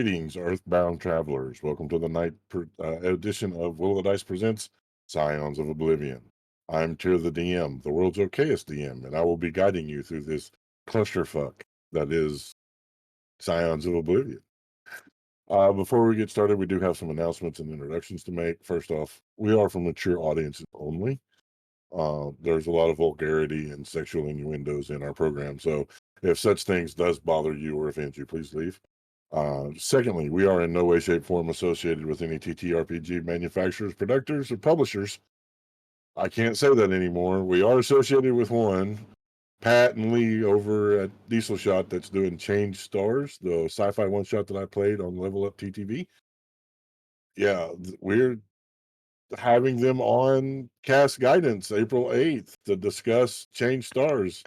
Greetings, Earthbound Travelers. Welcome to the night edition of Will of the Dice Presents Scions of Oblivion. I'm Tyr the DM, the world's okayest DM, and I will be guiding you through this clusterfuck that is Scions of Oblivion. Before we get started, we do have some announcements and introductions to make. First off, we are for mature audiences only. There's a lot of vulgarity and sexual innuendos in our program, so if such things does bother you or offend you, please leave. Secondly, we are in no way, shape, form associated with any TTRPG manufacturers, producers, or publishers. I can't say that anymore. We are associated with one, Pat and Lee over at Diesel Shot, that's doing Change Stars, the sci-fi one-shot that I played on Level Up TTV. Yeah, we're having them on Cast Guidance April 8th to discuss Change Stars.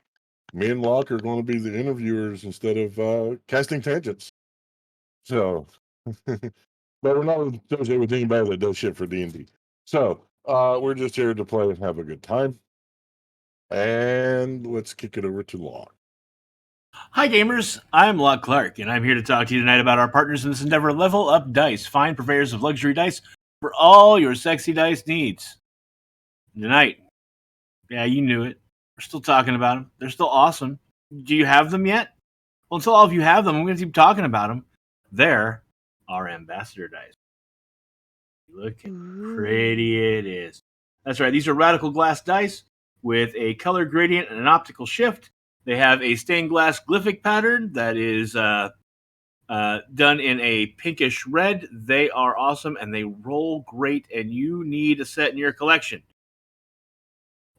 Me and Locke are going to be the interviewers instead of casting tangents. So, but we're not associated with anybody that does shit for D&D. So, we're just here to play and have a good time. And let's kick it over to Locke. Hi gamers, I'm Locke Clark, and I'm here to talk to you tonight about our partners in this endeavor, Level Up Dice, fine purveyors of luxury dice for all your sexy dice needs. Tonight, yeah, you knew it, we're still talking about them. They're still awesome. Do you have them yet? Well, until all of you have them, I'm going to keep talking about them. They're our ambassador dice. Look how pretty it is. That's right, these are radical glass dice with a color gradient and an optical shift. They have a stained glass glyphic pattern that is done in a pinkish red. They are awesome and they roll great, and you need a set in your collection.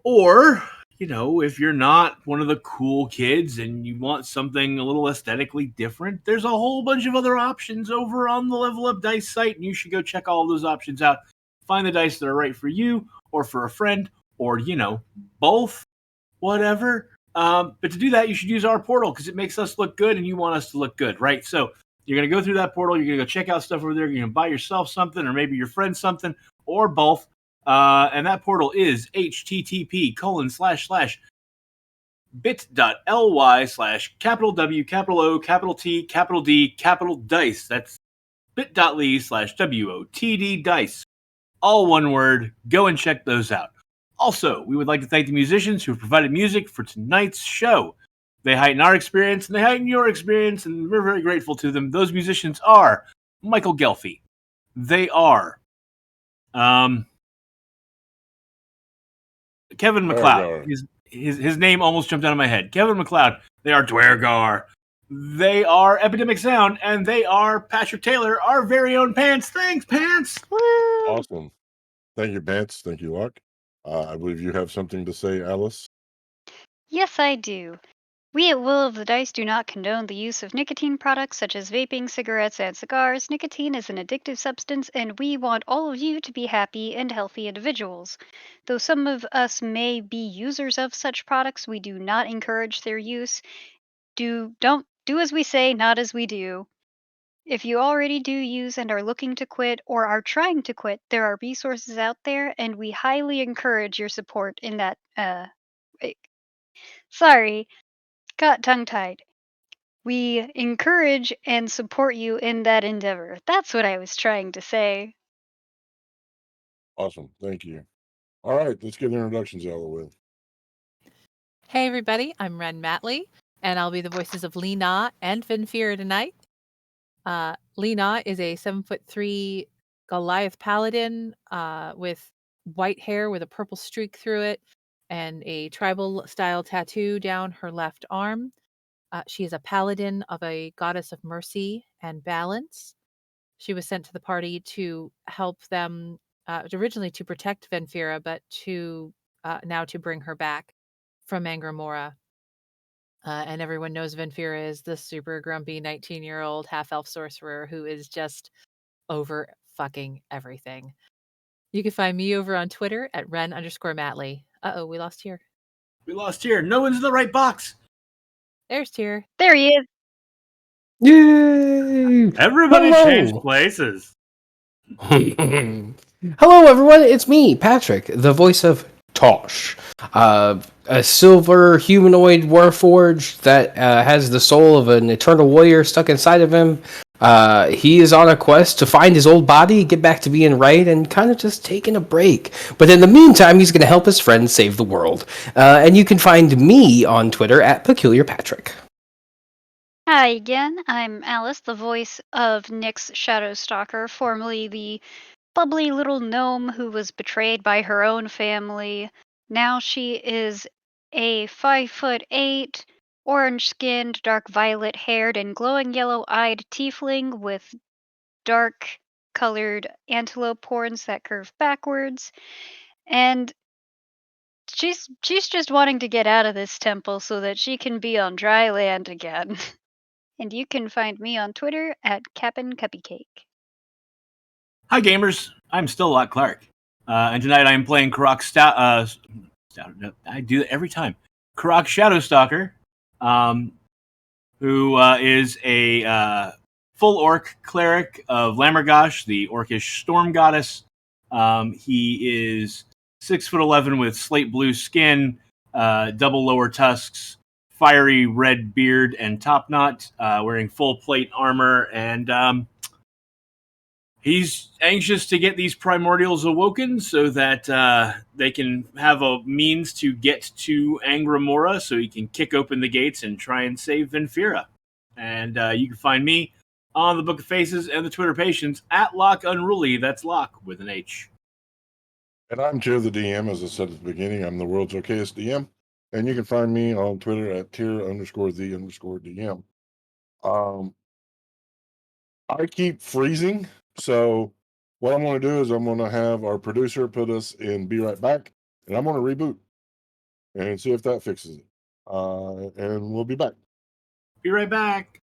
Or, you know, if you're not one of the cool kids and you want something a little aesthetically different, there's a whole bunch of other options over on the Level Up Dice site, and you should go check all of those options out. Find the dice that are right for you or for a friend or, you know, both, whatever. But to do that, you should use our portal because it makes us look good and you want us to look good, right? So you're going to go through that portal. You're going to go check out stuff over there. You're going to buy yourself something or maybe your friend something or both. And that portal is http://bit.ly/W, O, T, D, dice. That's bit.ly/WOTD dice. All one word. Go and check those out. Also, we would like to thank the musicians who have provided music for tonight's show. They heighten our experience, and they heighten your experience, and we're very grateful to them. Those musicians are Michael Gelfi. They are Kevin MacLeod. His name almost jumped out of my head. Kevin MacLeod. They are Dwergar. They are Epidemic Sound, and they are Patrick Taylor, our very own Pants. Thanks, Pants! Woo! Awesome. Thank you, Pants. Thank you, Locke. I believe you have something to say, Alice. Yes, I do. We at Will of the Dice do not condone the use of nicotine products such as vaping, cigarettes, and cigars. Nicotine is an addictive substance, and we want all of you to be happy and healthy individuals. Though some of us may be users of such products, we do not encourage their use. Don't do as we say, not as we do. If you already do use and are looking to quit or are trying to quit, there are resources out there, and we highly encourage your support in that. Sorry, got tongue-tied. We encourage and support you in that endeavor. That's what I was trying to say. Awesome. Thank you. All right, let's get introductions out of the way. Hey everybody, I'm Ren Matley, and I'll be the voices of Lena and Venphira tonight. Lena is a 7'3" Goliath paladin with white hair with a purple streak through it and a tribal style tattoo down her left arm. She is a paladin of a goddess of mercy and balance. She was sent to the party to help them, originally to protect Venphira, but to now to bring her back from Angramora. And everyone knows Venphira is the super grumpy 19-year-old half-elf sorcerer who is just over fucking everything. You can find me over on Twitter at Ren_Matley. Uh-oh, we lost Tyr. We lost Tyr. No one's in the right box. There's Tyr. There he is. Yay! Everybody Hello. changed places. Hello, everyone. It's me, Patrick, the voice of Tosh, a silver humanoid warforged that has the soul of an eternal warrior stuck inside of him. He is on a quest to find his old body, get back to being right, and kind of just taking a break. But in the meantime, he's going to help his friends save the world. And you can find me on Twitter at PeculiarPatrick. Hi again, I'm Alice, the voice of Nyx Shadowstalker, formerly the bubbly little gnome who was betrayed by her own family. Now she is a 5'8", orange-skinned, dark violet-haired, and glowing yellow-eyed tiefling with dark-colored antelope horns that curve backwards. And she's just wanting to get out of this temple so that she can be on dry land again. And you can find me on Twitter at Cap'n Cupcake. Hi, gamers. I'm still Lot Clark. And tonight I am playing Karak I do it every time. Karak Shadowstalker, who is a full orc cleric of Lamergosh, the orcish storm goddess. He is 6'11" with slate blue skin, double lower tusks, fiery red beard and top knot, wearing full plate armor, and he's anxious to get these primordials awoken so that they can have a means to get to Angramora so he can kick open the gates and try and save Venphira. And you can find me on the Book of Faces and the Twitter Patients at Lock Unruly. That's Lock with an H. And I'm Tier the DM, as I said at the beginning. I'm the world's okayest DM. And you can find me on Twitter at Tier_the_DM. I keep freezing. So what I'm going to do is I'm going to have our producer put us in Be Right Back. And I'm going to reboot and see if that fixes it. And we'll be back. Be right back.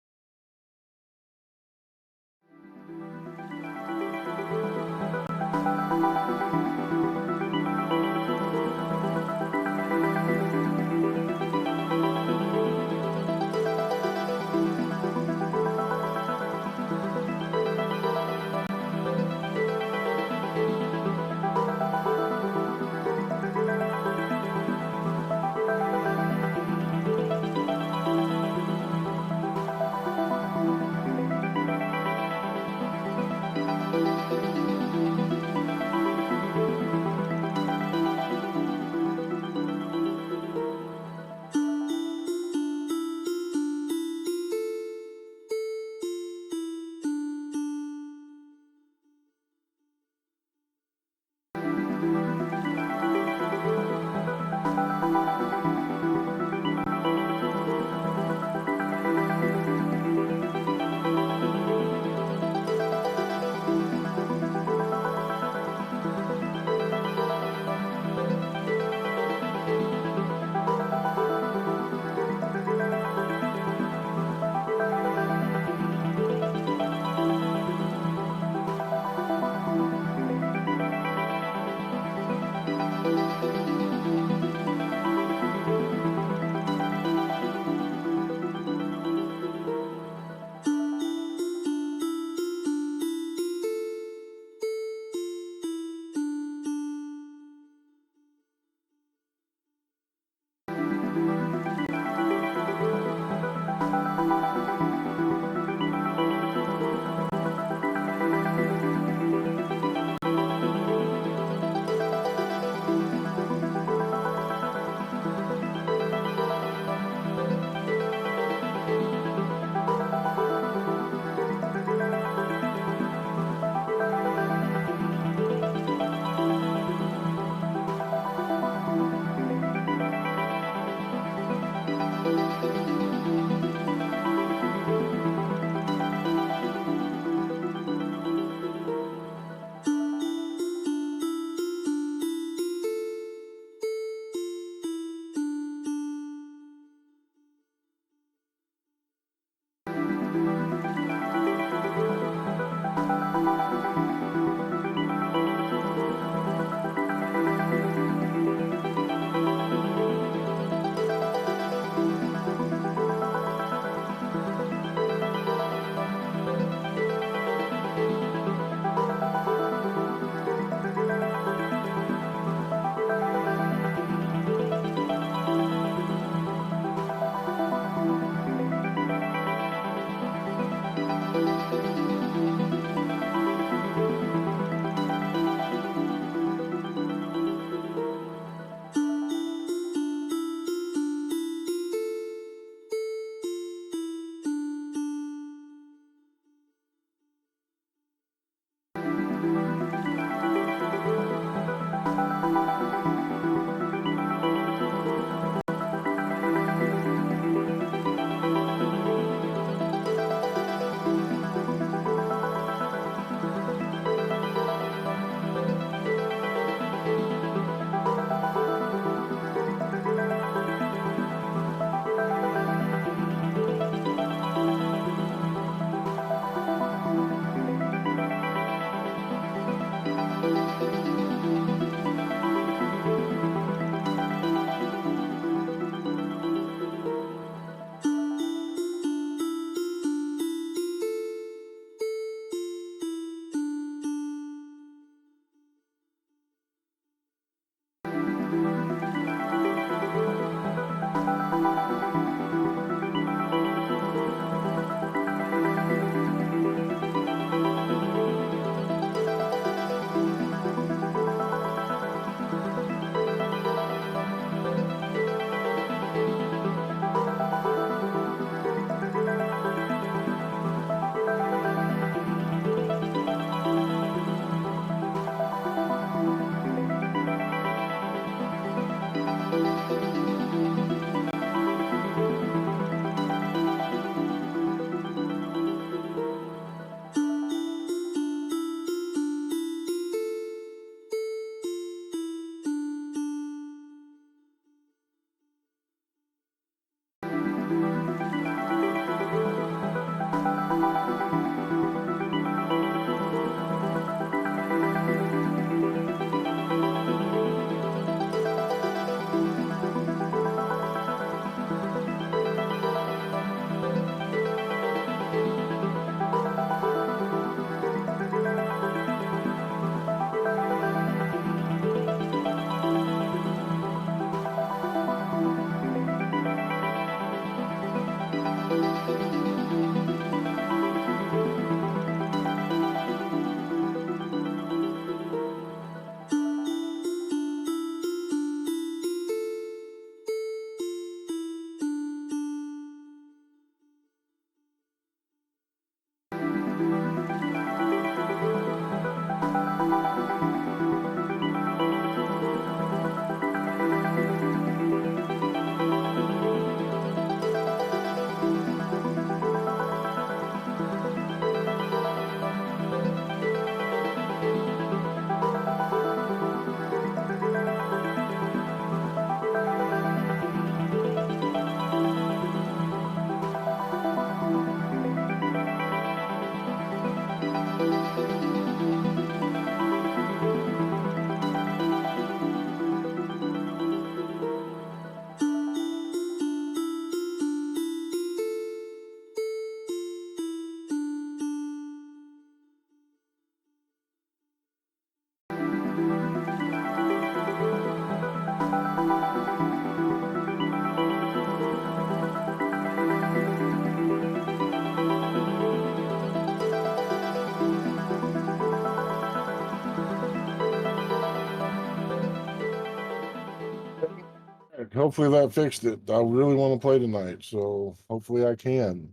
hopefully that fixed it. I really want to play tonight, so hopefully I can.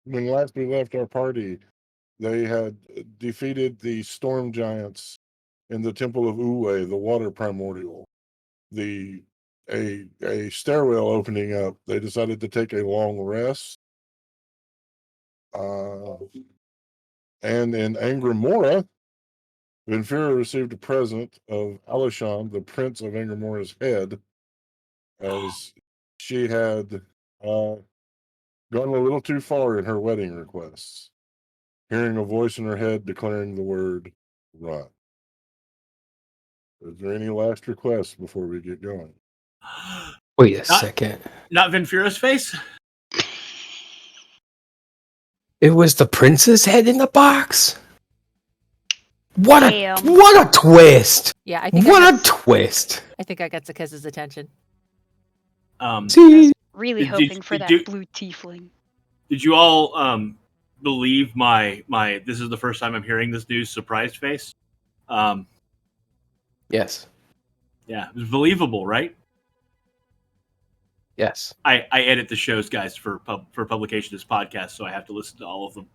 When last we left our party, they had defeated the storm giants in the Temple of Uwe, the water primordial. A stairwell opening up. They decided to take a long rest. And in Angramora, Venphira received a present of Alishon, the prince of Angramora's head, as she had gone a little too far in her wedding requests, hearing a voice in her head declaring the word run. Is there any last requests before we get going? Wait a second. Not Venphira's face? It was the prince's head in the box? What Damn. a twist! Yeah, I think What a twist! I think I got Zakiz's attention. See? Really Did- hoping did- for did that you- blue tiefling. Did you all believe my this is the first time I'm hearing this news surprised face? Yes. Yeah, it was believable, right? Yes. I edit the shows, guys, for publication of this podcast, so I have to listen to all of them.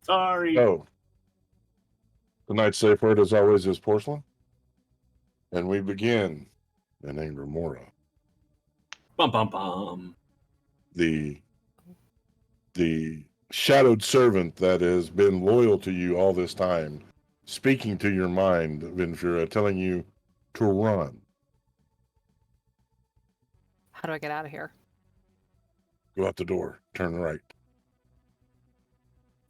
Sorry. Oh. Tonight's safe word, as always, is porcelain. And we begin in Angramora. Bum bum bum. The shadowed servant that has been loyal to you all this time, speaking to your mind, Venphira, telling you to run. How do I get out of here? Go out the door. Turn right.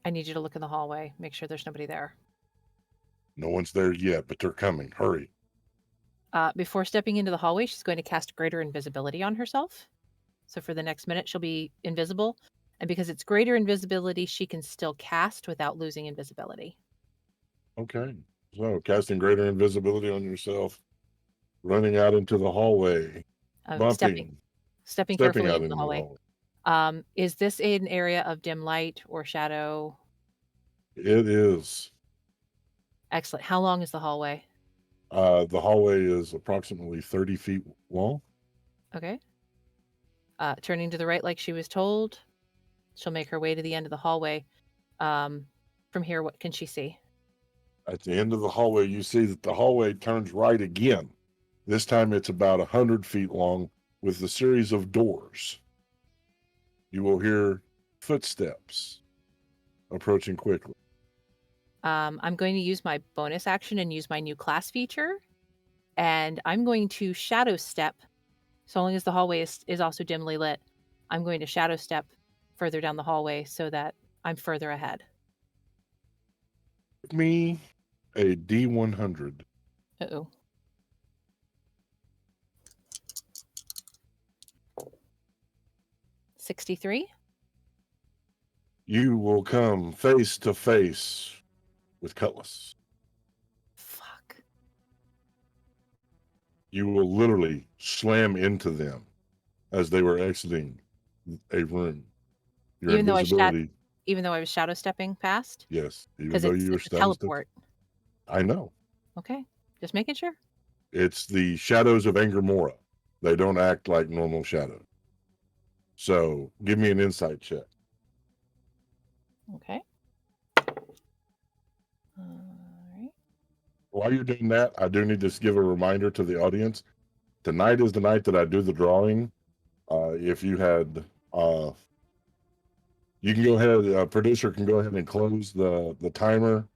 I need you to look in the hallway. Make sure there's nobody there. No one's there yet, but they're coming. Hurry. Before stepping into the hallway, she's going to cast greater invisibility on herself. So for the next minute, she'll be invisible. And because it's greater invisibility, she can still cast without losing invisibility. Okay. So, casting greater invisibility on yourself, running out into the hallway, bumping, Stepping carefully out into the hallway. hallway. Is this an area of dim light or shadow? It is. Excellent. How long is the hallway? The hallway is approximately 30 feet long. Okay. Turning to the right like she was told. She'll make her way to the end of the hallway. From here, what can she see? At the end of the hallway, you see that the hallway turns right again. This time it's about 100 feet long with a series of doors. You will hear footsteps approaching quickly. I'm going to use my bonus action and use my new class feature. And I'm going to shadow step. So long as the hallway is also dimly lit, I'm going to shadow step further down the hallway so that I'm further ahead. Give me a D100. Uh-oh. $63. You will come face to face with Cutlass. Fuck. You will literally slam into them as they were exiting a room. Your Even though invisibility, Even though I was shadow stepping past? yes, even Because though it's you were a teleport. I know. Okay. Just making sure. It's the shadows of Angramora. They don't act like normal shadows. So give me an insight check. Okay. All right. While you're doing that, I do need to give a reminder to the audience. Tonight is the night that I do the drawing. If you had, you can go ahead, producer can go ahead and close the timer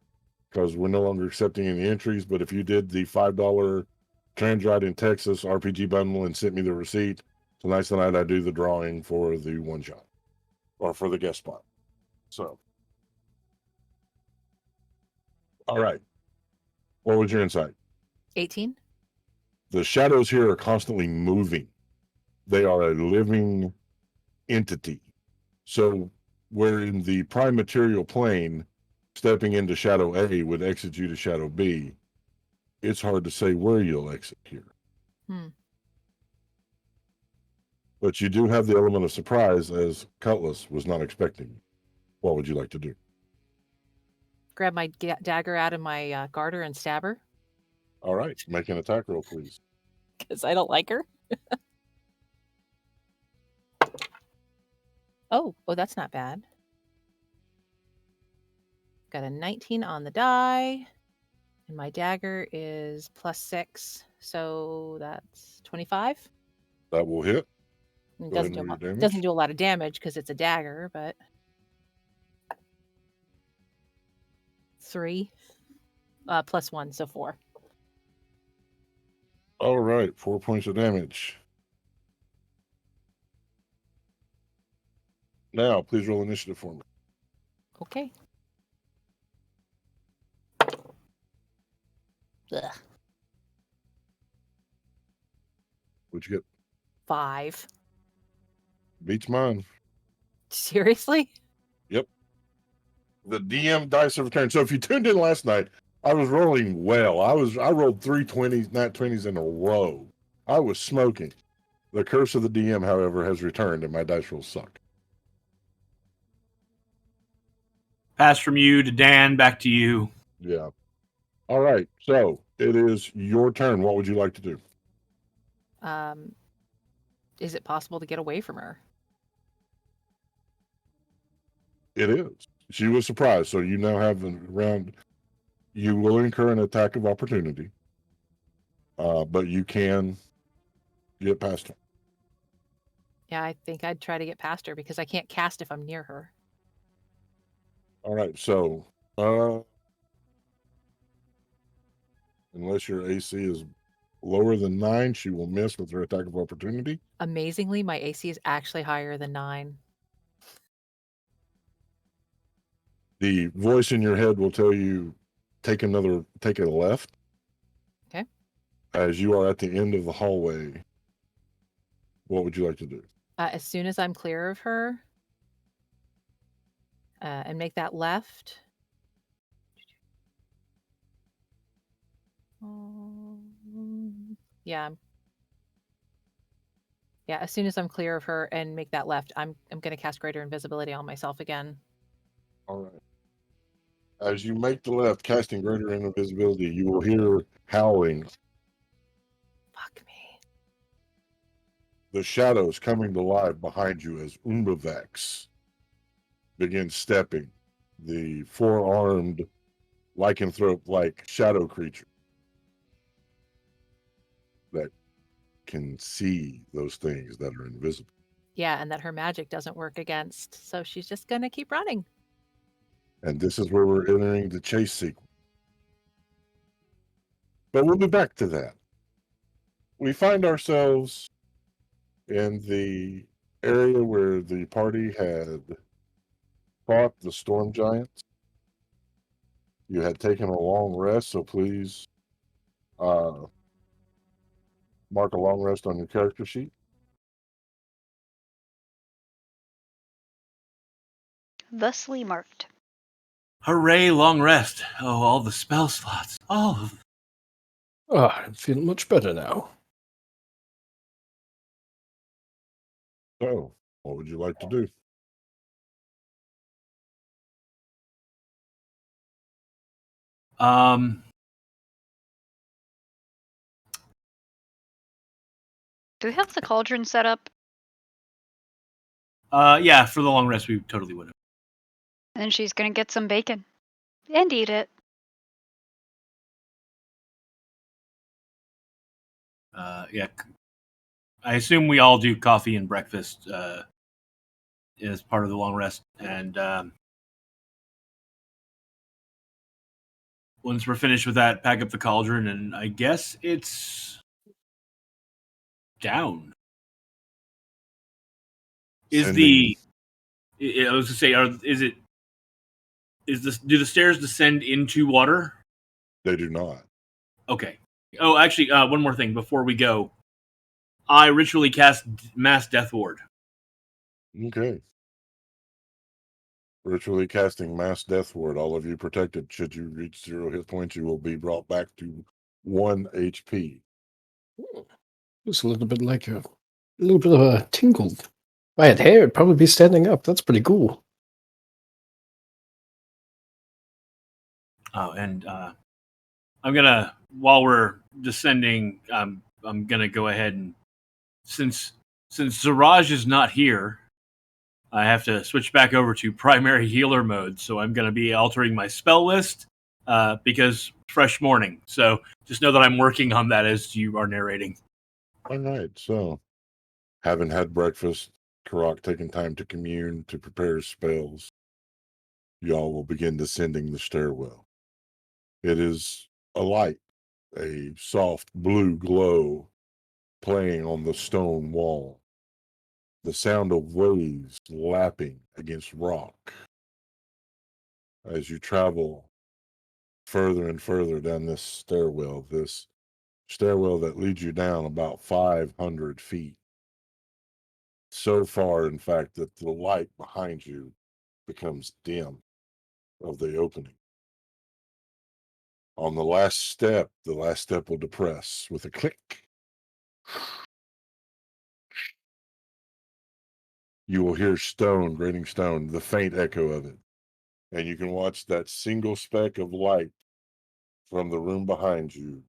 because we're no longer accepting any entries. But if you did the $5 Transride in Texas RPG bundle and sent me the receipt, tonight's the night I do the drawing for the one shot or for the guest spot. So, all right. What was your insight? 18. The shadows here are constantly moving. They are a living entity. So, where in the prime material plane, stepping into shadow A would exit you to shadow B, it's hard to say where you'll exit here. But you do have the element of surprise, as Cutlass was not expecting. What would you like to do? Grab my dagger out of my garter and stab her. All right, make an attack roll, please. Because I don't like her. Oh, that's not bad. Got a 19 on the die. And my dagger is +6. So that's 25. That will hit. It Go ahead and roll your damage. doesn't do a lot of damage because it's a dagger, but 3 +1, so 4. All right, 4 points of damage. Now, please roll initiative for me. Okay. Ugh. What'd you get? 5. Beats mine. Seriously? Yep. The DM dice have returned. So if you tuned in last night, I was rolling well. I rolled 3 20s, nat 20s in a row. I was smoking. The curse of the DM, however, has returned, and my dice rolls suck. Pass from you to Dan, back to you. Yeah. All right. So it is your turn. What would you like to do? Is it possible to get away from her? It is. She was surprised. So you now have a round. You will incur an attack of opportunity, but you can get past her. Yeah, I think I'd try to get past her because I can't cast if I'm near her. All right. So, unless your AC is lower than 9, she will miss with her attack of opportunity. Amazingly, my AC is actually higher than 9. The voice in your head will tell you, take a left. Okay. As you are at the end of the hallway, what would you like to do? As soon as I'm clear of her, and make that left. Yeah. Yeah, as soon as I'm clear of her and make that left, I'm going to cast Greater Invisibility on myself again. All right. As you make the left, casting Greater Invisibility, you will hear howling. Fuck me. The shadows coming to life behind you as Umbavex begins stepping, the four-armed lycanthrope-like shadow creature that can see those things that are invisible. Yeah, and that her magic doesn't work against, so she's just going to keep running. And this is where we're entering the chase sequence. But we'll be back to that. We find ourselves in the area where the party had fought the storm giants. You had taken a long rest, so please mark a long rest on your character sheet. Thusly marked. Hooray, long rest. Oh, all the spell slots. All of them. Oh, I'm feeling much better now. So, what would you like to do? Do we have the cauldron set up? Yeah, for the long rest, we totally would have. And she's gonna get some bacon. And eat it. Yeah. I assume we all do coffee and breakfast as part of the long rest. And once we're finished with that, pack up the cauldron, and I guess it's down. I was gonna say, do the stairs descend into water? They do not. Okay. Oh, actually, one more thing before we go. I ritually cast Mass Death Ward. Okay. Ritually casting Mass Death Ward. All of you protected. Should you reach 0 hit points, you will be brought back to 1 HP. It's a little bit like a little bit of a tingle. If I had hair, it'd probably be standing up. That's pretty cool. Oh, and I'm gonna, while we're descending, I'm gonna go ahead and since Zaraj is not here, I have to switch back over to primary healer mode. So I'm gonna be altering my spell list because fresh morning. So just know that I'm working on that as you are narrating. All right, so having had breakfast, Karak taking time to commune, to prepare spells, y'all will begin descending the stairwell. It is a light, a soft blue glow playing on the stone wall. The sound of waves lapping against rock. As you travel further and further down this stairwell that leads you down about 500 feet. So far, in fact, that the light behind you becomes dim of the opening. On the last step will depress with a click. You will hear stone grating stone, the faint echo of it. And you can watch that single speck of light from the room behind you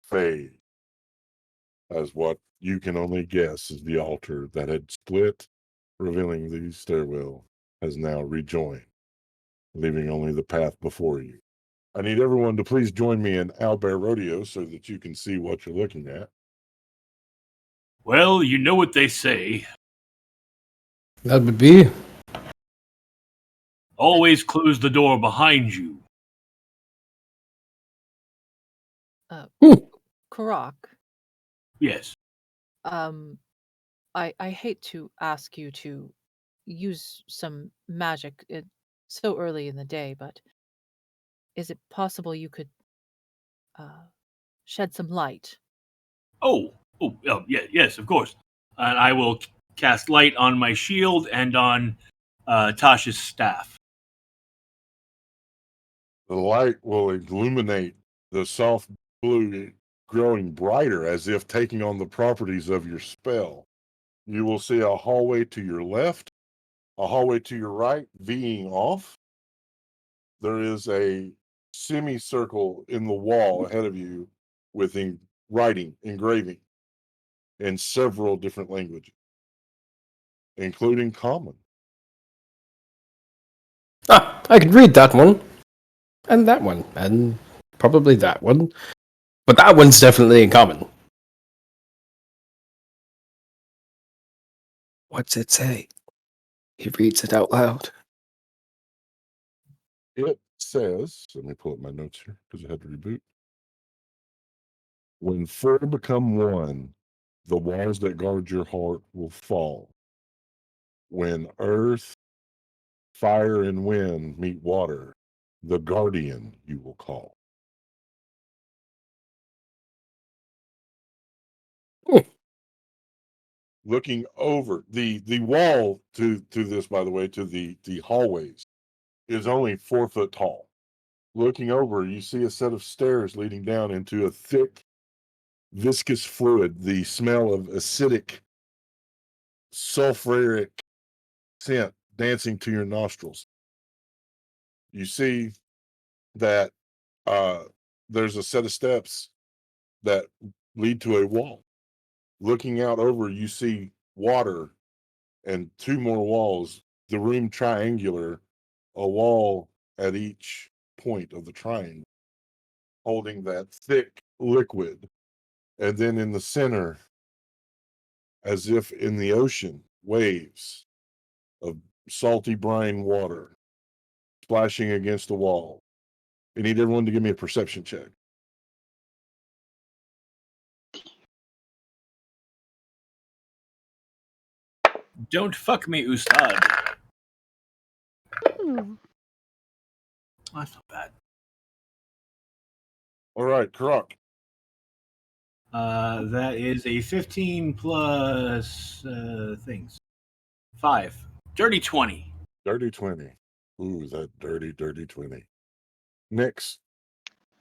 fade as what you can only guess is the altar that had split, revealing the stairwell, has now rejoined, leaving only the path before you. I need everyone to please join me in Owlbear Rodeo so that you can see what you're looking at. Well, you know what they say. That would be. Always close the door behind you. Karak, Yes. I hate to ask you to use some magic so early in the day, but is it possible you could shed some light? Yeah, yes, of course. And I will cast light on my shield and on Tasha's staff. The light will illuminate the soft blue, growing brighter as if taking on the properties of your spell. You will see a hallway to your left, a hallway to your right, V'ing off. There is a semicircle in the wall ahead of you with engraving in several different languages, including Common. Ah, I could read that one. And that one. And probably that one. But that one's definitely in common. What's it say? He reads it out loud. It says, let me pull up my notes here because I had to reboot. When four become one, the walls that guard your heart will fall. When earth, fire, and wind meet water, the guardian you will call. Looking over the wall to this, by the way, to the hallways is only 4 foot tall. Looking over, you see a set of stairs leading down into a thick, viscous fluid, the smell of acidic, sulfuric scent dancing to your nostrils. You see that there's a set of steps that lead to a wall. Looking out over, you see water and 2 more walls, the room triangular, a wall at each point of the triangle, holding that thick liquid. And then in the center, as if in the ocean, waves of salty brine water splashing against the wall. I need everyone to give me a perception check. Don't fuck me, Ustad. Ooh. That's not bad. All right, Karak. That is a 15 plus things. 5. Dirty 20. Dirty 20. Ooh, that dirty 20. Next.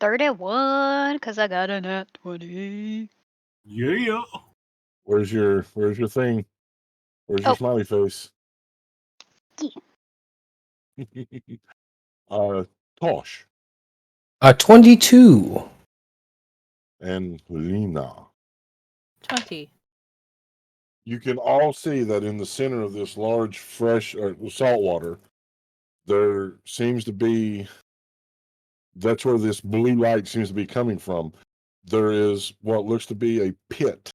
31, because I got a nat 20. Yeah. Where's your thing? Where's your smiley face? Yeah. Tosh. 22. And Lena. 20. You can all see that in the center of this large, fresh salt water, there seems to be, that's where this blue light seems to be coming from. There is what looks to be a pit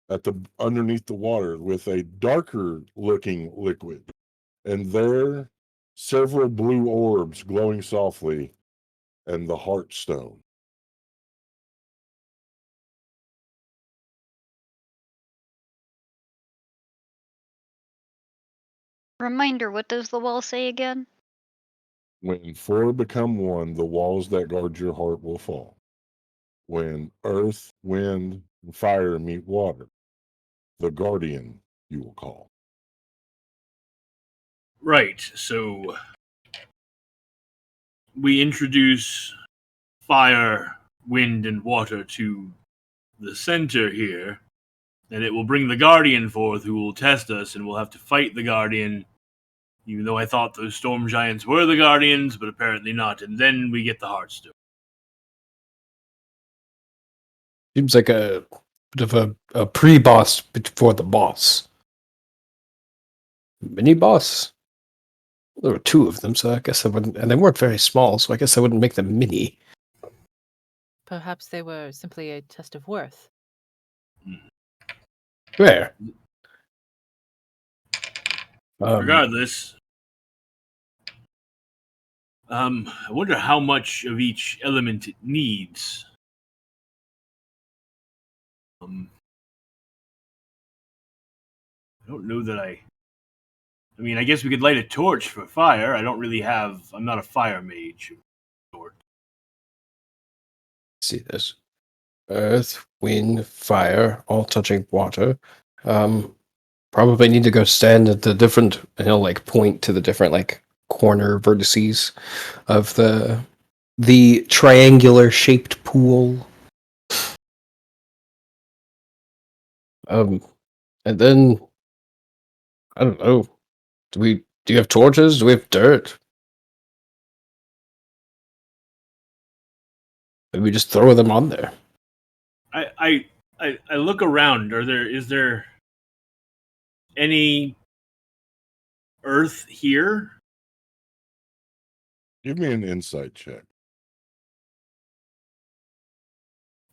at the underneath the water with a darker looking liquid. And there, several blue orbs glowing softly, and the Heartstone. Reminder, what does the wall say again? When four become one, the walls that guard your heart will fall. When earth, wind, and fire meet water, the guardian you will call. Right, so we introduce fire, wind, and water to the center here, and it will bring the Guardian forth who will test us, and we'll have to fight the Guardian, even though I thought those storm giants were the Guardians, but apparently not, and then we get the Heartstone. Seems like a bit of a pre-boss before the boss. Mini-boss? There were two of them, so I guess I wouldn't... And they weren't very small, so I guess I wouldn't make them mini. Perhaps they were simply a test of worth. Where? Regardless, I wonder how much of each element it needs. I don't know that I mean, I guess we could light a torch for fire. I'm not a fire mage. See this. Earth, wind, fire, all touching water. Probably need to go stand at the different, like point to the different like corner vertices of the triangular shaped pool. And then I don't know. Do you have torches? Do we have dirt? Maybe we just throw them on there. I look around. Is there any earth here? Give me an insight check.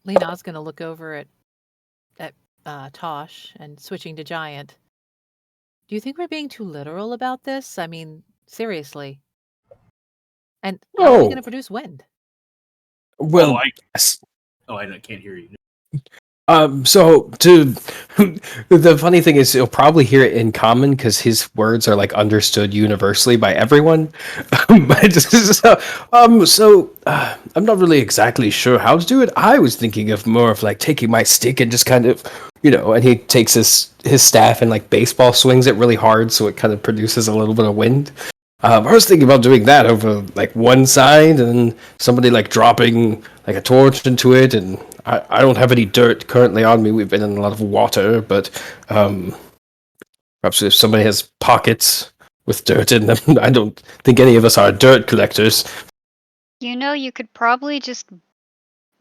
Lena's going to look over at Tosh and switching to Giant. Do you think we're being too literal about this? I mean, seriously. And how are we going to produce wind? Well, I can't hear you. So the funny thing is, you'll probably hear it in common because his words are like understood universally by everyone. I'm not really exactly sure how to do it. I was thinking of more of like taking my stick and just kind of, and he takes his staff and like baseball swings it really hard so it kind of produces a little bit of wind. I was thinking about doing that over like one side and somebody like dropping like a torch into it, and I don't have any dirt currently on me. We've been in a lot of water, but perhaps if somebody has pockets with dirt in them, I don't think any of us are dirt collectors. You could probably just...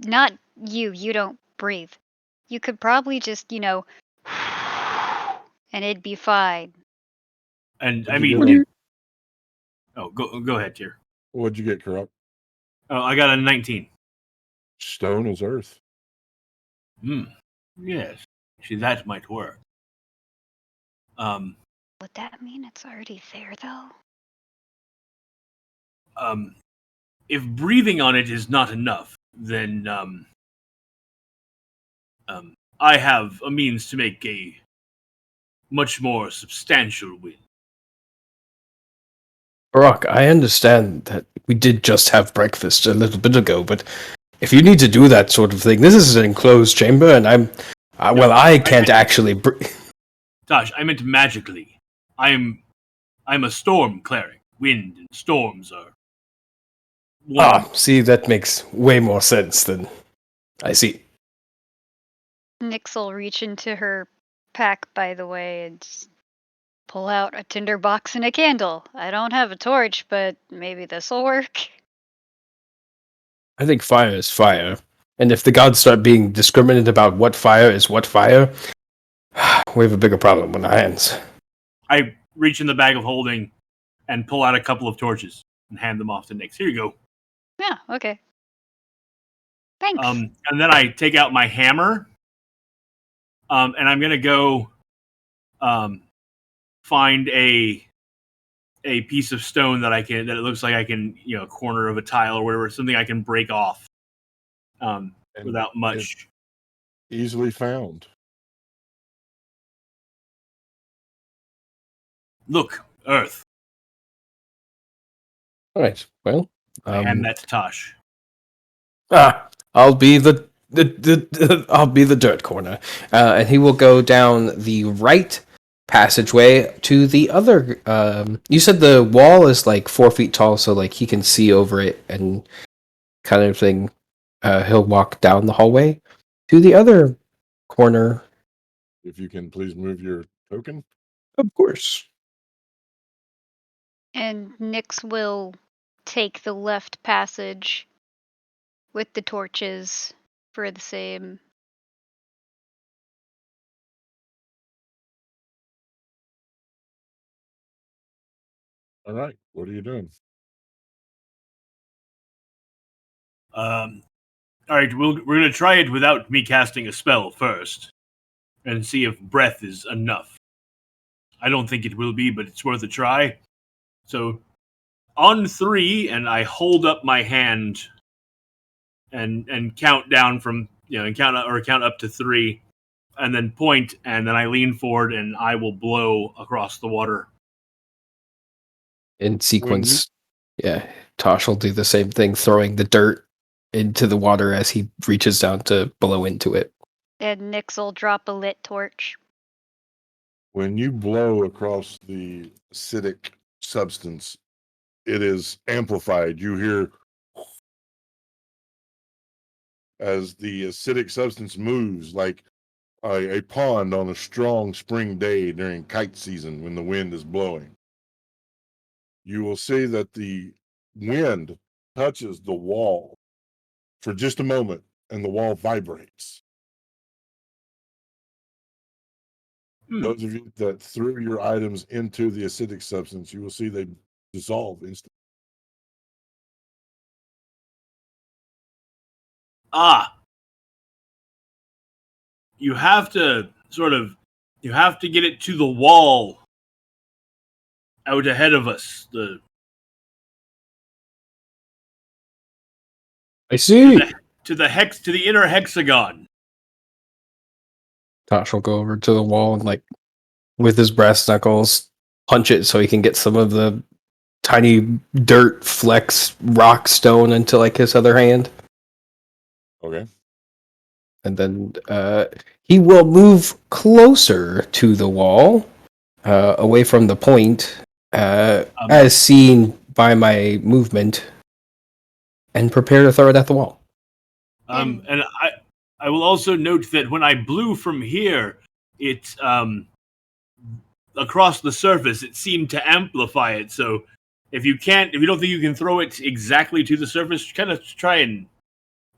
Not you don't breathe. You could probably just, and it'd be fine. And I What'd you mean, get go ahead, Tier. What'd you get, Corrupt? Oh, I got a 19. Stone is earth. Yes. Actually, that might work. Would that mean it's already there, though? If breathing on it is not enough, then I have a means to make a much more substantial wind. Brock, I understand that we did just have breakfast a little bit ago, but if you need to do that sort of thing, this is an enclosed chamber, and I can't actually breathe. Tosh, I meant magically. I'm a storm cleric. Wind and storms are one. See, that makes way more sense than I see. Nyx will reach into her pack, by the way, and just pull out a tinder box and a candle. I don't have a torch, but maybe this'll work. I think fire is fire. And if the gods start being discriminate about what fire is what fire, we have a bigger problem on our hands. I reach in the bag of holding and pull out a couple of torches and hand them off to Nix. Here you go. Yeah, okay. Thanks. And then I take out my hammer, and I'm gonna go find a piece of stone that it looks like I can, a corner of a tile or whatever, something I can break off without much. Easily found. Look, earth. All right. Well, I hand that to Tosh. I'll be the I'll be the dirt corner, and he will go down the right passageway to the other. You said the wall is like 4 feet tall, so like he can see over it and kind of thing. He'll walk down the hallway to the other corner. If you can please move your token. Of course. And Nyx will take the left passage with the torches for the same. All right. What are you doing? All right, we're going to try it without me casting a spell first and see if breath is enough. I don't think it will be, but it's worth a try. So, on 3, and I hold up my hand and count down from, and count up to 3, and then point, and then I lean forward and I will blow across the water. In sequence, yeah, Tosh will do the same thing, throwing the dirt into the water as he reaches down to blow into it. And Nyx will drop a lit torch. When you blow across the acidic substance, it is amplified. You hear as the acidic substance moves like a pond on a strong spring day during kite season when the wind is blowing. You will see that the wind touches the wall for just a moment and the wall vibrates. Those of you that threw your items into the acidic substance, you will see they dissolve instantly. You have to get it to the wall out ahead of us. I see. To the inner hexagon. Tosh will go over to the wall and, like, with his brass knuckles, punch it so he can get some of the tiny dirt flecks, rock stone into like his other hand. Okay. And then he will move closer to the wall, away from the point, as seen by my movement, and prepare to throw it at the wall. And I will also note that when I blew from here, it across the surface, it seemed to amplify it. So if you don't think you can throw it exactly to the surface, kind of try and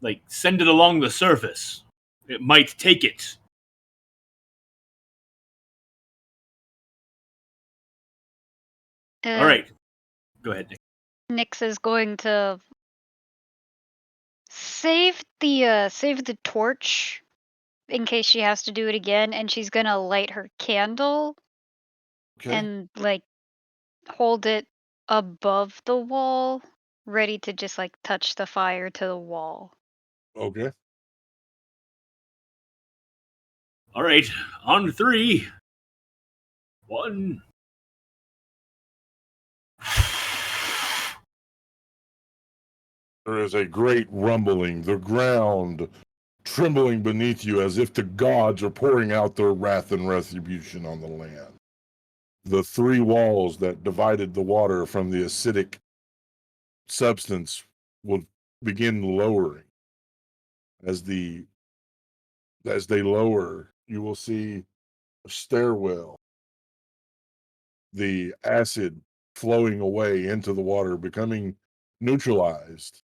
like send it along the surface. It might take it. All right, go ahead, Nick. Nyx is going to save the torch in case she has to do it again, and she's gonna light her candle and like hold it above the wall, ready to just like touch the fire to the wall. Okay. All right, on 3. 1. There is a great rumbling, the ground trembling beneath you as if the gods are pouring out their wrath and retribution on the land. The 3 walls that divided the water from the acidic substance will begin lowering. As they lower, you will see a stairwell, the acid flowing away into the water, becoming neutralized.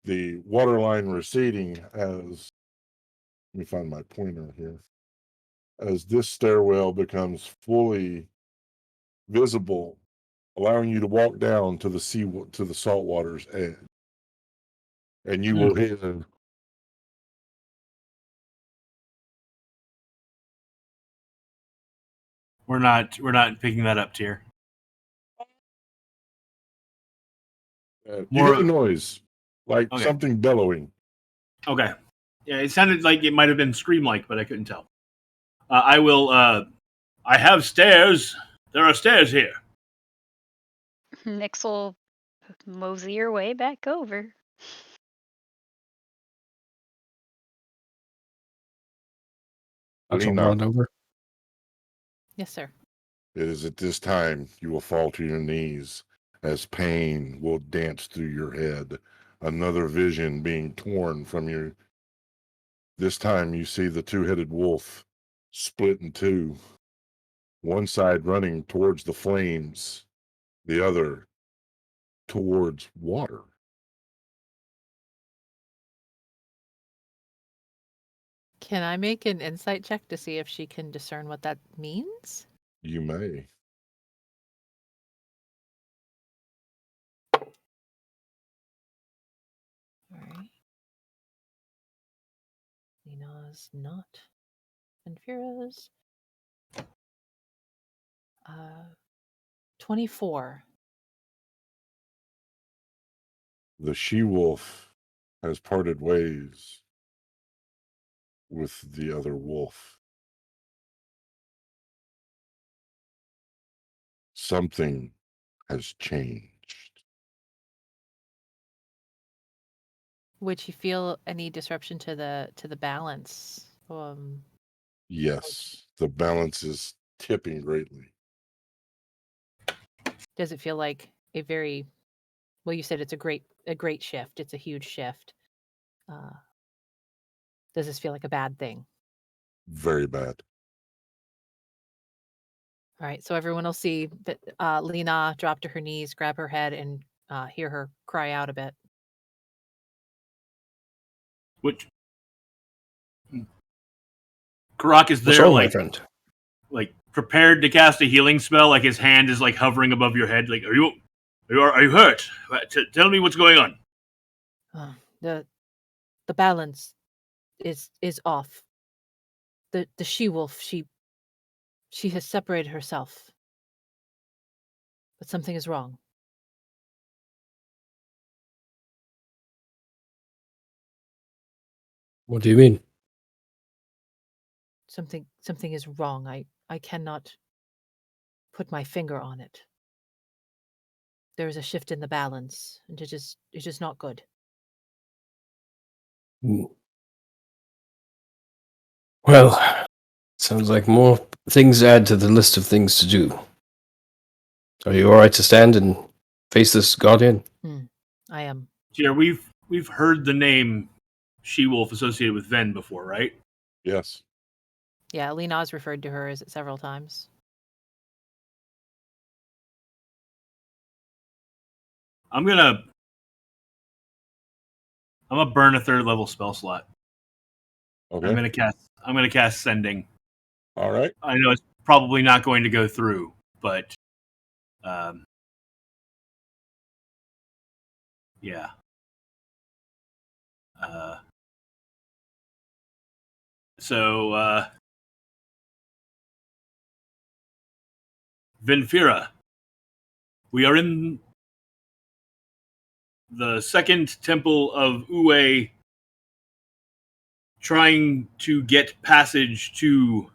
the water line receding as, let me find my pointer here, as this stairwell becomes fully visible, allowing you to walk down to the salt water's edge. And you will hit We're not picking that up, Tier. you More- hear a noise, like Okay. something bellowing. Okay. Yeah, it sounded like it might have been Scream-like, but I couldn't tell. I will. I have stairs. There are stairs here. Nyx will mosey your way back over. I'll Lena, run over. Yes, sir. it is at this time you will fall to your knees as pain will dance through your head. Another vision being torn from you. This time you see the two-headed wolf split in two. One side running towards the flames, the other towards water. Can I make an insight check to see if she can discern what that means? You may. All right. Lena's not. Venphira's. 24. The she-wolf has parted ways with the other wolf. Something has changed. Would you feel any disruption to the balance? Yes, the balance is tipping greatly. Does it feel like a very well? You said it's a great shift. It's a huge shift. Does this feel like a bad thing? Very bad. All right, so everyone will see that Lena drop to her knees, grab her head, and hear her cry out a bit. Which Karak is What's there, wrong, my like friend? prepared to cast a healing spell. Like his hand is like hovering above your head. Like, are you hurt? Tell me what's going on. The balance is off. The she-wolf, she has separated herself. But something is wrong. What do you mean? Something is wrong. I cannot put my finger on it. There is a shift in the balance, and it's just not good. Well, sounds like more things add to the list of things to do. Are you all right to stand and face this guardian? I am. Yeah, we've heard the name she-wolf associated with Ven before, right? Yes. Yeah, Lena's referred to her as it several times. I'm gonna burn a third level spell slot. Okay. I'm gonna cast Sending. All right. I know it's probably not going to go through, but yeah. So Venphira, we are in the second temple of Uwe, trying to get passage to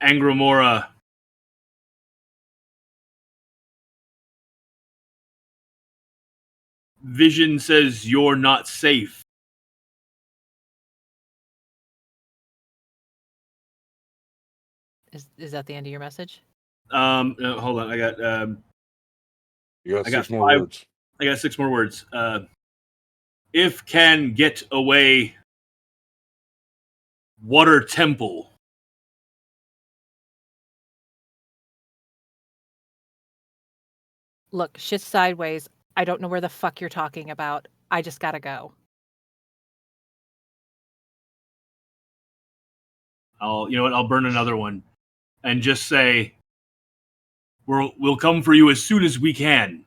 Angramora. Vision says you're not safe. Is that the end of your message? No, hold on. You got I got 6 more 5 words. I got 6 more words. If can get away, Water Temple. Look, shit's sideways. I don't know where the fuck you're talking about. I just gotta go. I'll burn another one and just say, we'll come for you as soon as we can.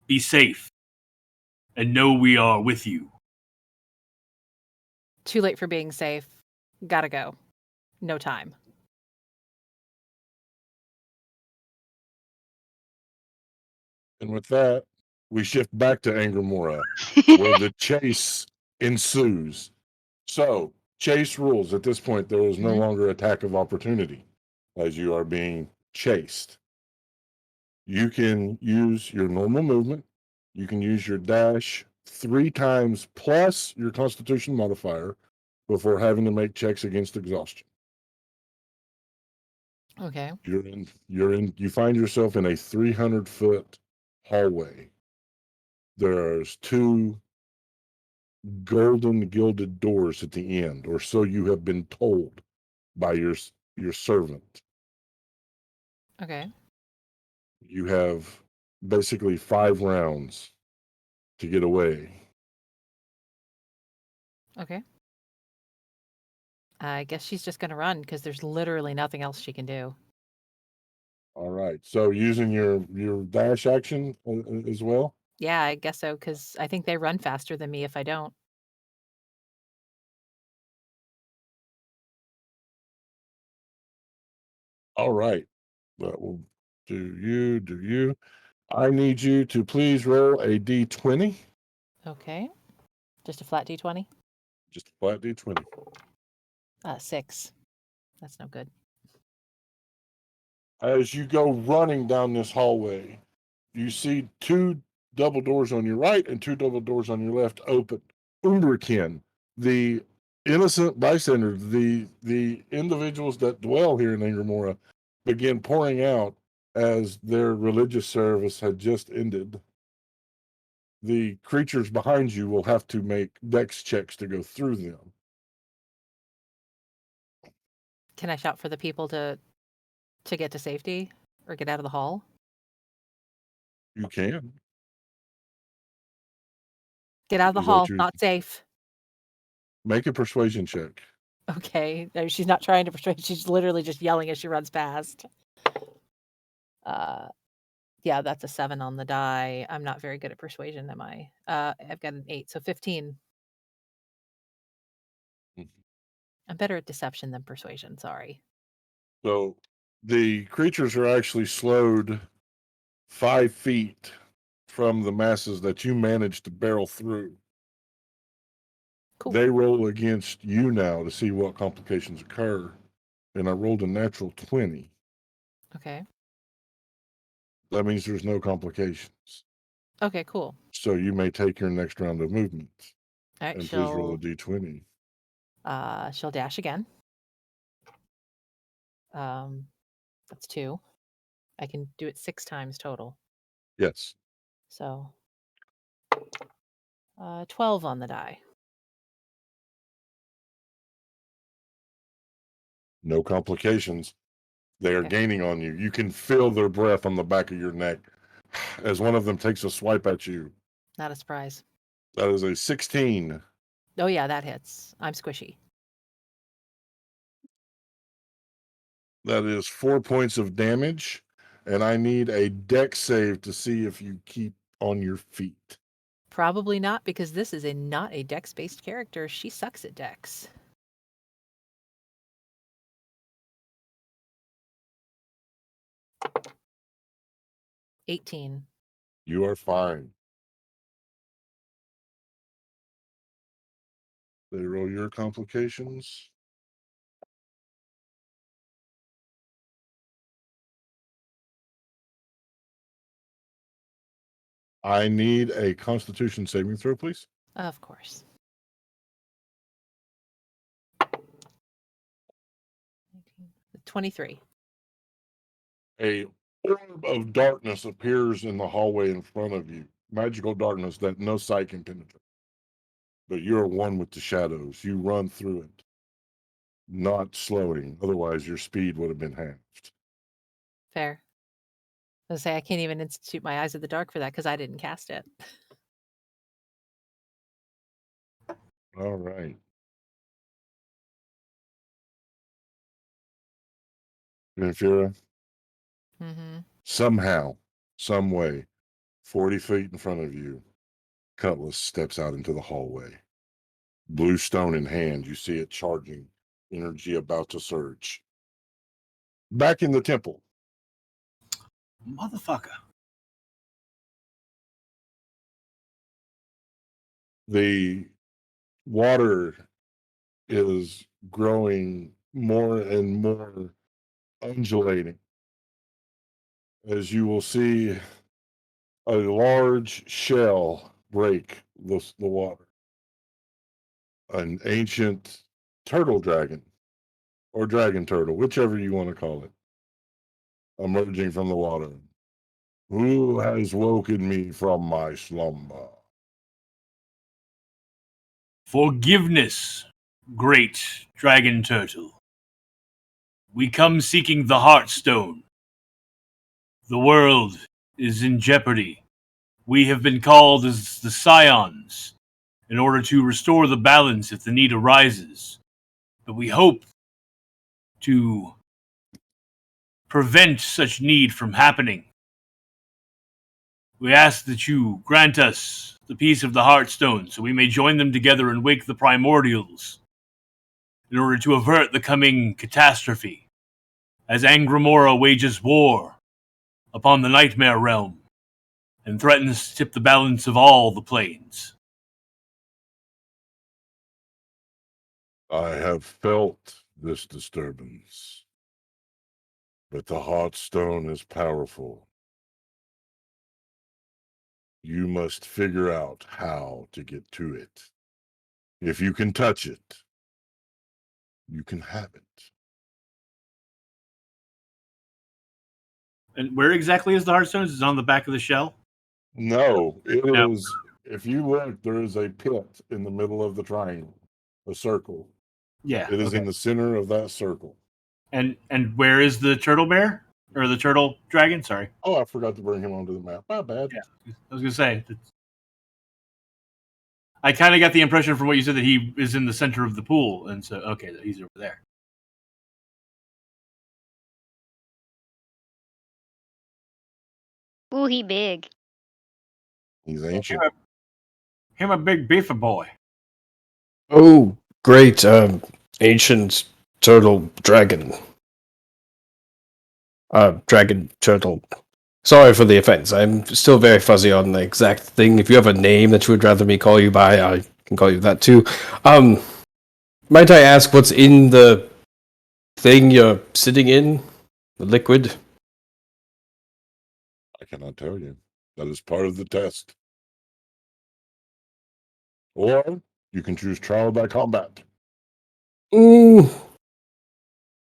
Be safe. And know we are with you. Too late for being safe. Gotta go. No time. And with that, we shift back to Angramora, where the chase ensues. So, chase rules. At this point, there is no longer attack of opportunity as you are being chased. You can use your normal movement. You can use your dash 3 times plus your constitution modifier before having to make checks against exhaustion. Okay. You find yourself in a 300-foot hallway. There's 2 golden gilded doors at the end, or so you have been told by your servant. Okay. You have basically 5 rounds to get away. Okay. I guess she's just gonna run because there's literally nothing else she can do. All right. So using your dash action as well. Yeah, I guess so, because I think they run faster than me if I don't. All right. That will do you. I need you to please roll a d20. Okay. Just a flat D20? Just a flat d20. 6. That's no good. As you go running down this hallway, you see 2 double doors on your right and 2 double doors on your left open. Umbrikin, the innocent bystanders, the individuals that dwell here in Angramora, begin pouring out as their religious service had just ended. The creatures behind you will have to make dex checks to go through them. Can I shout for the people to get to safety or get out of the hall? You can. Get out of the Is that hall. you? Not safe. Make a persuasion check. Okay. No, she's not trying to persuade. She's literally just yelling as she runs past. Yeah, that's a 7 on the die. I'm not very good at persuasion, am I? I've got an 8, so 15. I'm better at deception than persuasion. Sorry. So the creatures are actually slowed 5 feet from the masses that you managed to barrel through. Cool. They roll against you now to see what complications occur. And I rolled a natural 20. Okay. That means there's no complications. Okay, cool. So you may take your next round of movement. All right, And please roll a d20. she'll dash again. That's 2. I can do it 6 times total. Yes. So 12 on the die. No complications. They are Okay. gaining on you. You can feel their breath on the back of your neck as one of them takes a swipe at you. Not a surprise. That is a 16. Oh yeah, that hits. I'm squishy. That is 4 points of damage. And I need a dex save to see if you keep on your feet. Probably not, because this is not a dex-based character. She sucks at dex. $18. You are fine. They roll your complications. I need a Constitution saving throw, please. Of course. 23. A orb of darkness appears in the hallway in front of you. Magical darkness that no sight can penetrate. But you're one with the shadows. You run through it, not slowing. Otherwise, your speed would have been halved. Fair. I was say I can't even institute my Eyes of the Dark for that because I didn't cast it. All right. Venphira, Mm-hmm. somehow, some way, 40 feet in front of you, Cutlass steps out into the hallway. Blue stone in hand, you see it charging, energy about to surge. Back in the temple, Motherfucker. the water is growing more and more undulating as you will see a large shell break the water. An ancient turtle dragon, or dragon turtle, whichever you want to call it, emerging from the water. Who has woken me from my slumber? Forgiveness, great dragon turtle. We come seeking the Heartstone. The world is in jeopardy. We have been called as the Scions in order to restore the balance if the need arises. But we hope to prevent such need from happening. We ask that you grant us the piece of the Heartstone so we may join them together and wake the primordials in order to avert the coming catastrophe as Angramora wages war upon the Nightmare Realm and threatens to tip the balance of all the planes. I have felt this disturbance, but the Heartstone is powerful. You must figure out how to get to it. If you can touch it, you can have it. And where exactly is the Heartstone? Is it on the back of the shell? No, it No. is. If you look, there is a pit in the middle of the triangle, a circle. Yeah. It is okay. in the center of that circle. And where is the turtle bear? Or the turtle dragon? Sorry. Oh, I forgot to bring him onto the map. My bad. Yeah. I was going to say. I kind of got the impression from what you said that he is in the center of the pool. And so, okay, he's over there. Ooh, he big. He's ancient. Him a big beaver boy. Oh, great, ancient turtle dragon. Dragon turtle. Sorry for the offense. I'm still very fuzzy on the exact thing. If you have a name that you would rather me call you by, I can call you that too. Might I ask what's in the thing you're sitting in? The liquid? I cannot tell you. That is part of the test. Or you can choose trial by combat.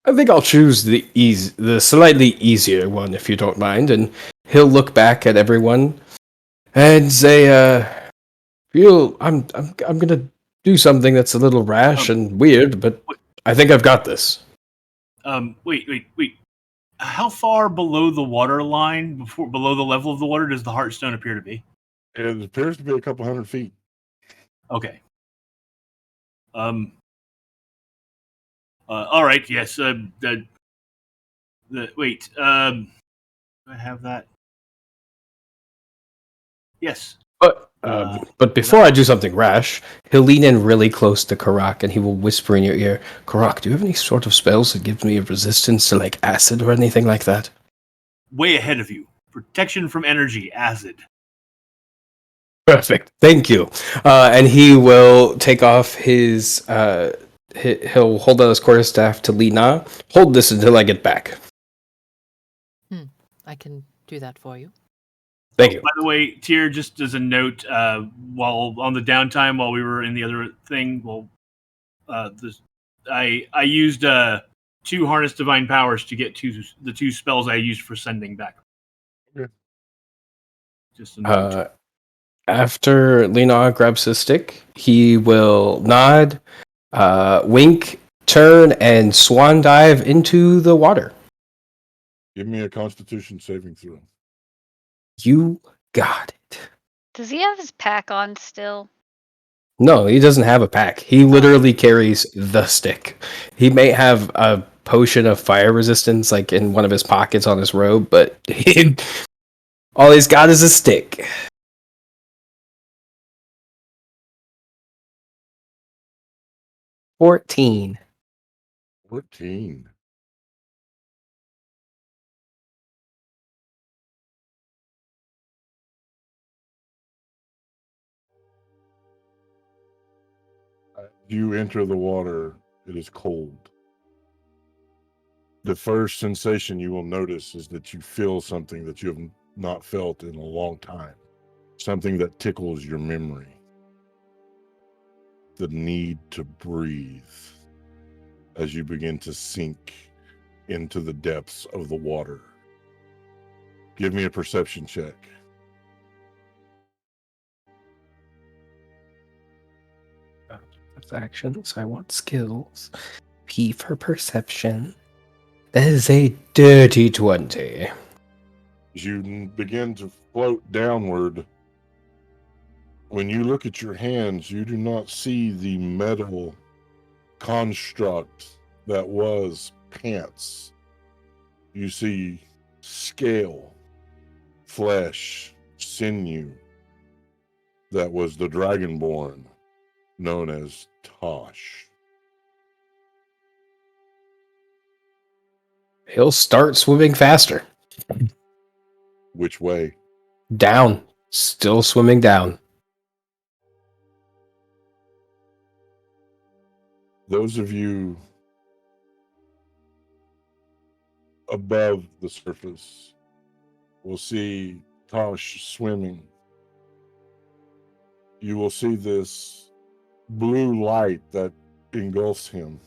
I think I'll choose the slightly easier one, if you don't mind, and he'll look back at everyone and say, I'm gonna do something that's a little rash and weird, but I think I've got this." Wait. How far below the water line, below the level of the water, does the Heartstone appear to be? It appears to be a couple 100 feet. Okay. All right. Yes. Wait. Do I have that? Yes. But before I do something rash, he'll lean in really close to Karak and he will whisper in your ear, "Karak, do you have any sort of spells that give me a resistance to like acid or anything like that?" Way ahead of you. Protection from energy, acid. Perfect. Thank you. And he will take off his. He'll hold out his quarterstaff to Lina. Hold this until I get back. I can do that for you. Thank you. By the way, Tyr, just as a note, while on the downtime, while we were in the other thing, I used 2 Harness Divine Powers to get the 2 spells I used for sending back. Okay. Just a note. After Lina grabs his stick, he will nod, wink, turn, and swan dive into the water. Give me a Constitution saving throw. You got it. Does he have his pack on still? No, he doesn't have a pack. He literally carries the stick. He may have a potion of fire resistance like in one of his pockets on his robe, but all he's got is a stick. 14. 14. You enter the water, it is cold. The first sensation you will notice is that you feel something that you have not felt in a long time. Something that tickles your memory. The need to breathe as you begin to sink into the depths of the water. Give me a perception check. That's actions. I want skills. P for perception. That is a dirty 20. As you begin to float downward, when you look at your hands, you do not see the metal construct that was pants. You see scale, flesh, sinew. That was the dragonborn known as Tosh. He'll start swimming faster. Which way? Down. Still swimming down. Those of you above the surface will see Tosh swimming. You will see this blue light that engulfs him,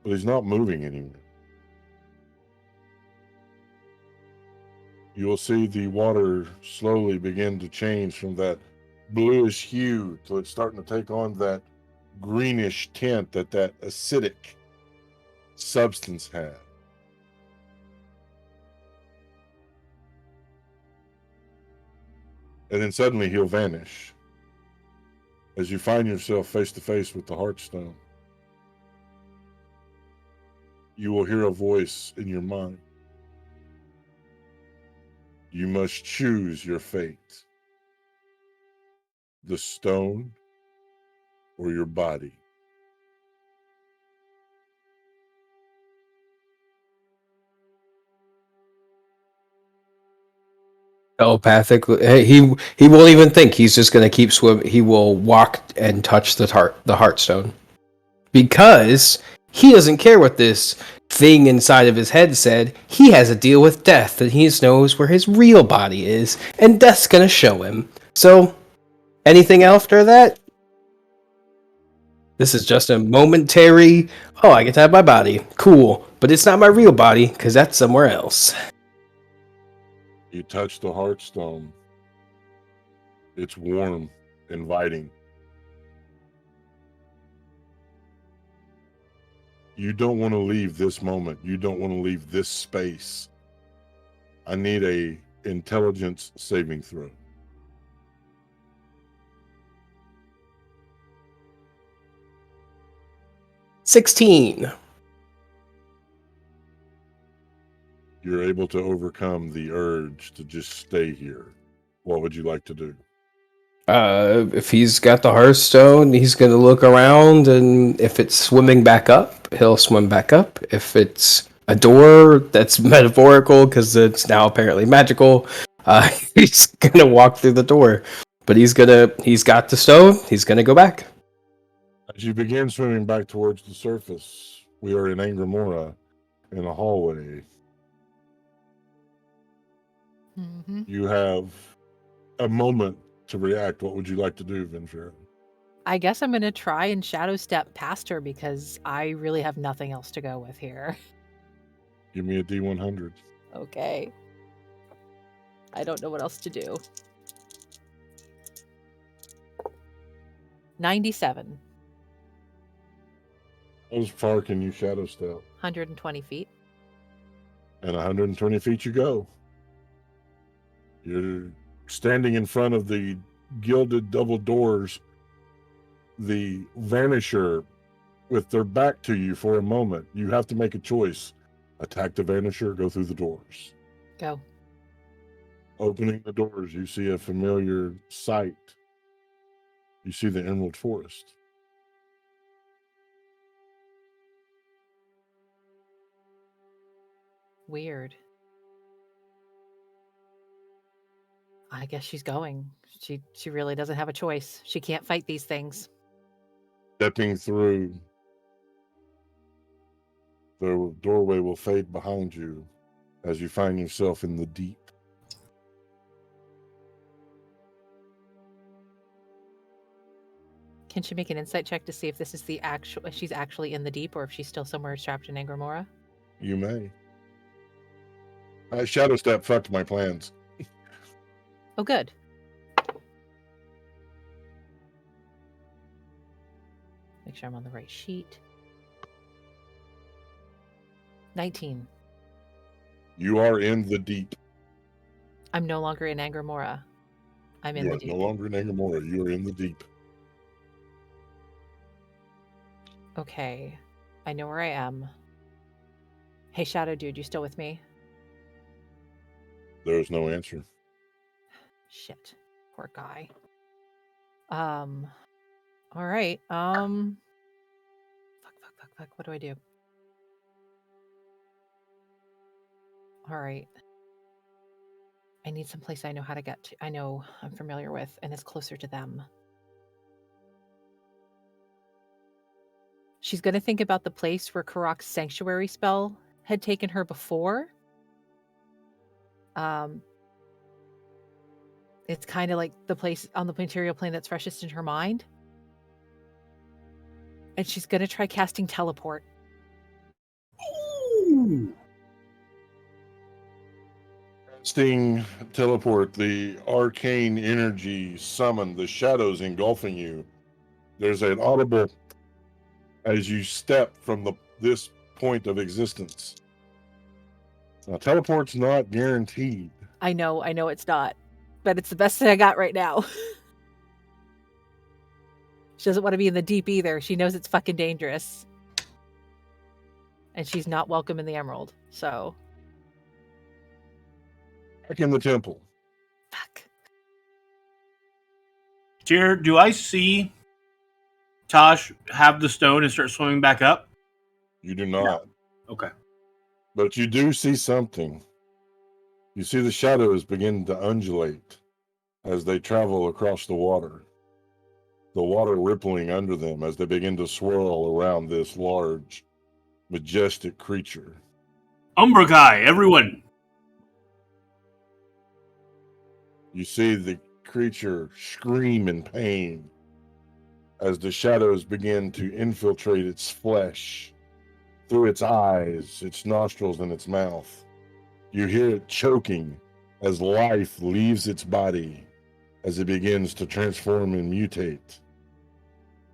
but he's not moving anywhere. You will see the water slowly begin to change from that bluish hue till it's starting to take on that greenish tint that acidic substance had. And then suddenly he'll vanish as you find yourself face to face with the Heartstone. You will hear a voice in your mind. You must choose your fate. The stone or your body. Telepathic. He won't even think. He's just going to keep swimming. He will walk and touch the Heartstone. Because he doesn't care what this thing inside of his head said. He has a deal with death, and he knows where his real body is, and death's gonna show him. So, anything after that? This is just a momentary, oh, I get to have my body. Cool. But it's not my real body, because that's somewhere else. You touch the Heartstone. It's warm, inviting. You don't want to leave this moment. You don't want to leave this space. I need a intelligence saving throw. $16. You're able to overcome the urge to just stay here. What would you like to do? If he's got the Hearthstone, he's gonna look around, and if it's swimming back up, he'll swim back up. If it's a door, that's metaphorical because it's now apparently magical. He's gonna walk through the door, but he's got the stone. He's gonna go back. As you begin swimming back towards the surface, we are in Angramora in a hallway. Mm-hmm. You have a moment to react. What would you like to do, Venphira? I guess I'm going to try and shadow step past her because I really have nothing else to go with here. Give me a D100. Okay. I don't know what else to do. 97. How far can you shadow step? 120 feet. And 120 feet you go. You're standing in front of the gilded double doors. The Vanisher, with their back to you for a moment, you have to make a choice. Attack the Vanisher, go through the doors. Go. Opening the doors, you see a familiar sight. You see the Emerald Forest. Weird. I guess she's going. She really doesn't have a choice. She can't fight these things. Stepping through, the doorway will fade behind you as you find yourself in the deep. Can she make an insight check to see if this is she's actually in the deep, or if she's still somewhere trapped in Angramora? You may. Shadow Step fucked my plans. Oh, good. Make sure I'm on the right sheet. 19. You are in the deep. I'm no longer in Angramora. I'm in You the are deep. no longer in Angramora. You are in the deep. Okay. I know where I am. Hey, Shadow Dude, you still with me? There is no answer. Shit. Poor guy. All right. Fuck. What do I do? All right. I need some place I know how to get to. I know I'm familiar with, and it's closer to them. She's going to think about the place where Karak's sanctuary spell had taken her before. It's kind of like the place on the material plane that's freshest in her mind. And she's going to try casting teleport. Ooh. Casting teleport, the arcane energy summoned, the shadows engulfing you. There's an audible as you step from this point of existence. Now, teleport's not guaranteed. I know it's not, but it's the best thing I got right now. She doesn't want to be in the deep either. She knows it's fucking dangerous. And she's not welcome in the Emerald, so. Back in the temple. Fuck. Jared, do I see Tosh have the stone and start swimming back up? You do not. Okay. But you do see something. You see the shadows begin to undulate as they travel across the water. The water rippling under them as they begin to swirl around this large, majestic creature. Umbrakai, everyone! You see the creature scream in pain as the shadows begin to infiltrate its flesh through its eyes, its nostrils, and its mouth. You hear it choking as life leaves its body as it begins to transform and mutate.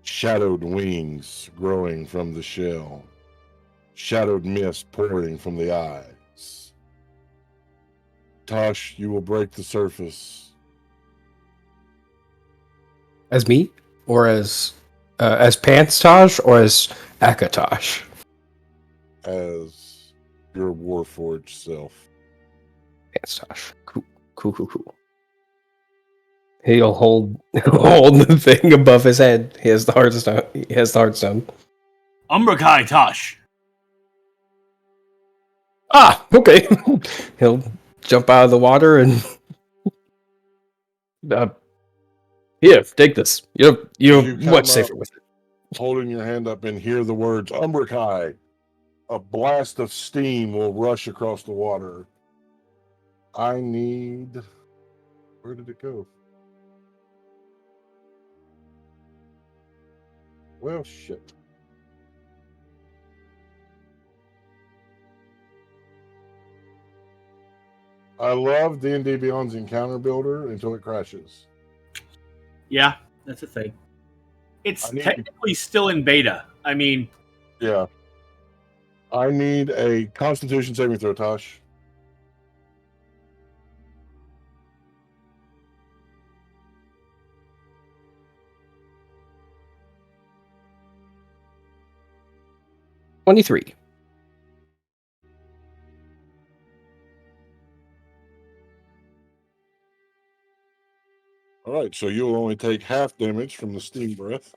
Shadowed wings growing from the shell. Shadowed mist pouring from the eyes. Tosh, you will break the surface. As me? Or as Pants Tosh? Or as Akatosh? As your Warforged self. Pants Tosh. Cool. He'll hold the thing above his head. He has the Heartstone. Umbrakai, Tosh! Ah, okay. He'll jump out of the water and here, take this. You're You much come safer up, with it. holding your hand up and hear the words Umbrakai. A blast of steam will rush across the water. I need... Where did it go? Well, shit. I love D&D Beyond's encounter builder until it crashes. Yeah, that's a thing. It's I need- technically still in beta. I mean, Yeah. I need a Constitution saving throw, Tosh. 23. All right, so you'll only take half damage from the steam breath.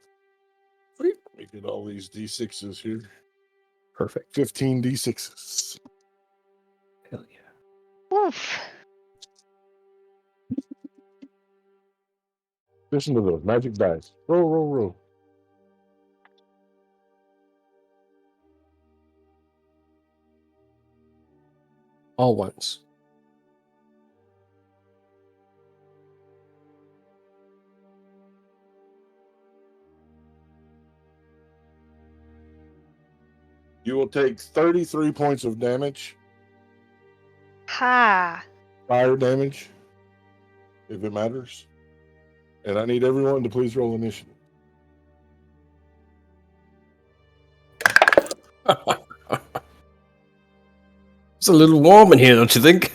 Let me get all these d6s here. Perfect. 15 d6s. Hell yeah. Oof. Listen to those magic dice. Roll, roll, roll. All ones. You will take 33 points of damage, Ha. fire damage, if it matters. And I need everyone to please roll initiative. It's a little warm in here, don't you think?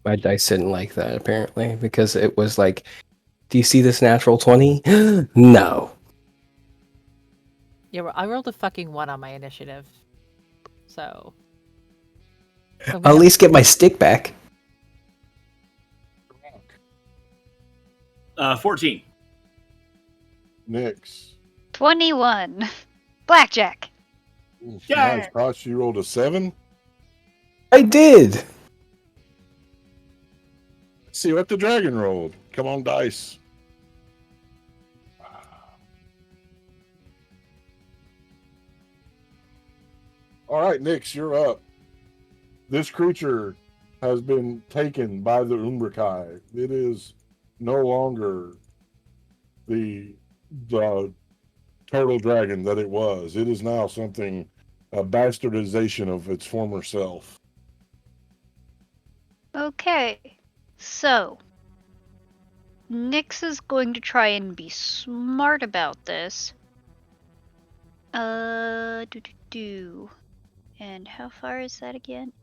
My dice didn't like that, apparently, because it was like, do you see this natural 20? No. Yeah, well, I rolled a fucking 1 on my initiative. So. I'll at least get my stick back. 14. Nix. 21. Blackjack. Oof, Yeah. nice. Kosh, you rolled a 7. I did. Let's see what the dragon rolled. Come on, dice. All right, Nix, you're up. This creature has been taken by the Umbrakai. It is no longer the turtle dragon that it was. It is now something, a bastardization of its former self. Okay. So. Nyx is going to try and be smart about this. And how far is that again?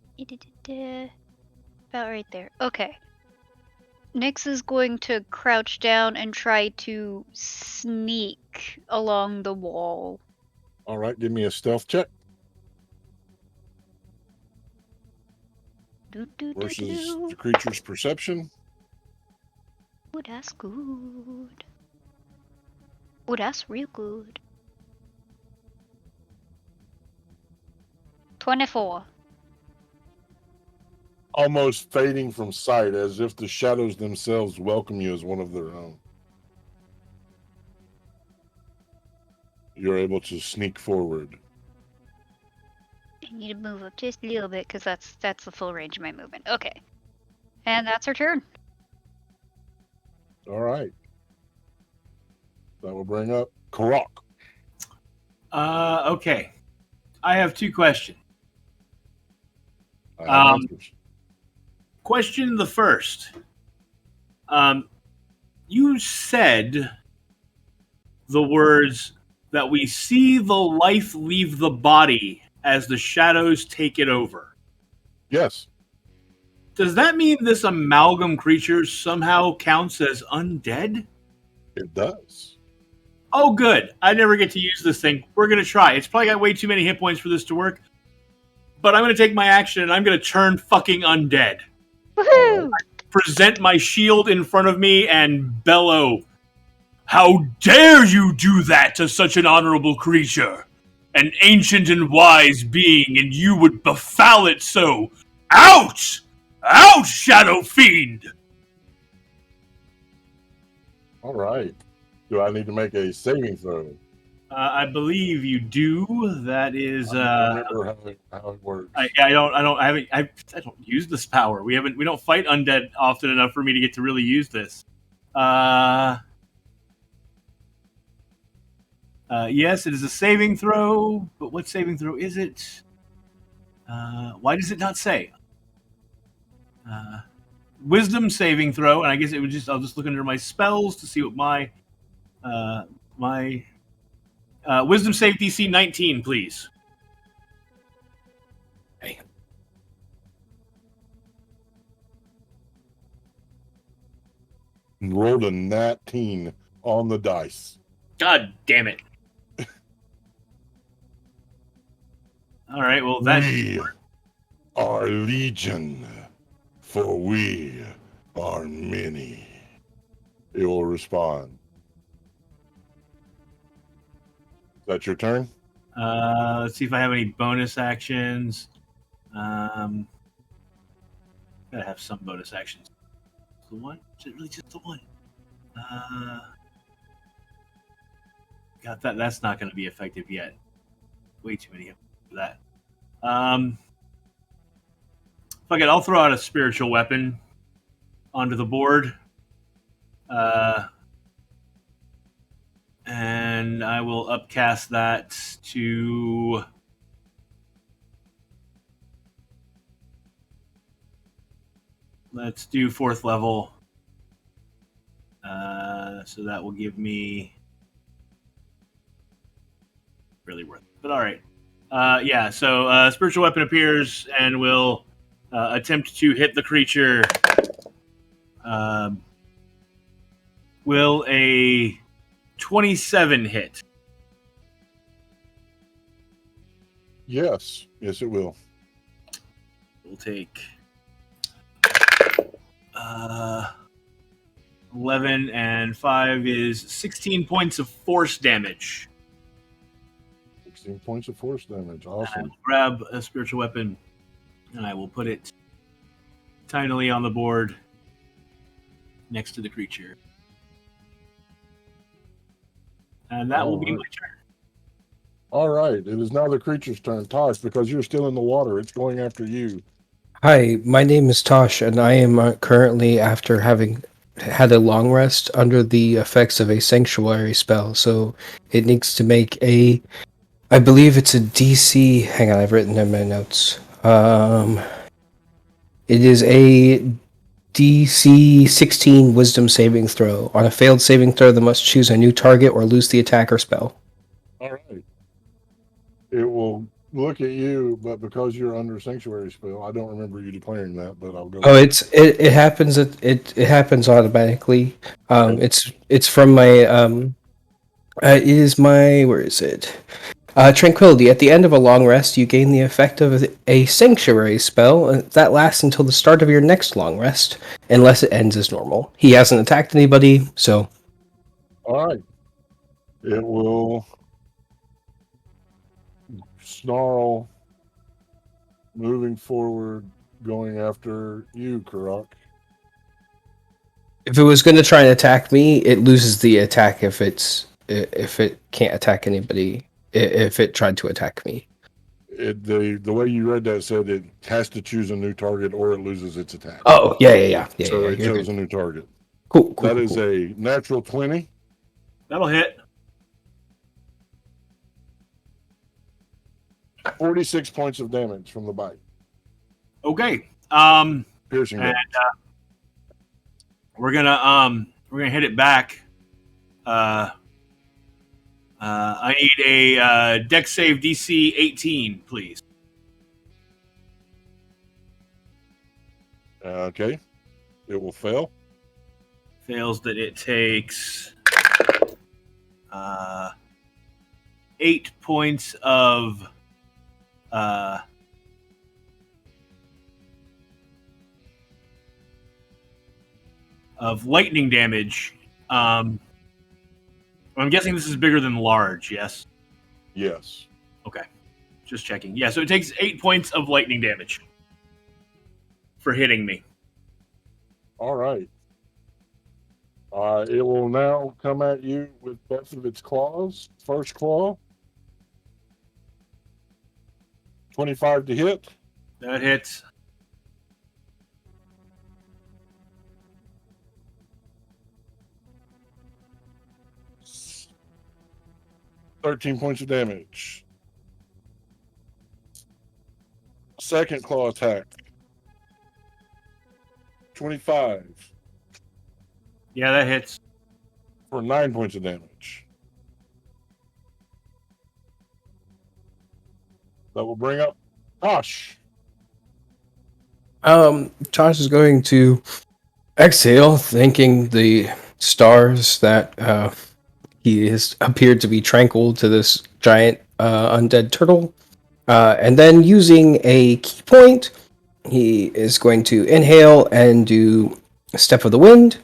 About right there. Okay. Nyx is going to crouch down and try to sneak along the wall. All right, give me a stealth check versus the creature's perception. Oh, that's good. Oh, that's real good. 24. Almost fading from sight, as if the shadows themselves welcome you as one of their own. You're able to sneak forward. I need to move up just a little bit because that's the full range of my movement. Okay. And that's her turn. All right. That will bring up Karok. Okay. I have 2 questions. I have answers. Question the first. You said the words that we see the life leave the body as the shadows take it over. Yes, Does that mean this amalgam creature somehow counts as undead? it does. Oh, good. I never get to use this thing. We're going to try. It's probably got way too many hit points for this to work. But I'm going to take my action and I'm going to turn fucking undead. Woohoo! Present my shield in front of me and bellow, "How dare you do that to such an honorable creature? An ancient and wise being, and you would befoul it so. Out! Out, Shadow Fiend!" All right. Do I need to make a saving throw? I believe you do. That is. I don't remember how it works. I don't use this power. We don't fight undead often enough for me to get to really use this. Yes, it is a saving throw, but what saving throw is it? Why does it not say? Wisdom saving throw, and I guess I'll just look under my spells to see what my wisdom save DC 19, please. Okay. Rolled a nat 10 on the dice. God damn it. All right, well, that. We are legion, for we are many. It will respond. Is that your turn? Let's see if I have any bonus actions. Gotta have some bonus actions. The one? Is it really just the one? God, that's not going to be effective yet. Way too many for that. Fuck it, I'll throw out a spiritual weapon onto the board. And I will upcast that to... Let's do 4th level. So that will give me... Really worth it. But all right. Yeah, so spiritual weapon appears and will attempt to hit the creature. Will a 27 hit? Yes, it will. We'll take 11 and 5 is 16 points of force damage. 16 points of force damage. I will Awesome. grab a spiritual weapon and I will put it tinily on the board next to the creature. And that will be my turn. All right. It is now the creature's turn. Tosh, because you're still in the water, it's going after you. Hi, my name is Tosh, and I am currently, after having had a long rest, under the effects of a sanctuary spell. So it needs to make a, I believe it's a DC. Hang on, I've written in my notes. It is a DC 16 Wisdom saving throw. On a failed saving throw, they must choose a new target or lose the attack or spell. All right. It will look at you, but because you're under sanctuary spell, I don't remember you declaring that, but I'll go. Oh, it happens. It happens automatically. Okay. It's from my it is my, where is it? Tranquility. At the end of a long rest, you gain the effect of a sanctuary spell that lasts until the start of your next long rest, unless it ends as normal. He hasn't attacked anybody, so. All right. It will snarl, moving forward, going after you, Karak. If it was going to try and attack me, it loses the attack if it can't attack anybody. If it tried to attack me. The way you read that said it has to choose a new target or it loses its attack. Oh, yeah. So it You're chose good. a new target. Cool. That is a natural 20. That'll hit. 46 points of damage from the bite. Okay. Piercing And damage. we're gonna hit it back. I need a Dex save DC 18, please. Okay. It will fail. Fails that it takes 8 points of lightning damage. I'm guessing this is bigger than large, yes? Yes. Okay. Just checking. Yeah, so it takes 8 points of lightning damage for hitting me. All right. It will now come at you with both of its claws. First claw. 25 to hit. That hits. $13 points of damage. Second claw attack. 25 Yeah, that hits. for 9 points of damage. That will bring up Tosh. Tosh is going to exhale, thanking the stars that he has appeared to be tranquil to this giant undead turtle. And then using a key point, he is going to inhale and do a Step of the Wind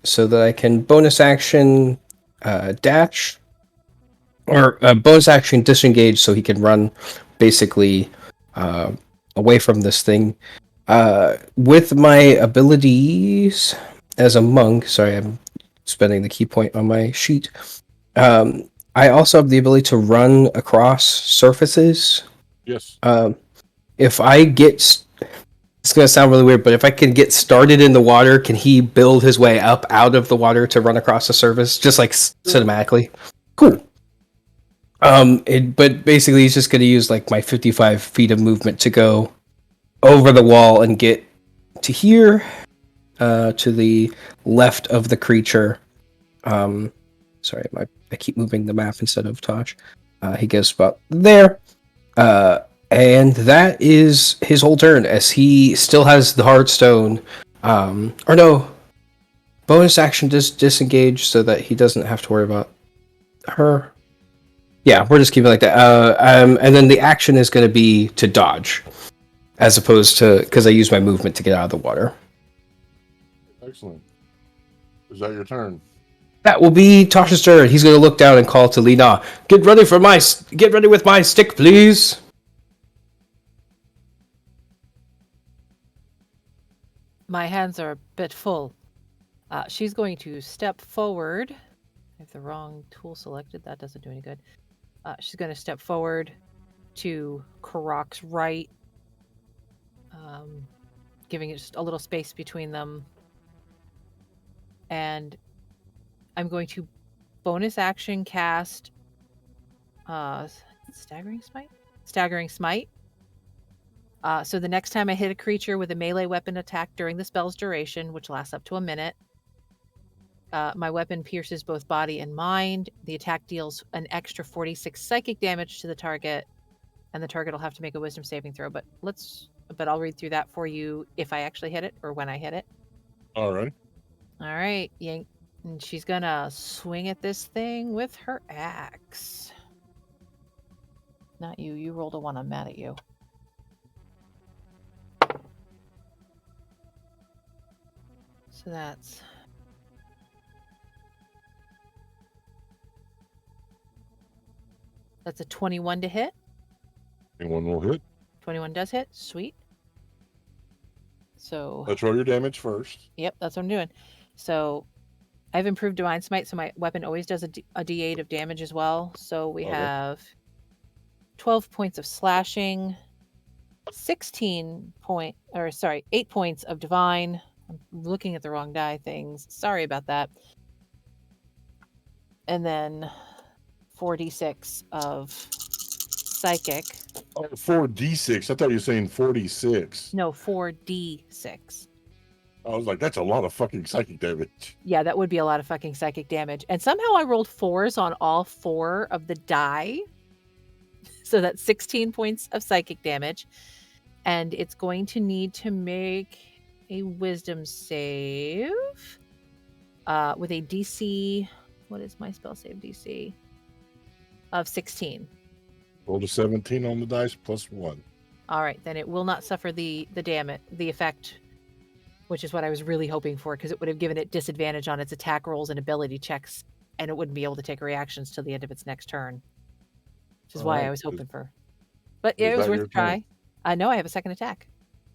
so that I can bonus action dash, or bonus action disengage so he can run basically away from this thing. With my abilities as a monk, sorry, I'm spending the key point on my sheet. I also have the ability to run across surfaces. Yes. If I get, it's going to sound really weird, but if I can get started in the water, can he build his way up out of the water to run across the surface, just like cinematically? Cool. But basically, he's just going to use like my 55 feet of movement to go over the wall and get to here, to the left of the creature. Sorry, I keep moving the map instead of Tosh. He goes about there. And that is his whole turn, as he still has the hard stone. Or no, bonus action disengage so that he doesn't have to worry about her. Yeah, we're just keeping it like that. And then the action is going to be to dodge, as opposed to, because I use my movement to get out of the water. Excellent. Is that your turn? That will be Tosh's turn. He's going to look down and call to Lena, Get ready with my stick, please." My hands are a bit full. She's going to step forward. I have the wrong tool selected. That doesn't do any good. She's going to step forward to Karok's right, giving it just a little space between them. And I'm going to bonus action cast Staggering Smite. So the next time I hit a creature with a melee weapon attack during the spell's duration, which lasts up to a minute, my weapon pierces both body and mind. The attack deals an extra 46 psychic damage to the target, and the target will have to make a wisdom saving throw. But I'll read through that for you if I actually hit it, or when I hit it. All right. All right, Yank. And she's gonna swing at this thing with her axe. Not you. You rolled a 1. I'm mad at you. So that's... That's a 21 to hit. 21 will hit. 21 does hit. Sweet. So... Let's roll your damage first. Yep, that's what I'm doing. So I've improved Divine Smite, so my weapon always does a D8 of damage as well. So we have 12 points of slashing, 8 points of divine. I'm looking at the wrong die things. Sorry about that. And then 4d6 of psychic. Oh, 4d6. I thought you were saying 46. No, 4d6. I was like, that's a lot of fucking psychic damage. Yeah, that would be a lot of fucking psychic damage. And somehow I rolled 4s on all 4 of the die. So that's 16 points of psychic damage. And it's going to need to make a wisdom save with a DC. What is my spell save DC? Of 16. Roll a 17 on the dice plus 1. All right, then it will not suffer the effect, which is what I was really hoping for, because it would have given it disadvantage on its attack rolls and ability checks, and it wouldn't be able to take reactions till the end of its next turn. Which is why I was hoping for. But it was worth a try. I know I have a second attack.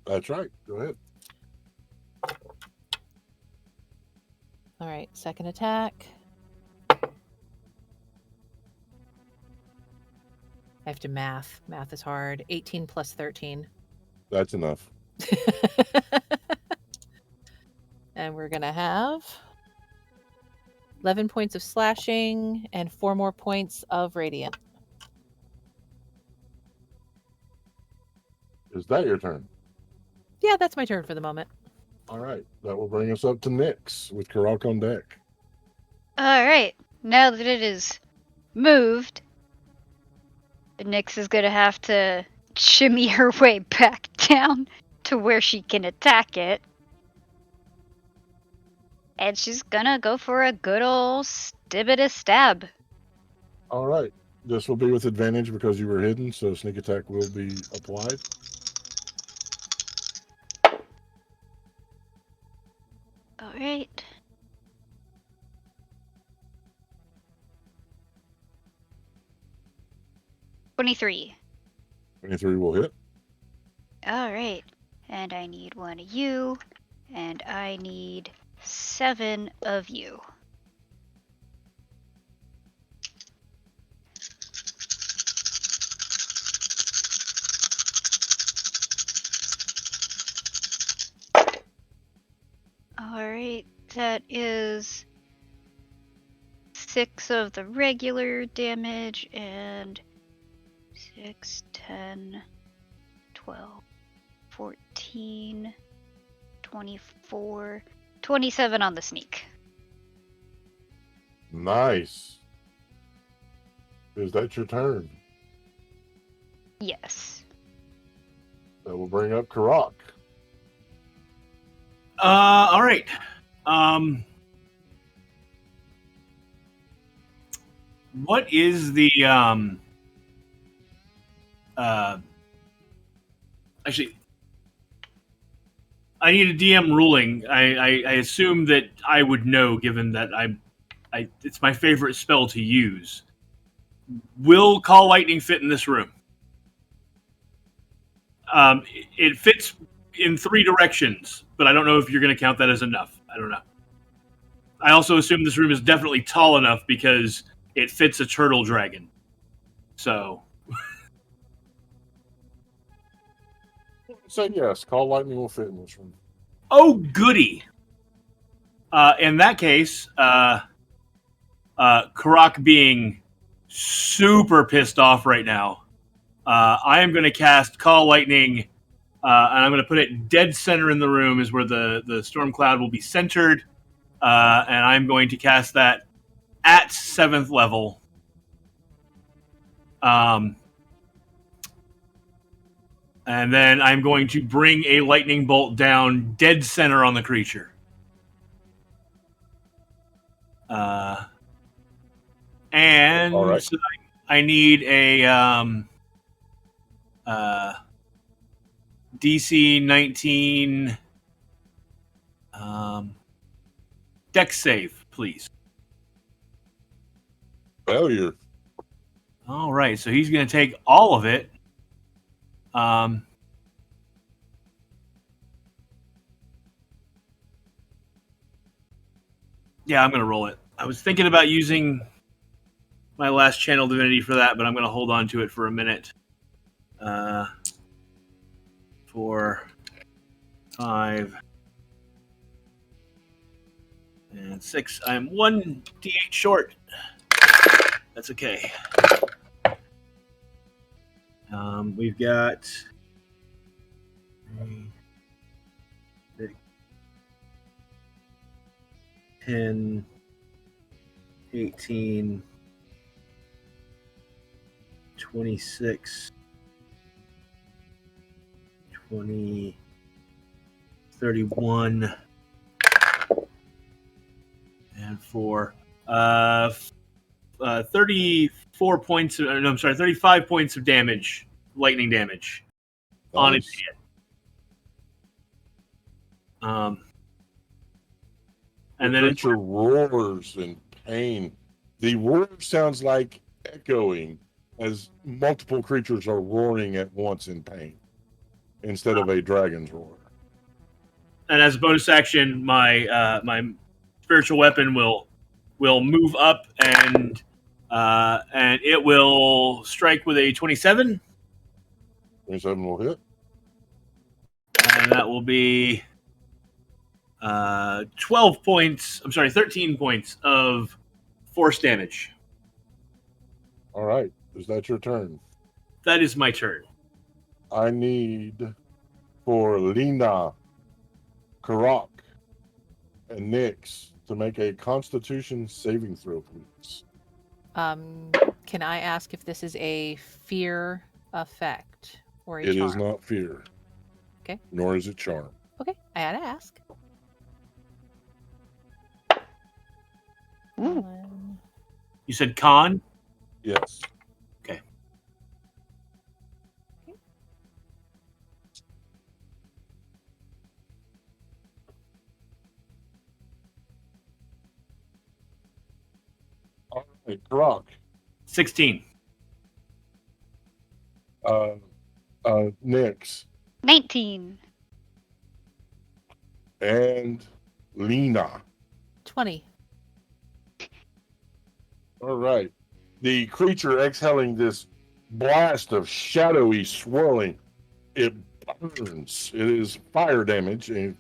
That's right. Go ahead. All right, second attack. I have to math. Math is hard. 18 plus 13. That's enough. And we're going to have 11 points of slashing and 4 more points of radiant. Is that your turn? Yeah, that's my turn for the moment. All right. That will bring us up to Nyx with Karok on deck. All right. Now that it is moved, Nyx is going to have to shimmy her way back down to where she can attack it. And she's gonna go for a good old stibbit stab. All right. This will be with advantage because you were hidden, so sneak attack will be applied. All right. $23. 23 will hit. All right. And I need one of you, and I need 7 of you. Alright, that is 6 of the regular damage and 6, 10, 12, 14, 24, 27 on the sneak. Nice. Is that your turn? Yes. That will bring up Karak. All right. What is the actually? I need a DM ruling. I assume that I would know, given that it's my favorite spell to use. Will Call Lightning fit in this room? It fits in 3 directions, but I don't know if you're going to count that as enough. I don't know. I also assume this room is definitely tall enough because it fits a turtle dragon. So. Say yes. Call Lightning will fit in this room. Oh, goody. In that case, Karak being super pissed off right now, I am going to cast Call Lightning, and I'm going to put it dead center in the room is where the storm cloud will be centered, and I'm going to cast that at 7th level. And then I'm going to bring a lightning bolt down dead center on the creature. And All right. so I need a DC 19 dex save, please. Failure. All right, so he's going to take all of it. Yeah, I'm going to roll it. I was thinking about using my last channel divinity for that, but I'm going to hold on to it for a minute. 4, 5, and 6. I'm 1 d8 short. That's okay. We've got 10, 18, 26, 20, 31, and 4. 34 points. No, I'm sorry, 35 points of damage, lightning damage, on its Nice. hit. And then the creature roars in pain. The roar sounds like echoing as multiple creatures are roaring at once in pain instead of a dragon's roar. And as a bonus action, my my spiritual weapon will move up and it will strike with a 27. 27 will hit. And that will be 12 points. I'm sorry, 13 points of force damage. All right. Is that your turn? That is my turn. I need for Lena, Karak, and Nyx to make a Constitution saving throw, please. Can I ask if this is a fear effect or a charm? It is not fear. Okay. Nor is it charm. Okay, I had to ask. Ooh. You said con? Yes. Okay. All right, Grok. 16. Nix. 19. And Lena. 20. All right. The creature exhaling this blast of shadowy swirling, it burns. It is fire damage. And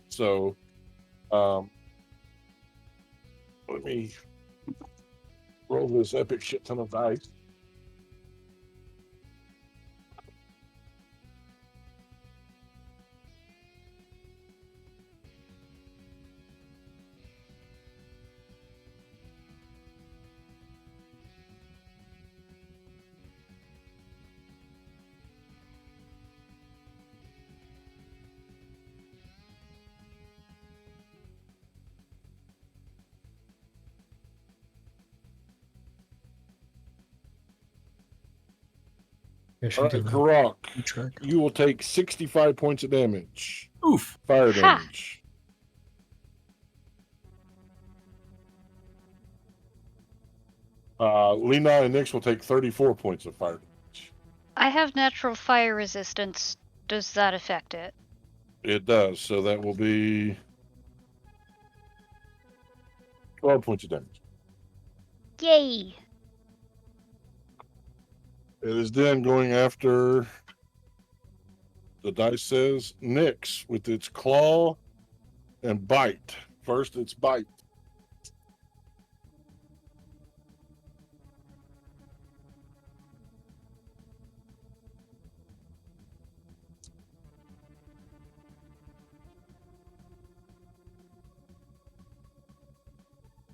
so, let me roll this epic shit ton of dice. All right, Karok, you will take 65 points of damage. Oof. Fire Ha. damage. Lena and Nix will take 34 points of fire damage. I have natural fire resistance. Does that affect it? It does, so that will be 12 points of damage. Yay! It is then going after, the dice says, Nix with its claw and bite. First, it's bite.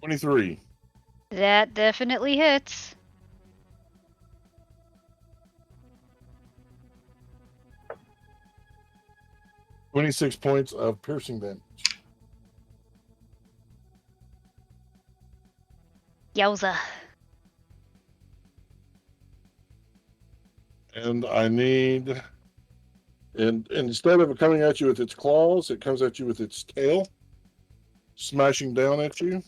$23. That definitely hits. $26 points of piercing damage. Yowza. And I need, and instead of it coming at you with its claws, it comes at you with its tail, smashing down at you.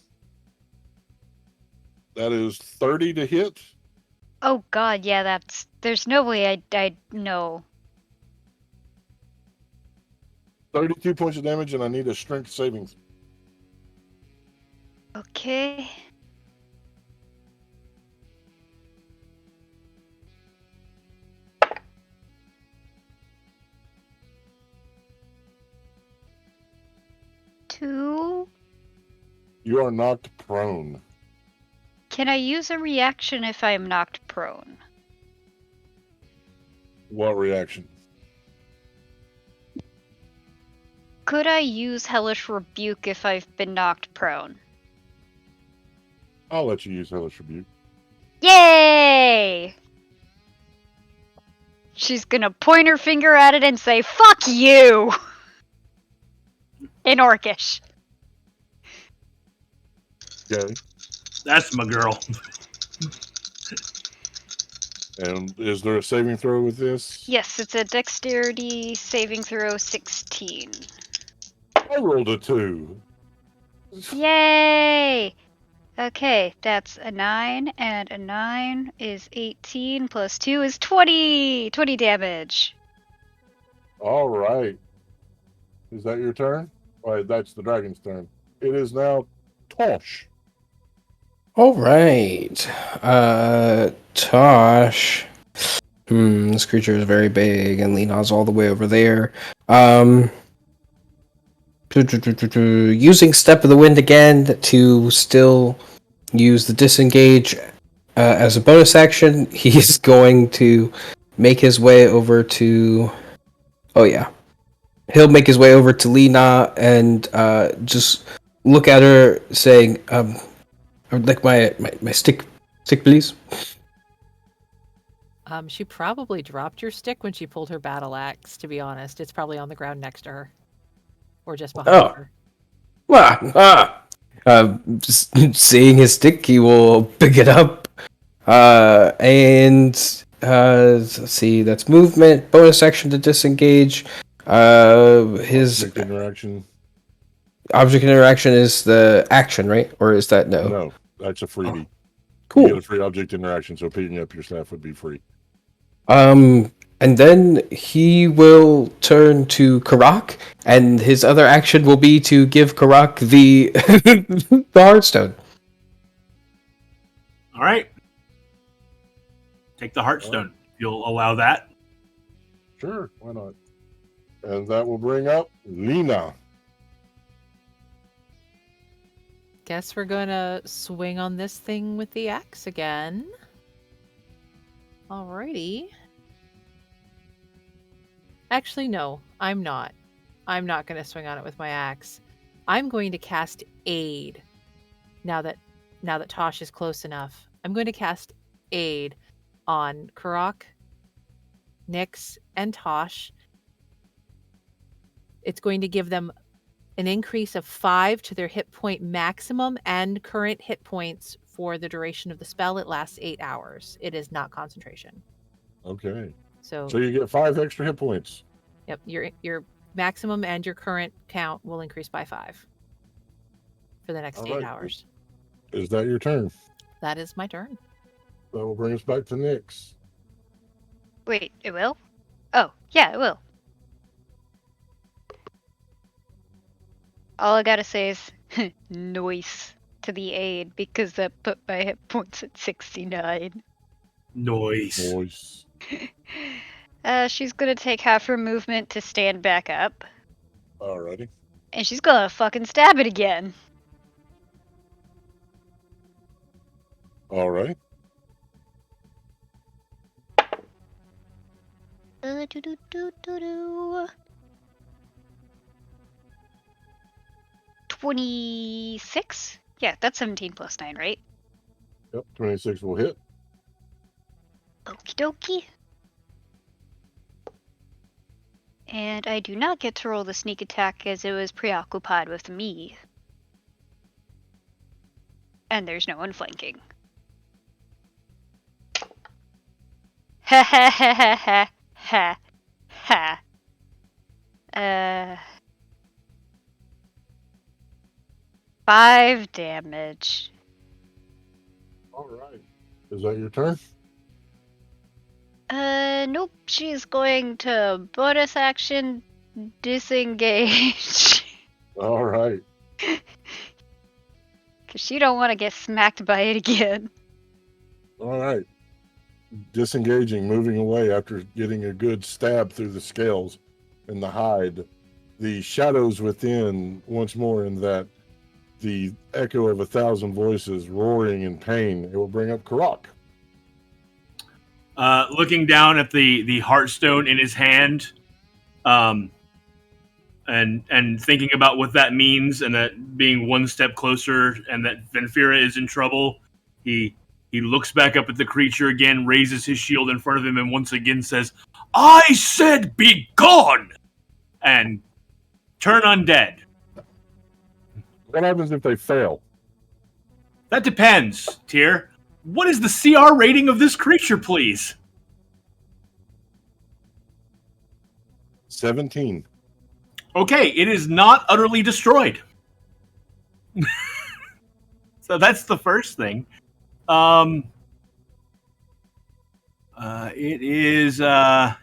That is 30 to hit. Oh god, yeah, there's no way I'd know. 32 points of damage, and I need a strength saving. Okay. Two. You are knocked prone. Can I use a reaction if I'm knocked prone? What reaction? Could I use Hellish Rebuke if I've been knocked prone? I'll let you use Hellish Rebuke. Yay! She's gonna point her finger at it and say, "Fuck you!" In Orcish. Okay. That's my girl. And is there a saving throw with this? Yes, it's a dexterity saving throw 16. I rolled a 2. Yay! Okay, that's a 9, and a 9 is 18, plus 2 is 20! 20 damage. All right. Is that your turn? Well, that's the dragon's turn. It is now Tosh. All right. Tosh. This creature is very big, and Lena's all the way over there. Using Step of the Wind again to still use the disengage as a bonus action, he's going to make his way over to... Oh, yeah. He'll make his way over to Lena and just look at her, saying, I would like my stick, please. She probably dropped your stick when she pulled her battle axe, to be honest. It's probably on the ground next to her. Or just behind her. Just seeing his stick, he will pick it up. Let's see, that's movement, bonus action to disengage. His Object interaction. object interaction is the action, right? Or is that no? No, that's a freebie. Cool. You get a free object interaction, so picking up your staff would be free. And then he will turn to Karak, and his other action will be to give Karak the the Heartstone. All right. Take the Heartstone. You'll allow that. Sure, why not? And that will bring up Lena. Guess we're gonna swing on this thing with the axe again. Alrighty. Actually, no, I'm not. I'm not gonna swing on it with my axe. I'm going to cast Aid. Now that Tosh is close enough, I'm going to cast Aid on Karak, Nyx, and Tosh. It's going to give them an increase of 5 to their hit point maximum and current hit points for the duration of the spell. It lasts 8 hours. It is not concentration. Okay. So So you get 5 extra hit points. yep, your maximum and your current count will increase by 5 for the next All 8 right. hours. Is that your turn? That is my turn. That will bring us back to Nyx. Wait, it will? Oh, yeah, it will. All I gotta say is noise to the aid because that put my hit points at 69. Noise. Voice. She's gonna take half her movement to stand back up, Alrighty. and she's gonna fucking stab it again. Alright. Do-do-do-do-do. 26? Yeah, that's 17 plus 9, right? Yep, 26 will hit. Okie dokie. And I do not get to roll the sneak attack as it was preoccupied with me. And there's no one flanking. Ha ha ha ha ha ha ha. 5 damage. Alright. Is that your turn? Nope. She's going to bonus action disengage. Alright. Because she don't want to get smacked by it again. Alright. Disengaging, moving away after getting a good stab through the scales and the hide. The shadows within, once more in that, the echo of 1,000 voices roaring in pain. It will bring up Karak. Looking down at the Heartstone in his hand, and thinking about what that means, and that being one step closer, and that Venphira is in trouble, he looks back up at the creature again, raises his shield in front of him, and once again says, "I said, be gone!" and turn undead. What happens if they fail? That depends, Tyr. What is the CR rating of this creature, please? 17. Okay, it is not utterly destroyed. So that's the first thing. It is undead.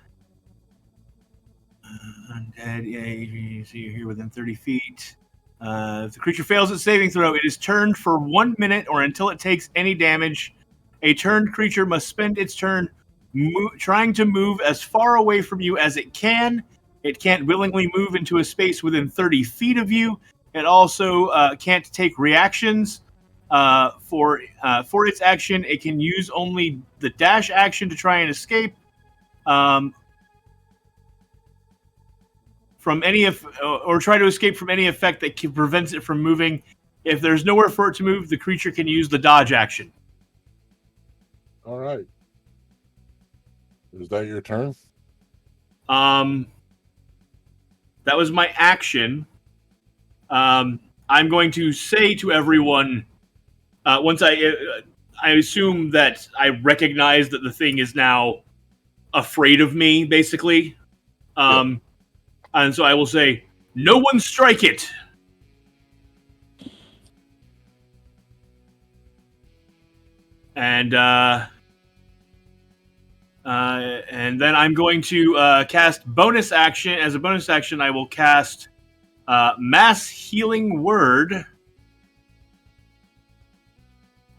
Yeah, you see, you're here within 30 feet. If the creature fails its saving throw, it is turned for 1 minute or until it takes any damage. A turned creature must spend its turn trying to move as far away from you as it can. It can't willingly move into a space within 30 feet of you. It also can't take reactions. For its action, it can use only the dash action to try and escape. From any or try to escape from any effect that prevents it from moving. If there's nowhere for it to move, the creature can use the dodge action. All right. Is that your turn? That was my action. I'm going to say to everyone, once I assume that I recognize that the thing is now afraid of me, basically. And so I will say, no one strike it. And then I'm going to cast bonus action. As a bonus action, I will cast Mass Healing Word.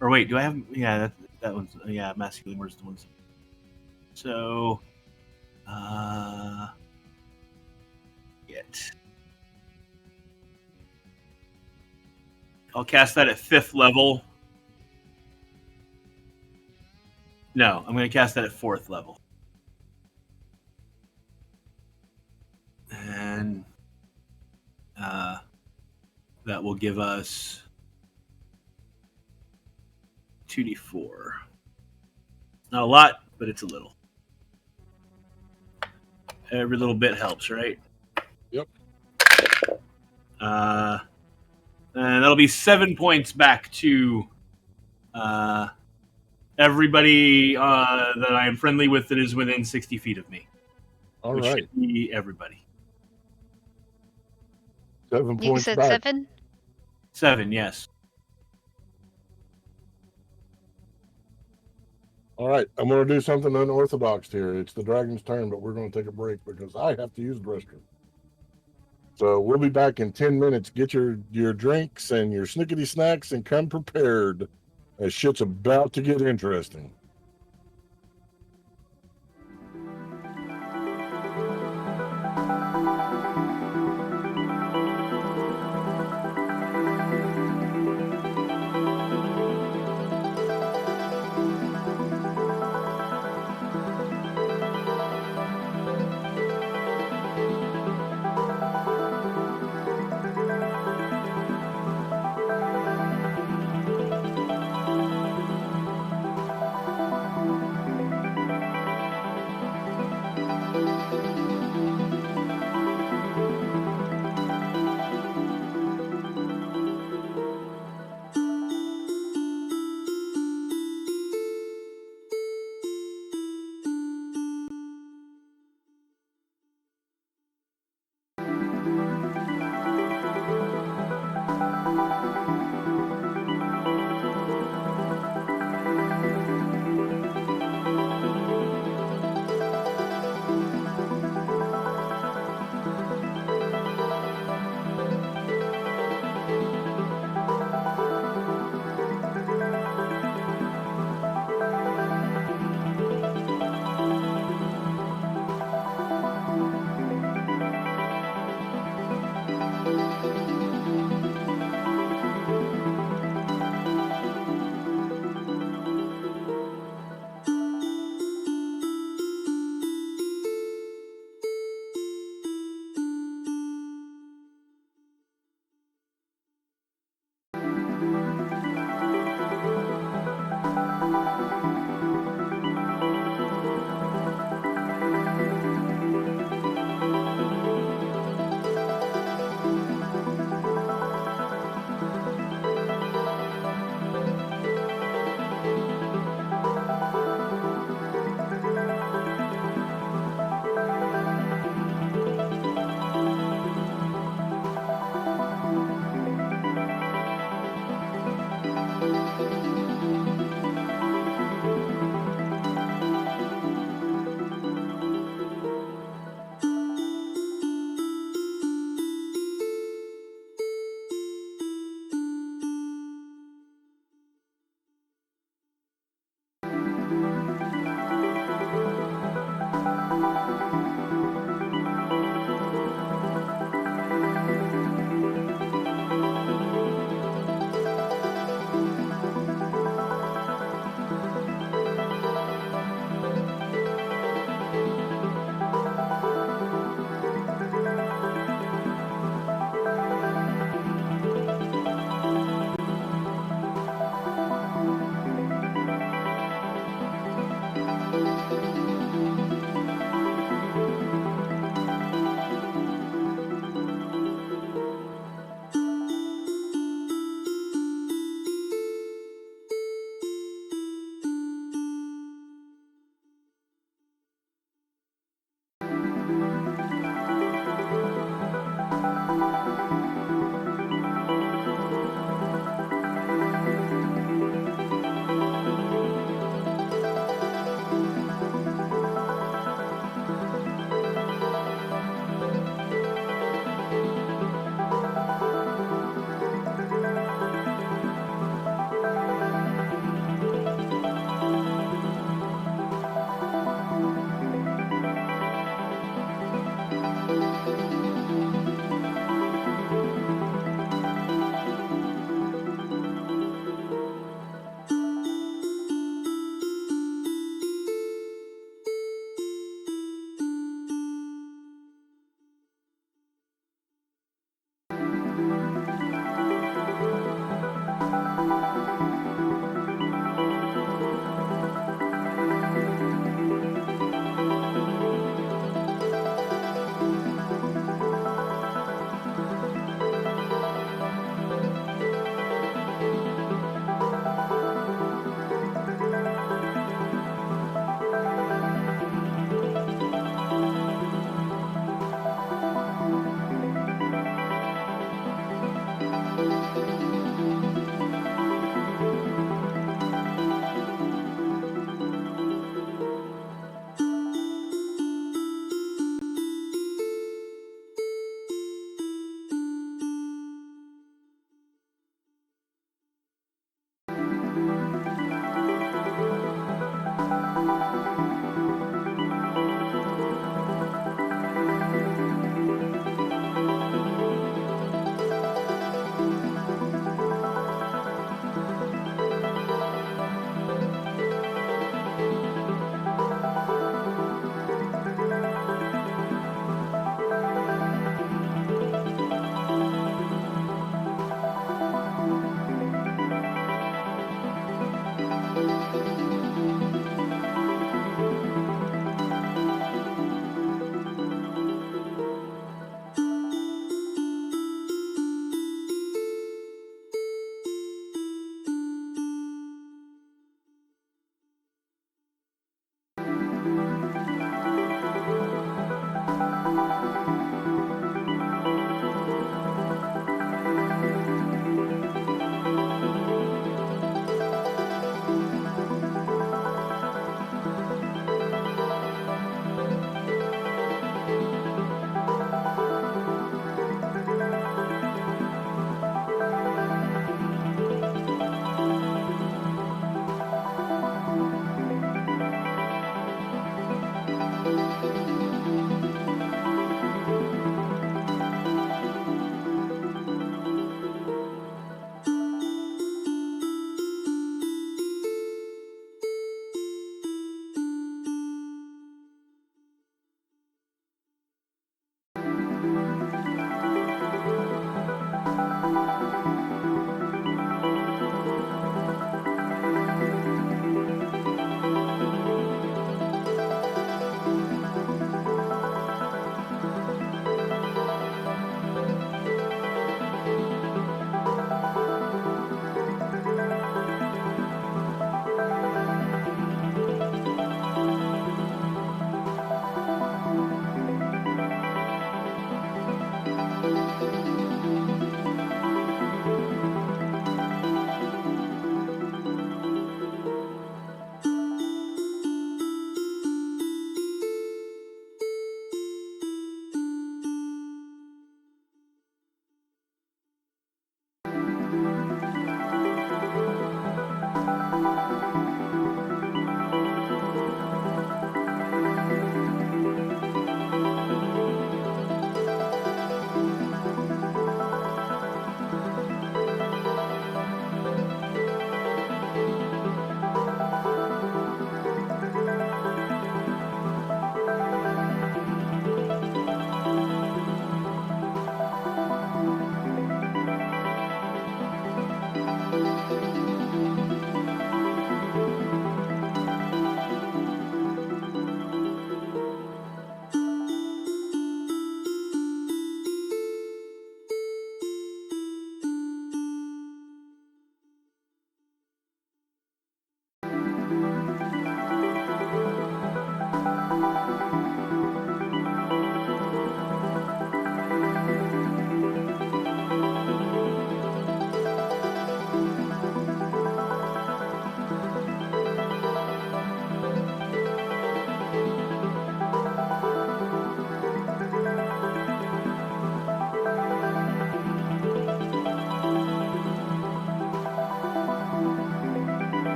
Or wait, do I have? Yeah, that one's. Yeah, Mass Healing Word's the one. So, I'll cast that at 5th level. No, I'm going to cast that at 4th level. And that will give us 2d4. Not a lot, but it's a little. Every little bit helps, right? Yep. And that'll be 7 points back to everybody that I am friendly with that is within 60 feet of me. All which right. should be everybody. 7 You points said back. 7? 7, yes. All right, I'm going to do something unorthodox here. It's the dragon's turn, but we're going to take a break because I have to use the restroom. So we'll be back in 10 minutes. Get your drinks and your snickety snacks and come prepared, as shit's about to get interesting.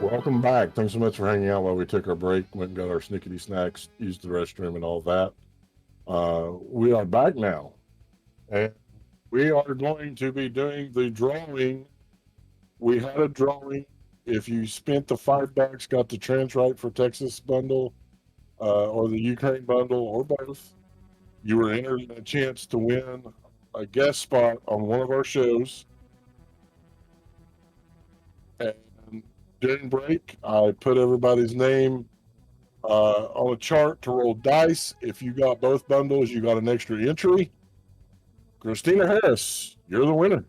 Welcome back. Thanks so much for hanging out while we took our break, went and got our snickety snacks, used the restroom and all that. We are back now. And we are going to be doing the drawing. We had a drawing. If you spent the $5, got the Transrite for Texas bundle, or the Ukraine bundle, or both, you were entered in a chance to win a guest spot on one of our shows. And during break, I put everybody's name on a chart to roll dice. If you got both bundles, you got an extra entry. Christina Harris, you're the winner.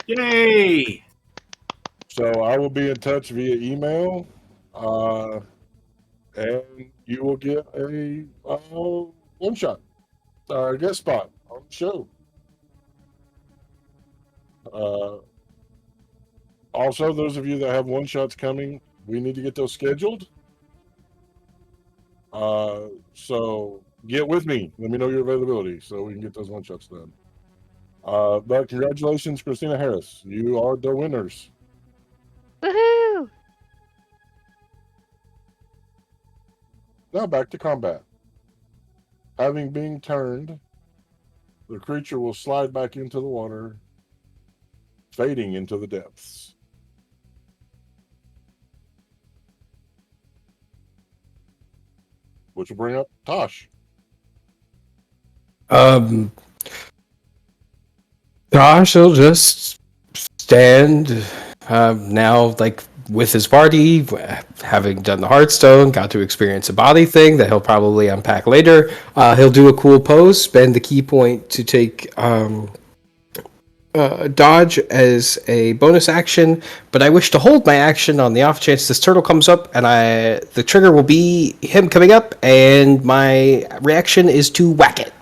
Yay! So I will be in touch via email, and you will get a one shot, guest spot on the show. Also, those of you that have one shots coming, we need to get those scheduled. So get with me. Let me know your availability so we can get those one shots done. But congratulations, Christina Harris. You are the winners. Woohoo! Now back to combat. Having been turned, the creature will slide back into the water, fading into the depths. Which will bring up Tosh. Josh will just stand now, like with his party, having done the Hearthstone, got to experience a body thing that he'll probably unpack later. He'll do a cool pose, spend the key point to take dodge as a bonus action, but I wish to hold my action on the off chance this turtle comes up, and the trigger will be him coming up, and my reaction is to whack it.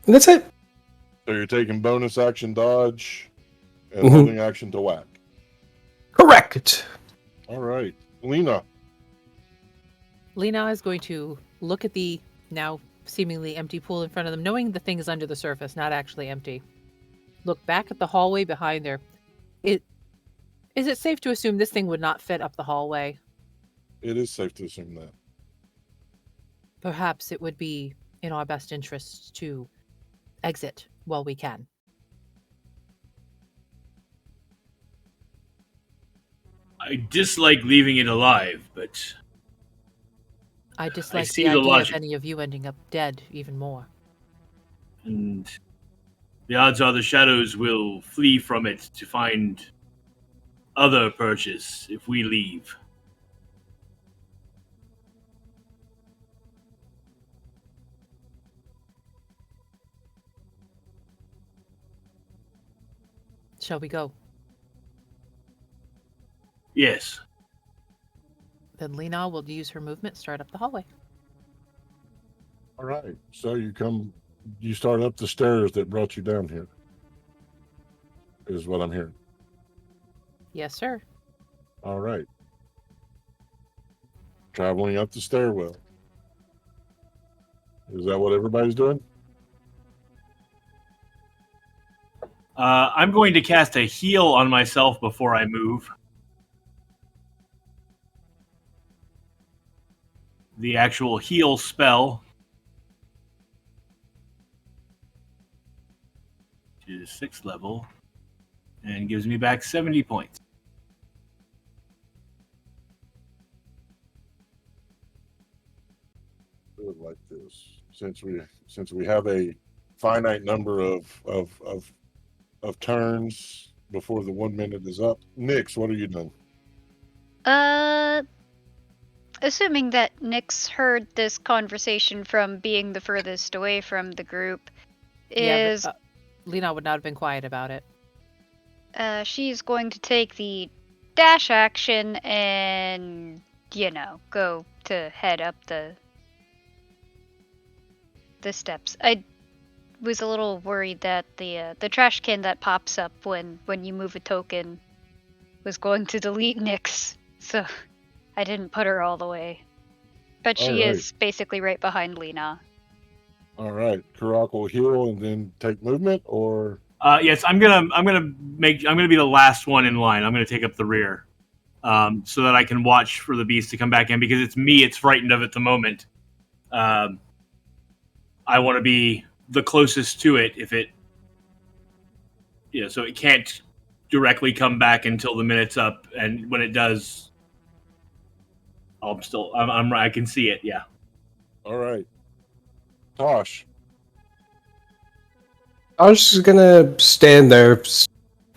And that's it. So you're taking bonus action dodge and holding action to whack. Correct. All right. Lena. Lena is going to look at the now seemingly empty pool in front of them, knowing the thing is under the surface, not actually empty. Look back at the hallway behind there. Is it safe to assume this thing would not fit up the hallway? It is safe to assume that. Perhaps it would be in our best interests to exit while we can. I dislike leaving it alive, but I dislike see the the idea logic. of any of you ending up dead even more. And the odds are the shadows will flee from it to find other purchase if we leave. Shall we go? Yes. Then Lena will use her movement, start up the hallway. All right. So you start up the stairs that brought you down here, is what I'm hearing. Yes, sir. All right. Traveling up the stairwell. Is that what everybody's doing? I'm going to cast a heal on myself before I move. The actual heal spell, which is 6th level, and gives me back 70 points. Do it like this. Since we have a finite number of turns before the 1 minute is up. Nix, what are you doing? Assuming that Nyx heard this conversation from being the furthest away from the group, is Lena would not have been quiet about it. she's going to take the dash action and, go to head up the steps. I was a little worried that the trash can that pops up when you move a token was going to delete Nyx, so I didn't put her all the way. But she is basically right behind Lena. All right. Karak will heal and then take movement, or Yes, I'm gonna be the last one in line. I'm gonna take up the rear, so that I can watch for the beast to come back in because it's me. It's frightened of at the moment. I want to be the closest to it if it, so it can't directly come back until the minute's up, and when it does, I can see it. Yeah. All right. Tosh. I was just gonna stand there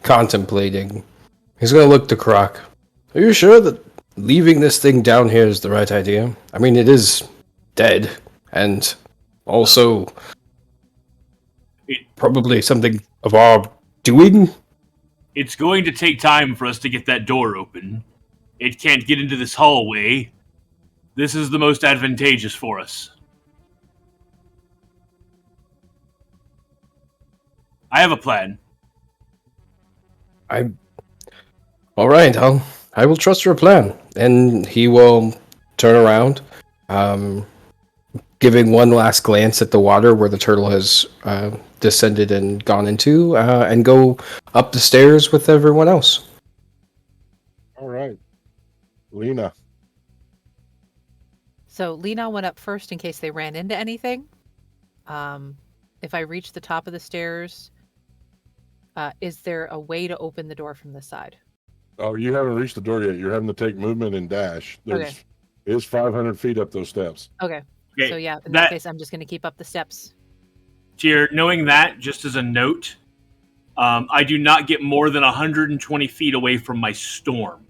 contemplating. He's gonna look to Croc. Are you sure that leaving this thing down here is the right idea? I mean, it is dead, and also probably something of our doing. It's going to take time for us to get that door open. It can't get into this hallway. This is the most advantageous for us. I have a plan. All right. I will trust your plan, and he will turn around, giving one last glance at the water where the turtle has descended and gone into, and go up the stairs with everyone else. All right. Lena. So Lena went up first in case they ran into anything. If I reach the top of the stairs, is there a way to open the door from this side? Oh, you haven't reached the door yet. You're having to take movement and dash. It's 500 feet up those steps. Okay. Okay. So yeah, in that case, I'm just going to keep up the steps. Tyr, knowing that, just as a note, I do not get more than 120 feet away from my storm.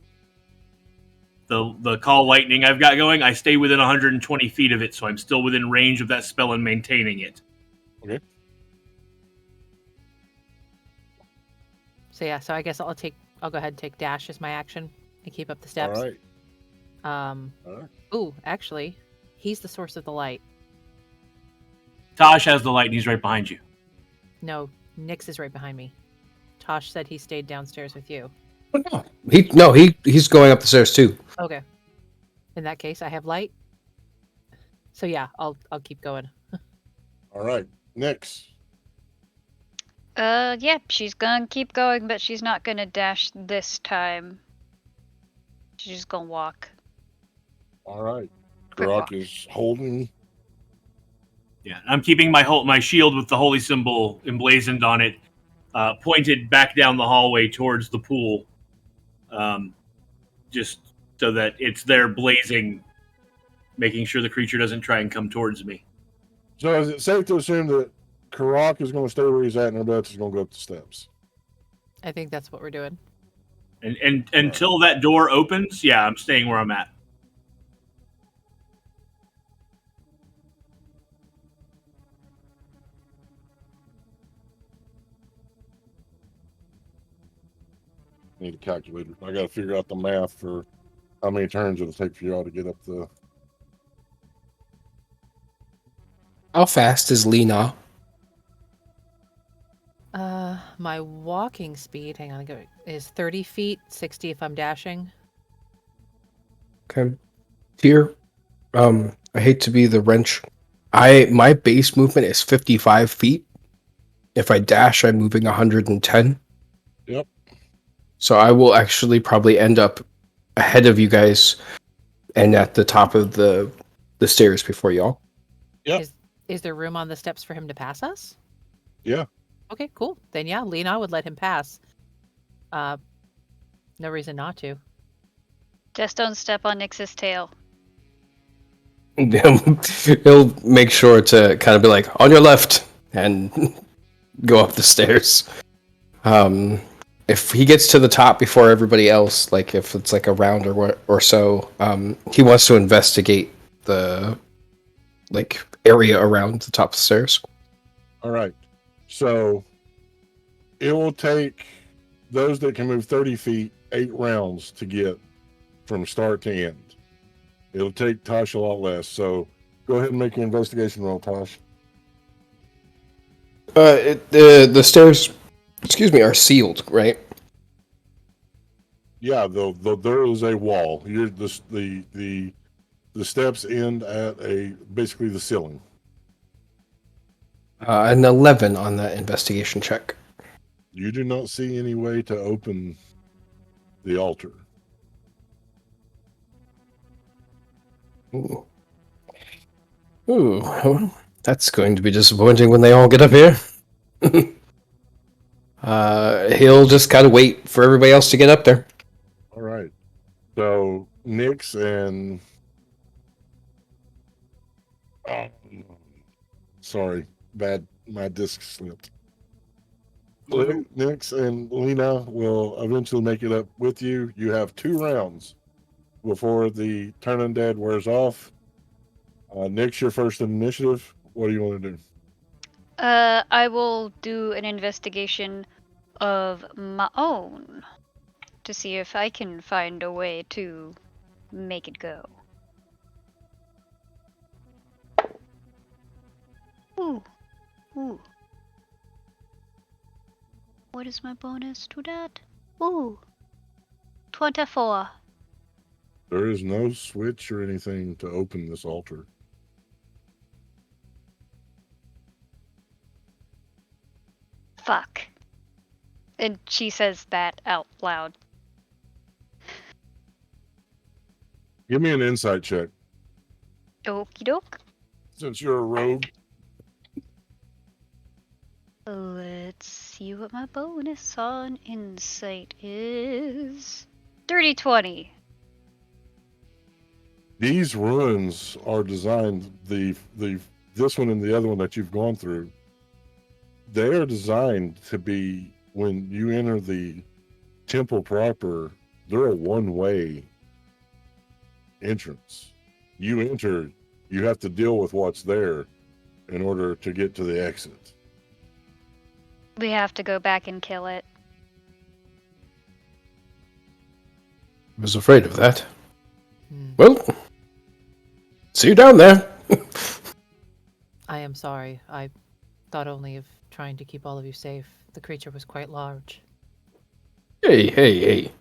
The call lightning I've got going, I stay within 120 feet of it, so I'm still within range of that spell and maintaining it. Okay. So yeah, so I guess I'll go ahead and take dash as my action and keep up the steps. All right. All right. Ooh, actually, he's the source of the light. Tosh has the light and he's right behind you. No, Nyx is right behind me. Tosh said he stayed downstairs with you. He's going up the stairs too. Okay. In that case, I have light. So yeah, I'll keep going. All right. Nyx. Yeah, she's gonna keep going, but she's not gonna dash this time. She's just gonna walk. All right. Quick Croc walk. is holding. Yeah, I'm keeping my shield with the holy symbol emblazoned on it, pointed back down the hallway towards the pool, just so that it's there blazing, making sure the creature doesn't try and come towards me. So is it safe to assume that Croc is going to stay where he's at and everybody else is going to go up the steps? I think that's what we're doing. And until that door opens, yeah, I'm staying where I'm at. Need a calculator. I got to figure out the math for how many turns it'll take for y'all to get up the. How fast is Lena? My walking speed, hang on, is 30 feet, 60 if I'm dashing. Okay. Here, I hate to be the wrench. My base movement is 55 feet. If I dash, I'm moving 110. Yep. So I will actually probably end up ahead of you guys and at the top of the stairs before y'all. Yep. Is there room on the steps for him to pass us? Yeah. Okay, cool. Then yeah, Lena would let him pass. No reason not to. Just don't step on Nyx's tail. He'll make sure to kind of be like, on your left, and go up the stairs. If he gets to the top before everybody else, like if it's like a round or so, he wants to investigate the area around the top of the stairs. All right. So it will take those that can move 30 feet 8 rounds to get from start to end. It'll take Tosh a lot less. So go ahead and make your investigation roll, Tosh. The stairs, are sealed, right? Yeah, there is a wall. The steps end at basically the ceiling. An 11 on that investigation check. You do not see any way to open the altar. Ooh. Ooh, well, that's going to be disappointing when they all get up here. He'll just kind of wait for everybody else to get up there. All right. So Nyx and sorry, my disc slipped. Nyx and Lena will eventually make it up with you. You have 2 rounds before the turn undead wears off. Nyx, you're first in initiative. What do you want to do? I will do an investigation of my own to see if I can find a way to make it go. Ooh. Ooh. What is my bonus to that? Ooh. 24. There is no switch or anything to open this altar. Fuck. And she says that out loud. Give me an insight check. Okie doke. Since you're a rogue, Let's see what my bonus on insight is. 30-20. these ruins are designed, this one and the other one that you've gone through, they are designed to be, when you enter the temple proper, they're a one-way entrance. You enter, you have to deal with what's there in order to get to the exit. We have to go back and kill it. I was afraid of that. Hmm. Well, see you down there. I am sorry. I thought only of trying to keep all of you safe. The creature was quite large. Hey.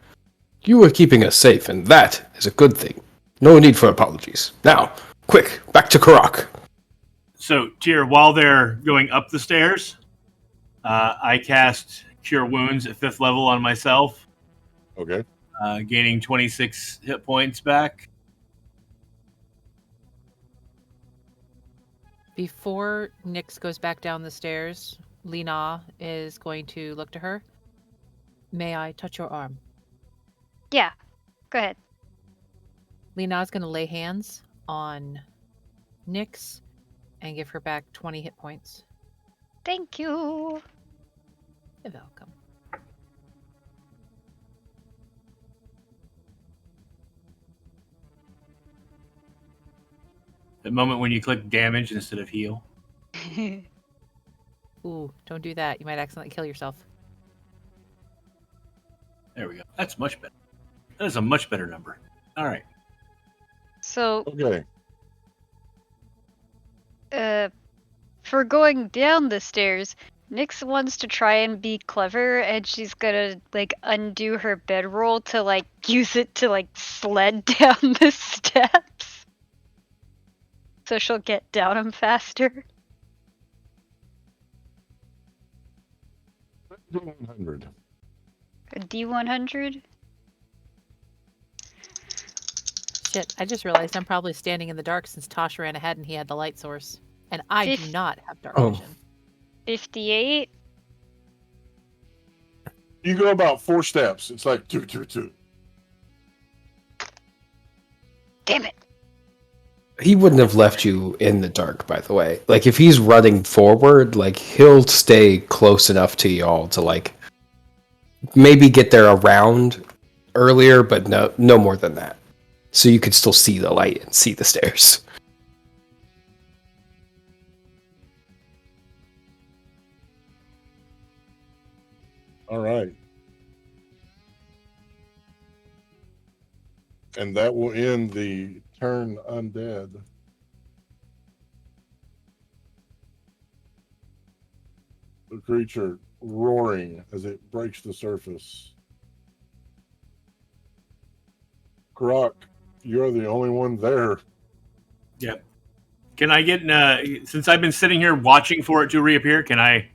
You were keeping us safe, and that is a good thing. No need for apologies. Now, quick, back to Karak. So, Tyr, while they're going up the stairs, I cast Cure Wounds at 5th level on myself, Okay. gaining 26 hit points back. Before Nyx goes back down the stairs, Lena is going to look to her. May I touch your arm? Yeah, go ahead. Lena's going to lay hands on Nyx and give her back 20 hit points. Thank you. You're welcome. The moment when you click damage instead of heal. Ooh, don't do that. You might accidentally kill yourself. There we go. That's much better. That is a much better number. All right. So, Okay. for going down the stairs, Nyx wants to try and be clever, and she's gonna, undo her bedroll to, use it to, sled down the steps. So she'll get down them faster. 100. A D100? Shit, I just realized I'm probably standing in the dark since Tosh ran ahead and he had the light source. And I do not have dark Oh. vision. 58? You go about 4 steps. It's like 2, 2, 2. Damn it. He wouldn't have left you in the dark, by the way. Like, if he's running forward, he'll stay close enough to y'all to, maybe get there around earlier, but no more than that. So you could still see the light and see the stairs. All right. And that will end the turn undead. The creature roaring as it breaks the surface. Grok, you're the only one there. Yep. Can I get, since I've been sitting here watching for it to reappear, can I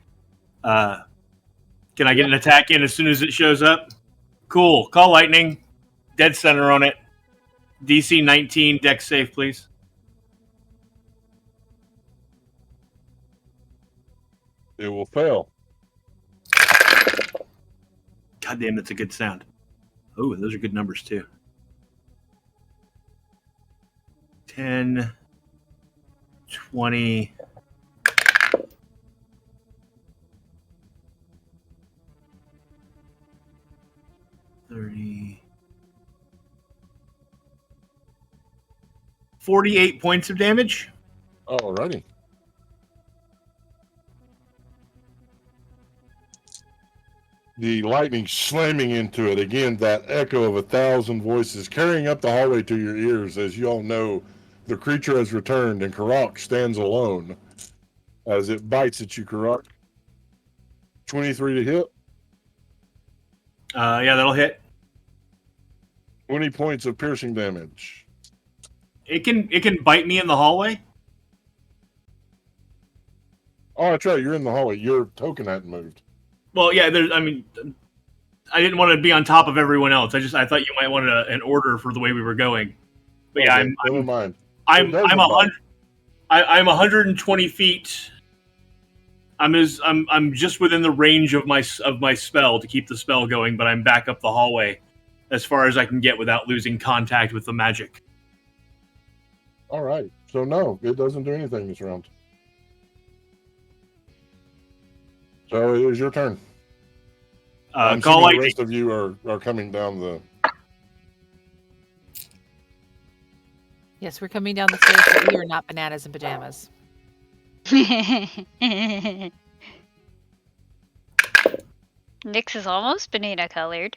Can I get an attack in as soon as it shows up? Cool. Call lightning. Dead center on it. DC 19 dex save, please. It will fail. God damn, that's a good sound. Oh, those are good numbers too. 10, 20, 30, 48 points of damage. Alrighty. The lightning slamming into it. Again, that echo of 1,000 voices carrying up the hallway to your ears. As you all know, the creature has returned and Karak stands alone as it bites at you, Karak. 23 to hit. Yeah, that'll hit. 20 points of piercing damage. It can bite me in the hallway. Oh, that's right. You're in the hallway. Your token hadn't moved. Well, yeah. I didn't want to be on top of everyone else. I thought you might want an order for the way we were going. But yeah, never mind. I'm 120 feet. I'm just within the range of my spell to keep the spell going, but I'm back up the hallway as far as I can get without losing contact with the magic. All right. So no, it doesn't do anything this round. So it is your turn. Call lightning. The rest of you are coming down the. Yes, we're coming down the stairs, but we are not bananas and pajamas. Nyx is almost banana colored.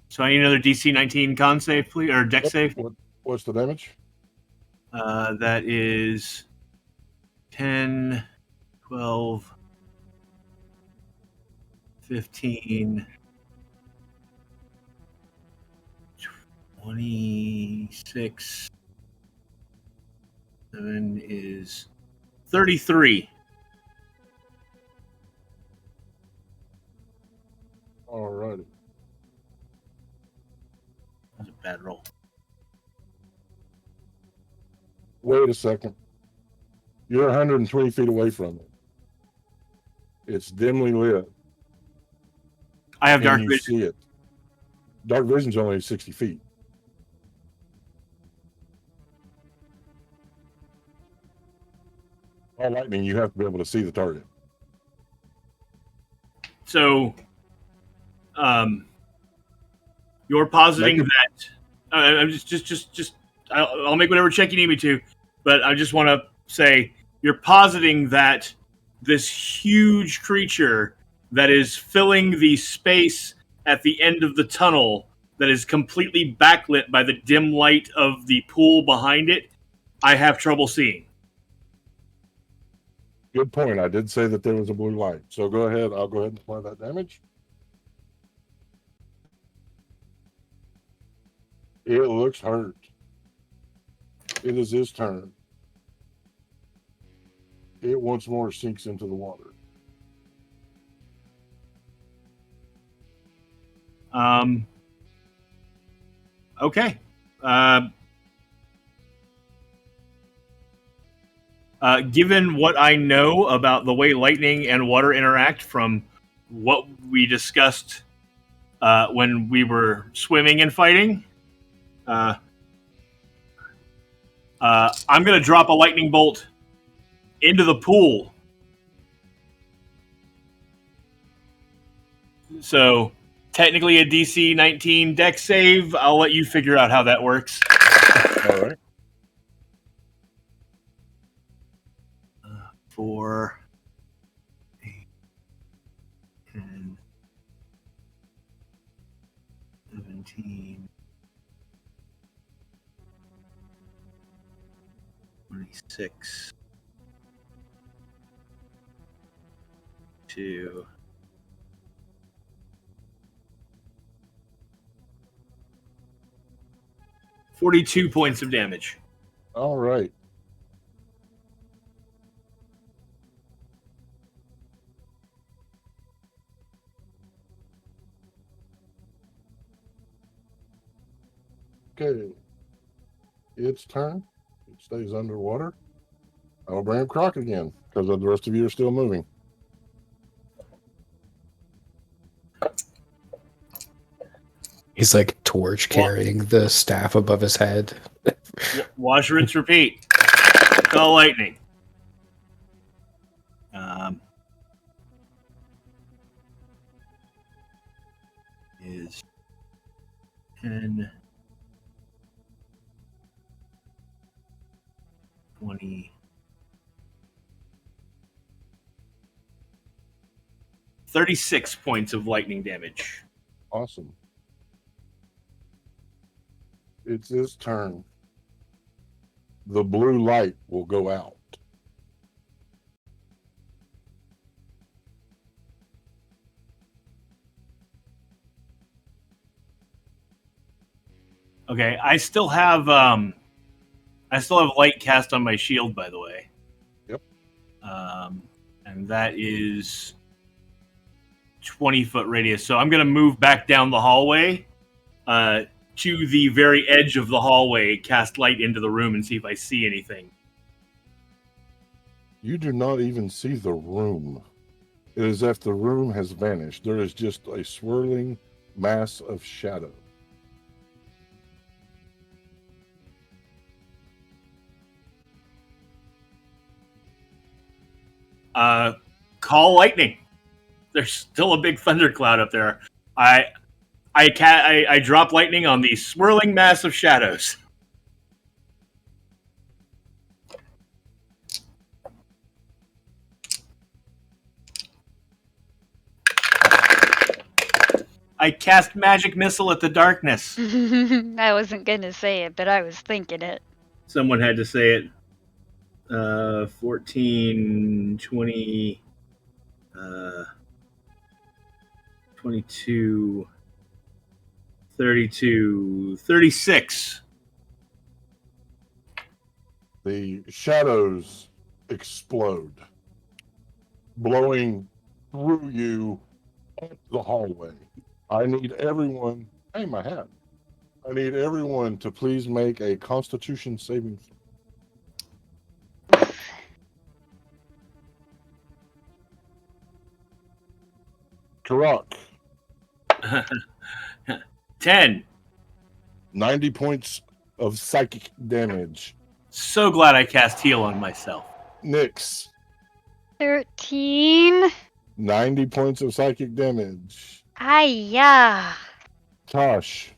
So I need another DC 19 con save, please, or dex save. What's the damage? That is 10, 12, 15, 26, 7 is 33. All righty. That was a bad roll. Wait a second. You're 120 feet away from it. It's dimly lit. I have dark You vision. see it. Dark vision's only 60 feet. All lightning, you have to be able to see the target. So, you're positing that I'm I'll make whatever check you need me to, but I just want to say you're positing that this huge creature that is filling the space at the end of the tunnel that is completely backlit by the dim light of the pool behind it, I have trouble seeing. Good point. I did say that there was a blue light. So go ahead. I'll go ahead and apply that damage. It looks hurt. It is his turn. It once more sinks into the water. Okay. Given what I know about the way lightning and water interact from what we discussed when we were swimming and fighting, I'm going to drop a lightning bolt into the pool. So, technically a DC 19 dex save. I'll let you figure out how that works. All right. 4, 8, 10, 17, 26, 2, 42 points of damage. All right. Okay. Its turn. It stays underwater. I will bring up Croc again because the rest of you are still moving. He's like torch carrying the staff above his head. Wash, rinse, repeat. Call lightning. Is 10, 20, 36 points of lightning damage. Awesome. It's his turn. The blue light will go out. Okay, I still have light cast on my shield, by the way. Yep. And that is 20-foot radius. So I'm going to move back down the hallway to the very edge of the hallway, cast light into the room, and see if I see anything. You do not even see the room. It is as if the room has vanished. There is just a swirling mass of shadow. Call lightning. There's still a big thundercloud up there. I drop lightning on the swirling mass of shadows. I cast magic missile at the darkness. I wasn't gonna say it, but I was thinking it. Someone had to say it. 14, 20, 22, 32, 36. The shadows explode, blowing through you up the hallway. I need everyone. Hey, my hat. I need everyone to please make a Constitution saving throw. Karak, 10. 90 points of psychic damage. So glad I cast heal on myself. Nyx, 13. 90 points of psychic damage. Ayah. Tosh,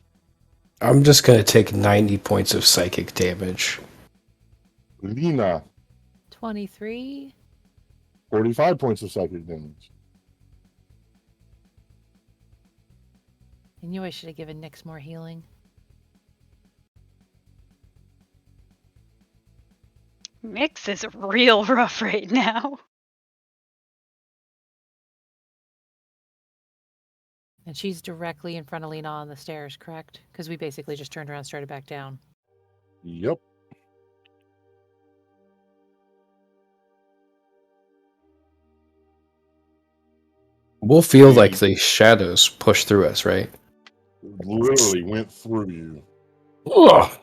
I'm just going to take 90 points of psychic damage. Lena, 23. 45 points of psychic damage. I knew I should have given Nyx more healing. Nyx is real rough right now. And she's directly in front of Lena on the stairs, correct? Because we basically just turned around and started back down. Yep. We'll feel like the shadows push through us, right? Literally went through you. Ugh!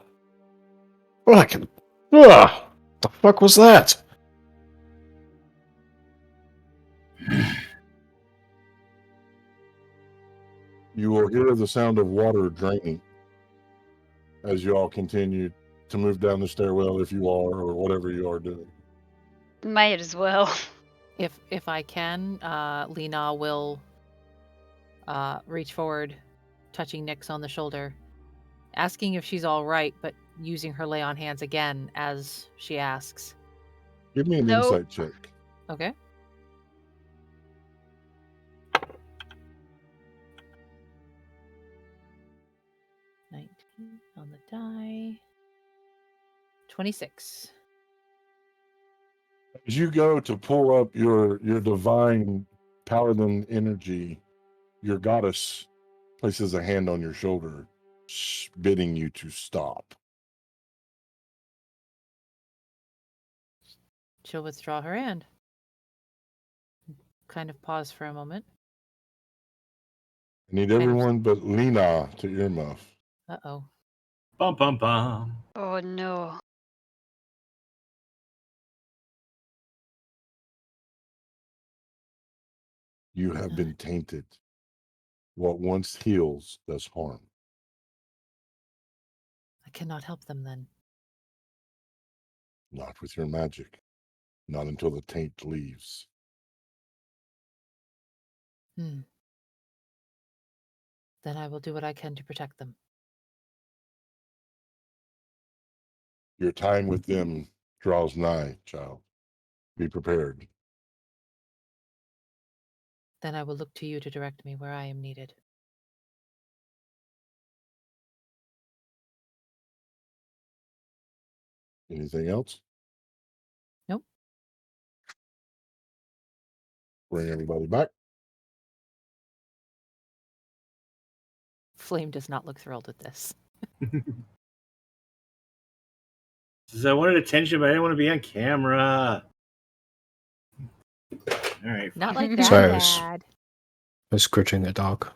Fucking. Ugh! The fuck was that? You will hear the sound of water draining as you all continue to move down the stairwell if you are, or whatever you are doing. Might as well. If I can, Lena will reach forward, touching Nyx on the shoulder, asking if she's all right, but using her lay on hands again as she asks. Give me an Nope. insight check. Okay. On the die. 26. As you go to pull up your divine paladin energy, your goddess places a hand on your shoulder, bidding you to stop. She'll withdraw her hand. Kind of pause for a moment. I need everyone but Lena to earmuff. Uh-oh. Bum bum bum. Oh no. You have been tainted. What once heals does harm. I cannot help them then. Not with your magic. Not until the taint leaves. Then I will do what I can to protect them. Your time with them draws nigh, child. Be prepared. Then I will look to you to direct me where I am needed. Anything else? Nope. Bring everybody back. Flame does not look thrilled with this. Says I wanted attention, but I didn't want to be on camera. All right. Not like that, Sorry, Dad. I was scritching a dog.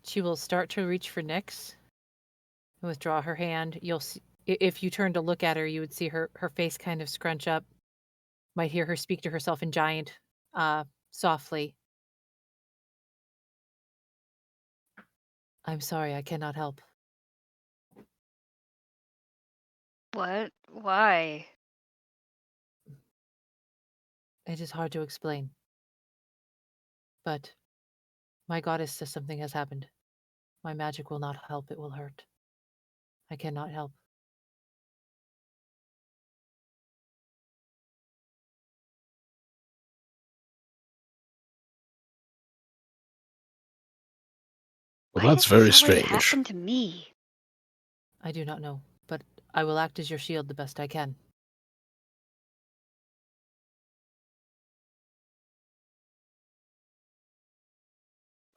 She will start to reach for Nyx and withdraw her hand. You'll see, if you turn to look at her, you would see her face kind of scrunch up. Might hear her speak to herself in giant, softly. I'm sorry, I cannot help. What? Why? It is hard to explain. But my goddess says something has happened. My magic will not help, it will hurt. I cannot help. Well, Why that's does this very always strange. happen to me? I do not know, but I will act as your shield the best I can.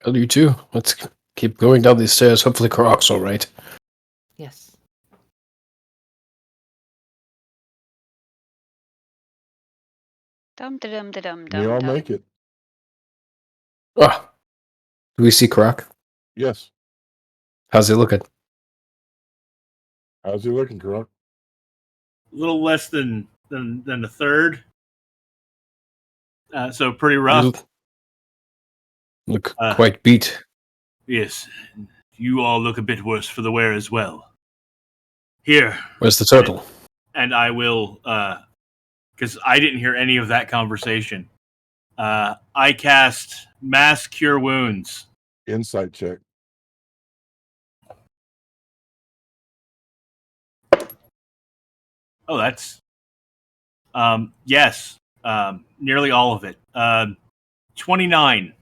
Well, you too. Let's keep going down these stairs. Hopefully Korok's all right. Yes. Dum da dum da dum We dum all dum. make it. Ah, do we see Korok? Yes. How's he looking? How's he looking, Karok? A little less than a third. So pretty rough. You look Uh, quite beat. Yes. You all look a bit worse for the wear as well. Here. Where's the turtle? And I will, because I didn't hear any of that conversation. I cast Mass Cure Wounds. Insight check. Oh, that's yes, nearly all of it. 29.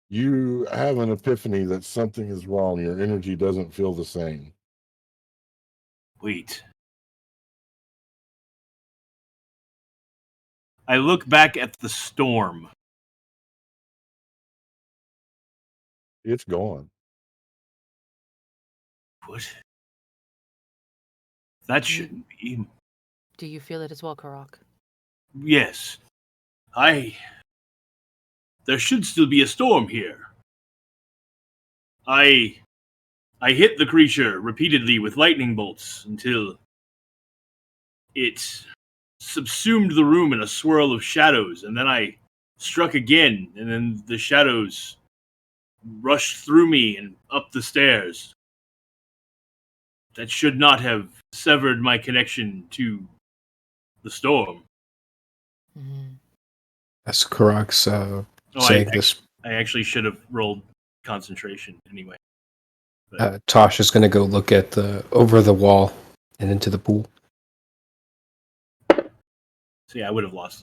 You have an epiphany that something is wrong. Your energy doesn't feel the same. Wait. I look back at the storm. It's gone. What? That shouldn't be. Do you feel it as well, Korok? Yes. There should still be a storm here. I hit the creature repeatedly with lightning bolts until it subsumed the room in a swirl of shadows, and then I struck again, and then the shadows rushed through me and up the stairs. That should not have severed my connection to the storm. Mm-hmm. That's Korok's saying this. I actually should have rolled concentration anyway. Tosh is going to go look at over the wall and into the pool. So yeah, I would have lost.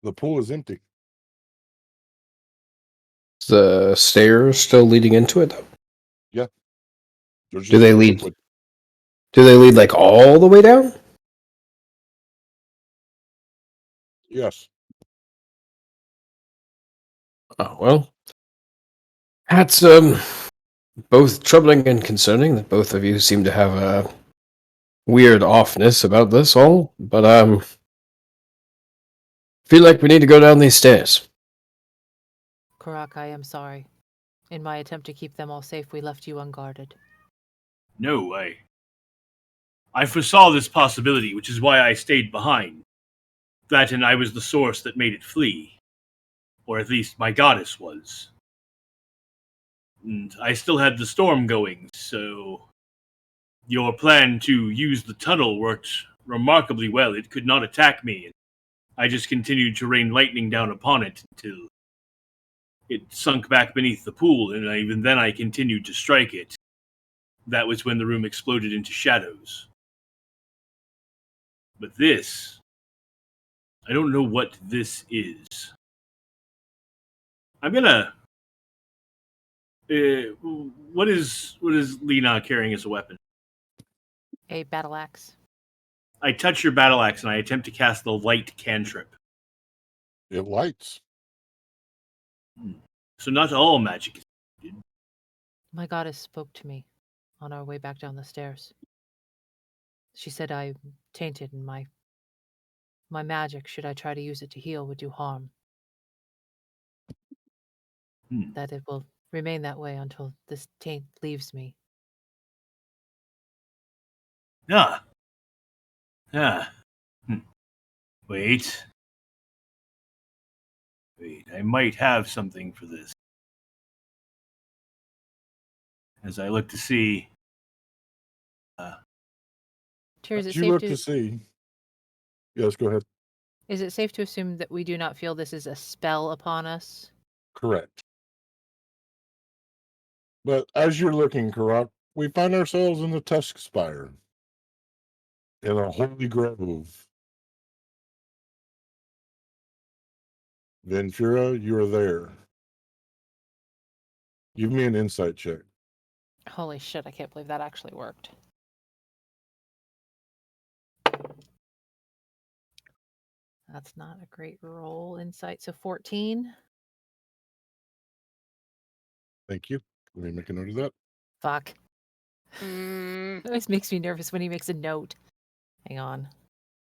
The pool is empty. Is the stairs still leading into it, though? There's Do they just lead? liquid. Do they lead like all the way down? Yes. Oh well, that's both troubling and concerning that both of you seem to have a weird offness about this all. But feel like we need to go down these stairs. Korok, I am sorry. In my attempt to keep them all safe, we left you unguarded. No, I foresaw this possibility, which is why I stayed behind. That and I was the source that made it flee. Or at least my goddess was. And I still had the storm going, so your plan to use the tunnel worked remarkably well. It could not attack me. I just continued to rain lightning down upon it until it sunk back beneath the pool, and even then I continued to strike it. That was when the room exploded into shadows. But this, I don't know what this is. I'm gonna. What is Lena carrying as a weapon? A battle axe. I touch your battle axe and I attempt to cast the light cantrip. It lights. So not all magic is needed. My goddess spoke to me on our way back down the stairs. She said I'm tainted and my magic, should I try to use it to heal, would do harm. That it will remain that way until this taint leaves me. Ah. Wait, I might have something for this. As I look to see. Tyr, is it You safe look to to see. Yes, go ahead. Is it safe to assume that we do not feel this is a spell upon us? Correct. But as you're looking, Karak, we find ourselves in the Tusk Spire, in a holy grove. Venphira, you are there. Give me an insight check. Holy shit, I can't believe that actually worked. That's not a great roll. Insight. So 14. Thank you. Let me make a note of that. Fuck. It always makes me nervous when he makes a note. Hang on.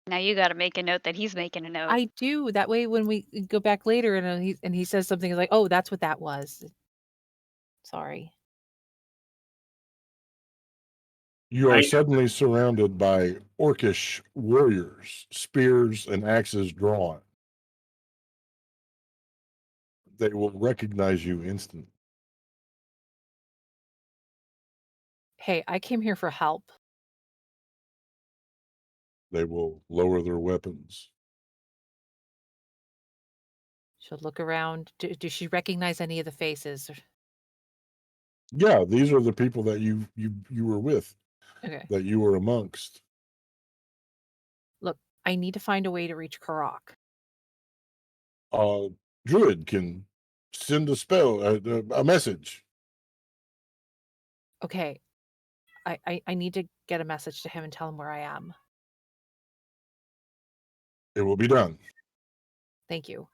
Now you got to make a note that he's making a note. I do. That way when we go back later and he says something like, oh, that's what that was. Sorry. You are suddenly surrounded by orcish warriors, spears and axes drawn. They will recognize you instantly. Hey, I came here for help. They will lower their weapons. She'll look around. Does she recognize any of the faces? Yeah, these are the people that you were with, Okay. that you were amongst. Look, I need to find a way to reach Karak. Druid can send a spell, a message. Okay. I need to get a message to him and tell him where I am. It will be done. Thank you.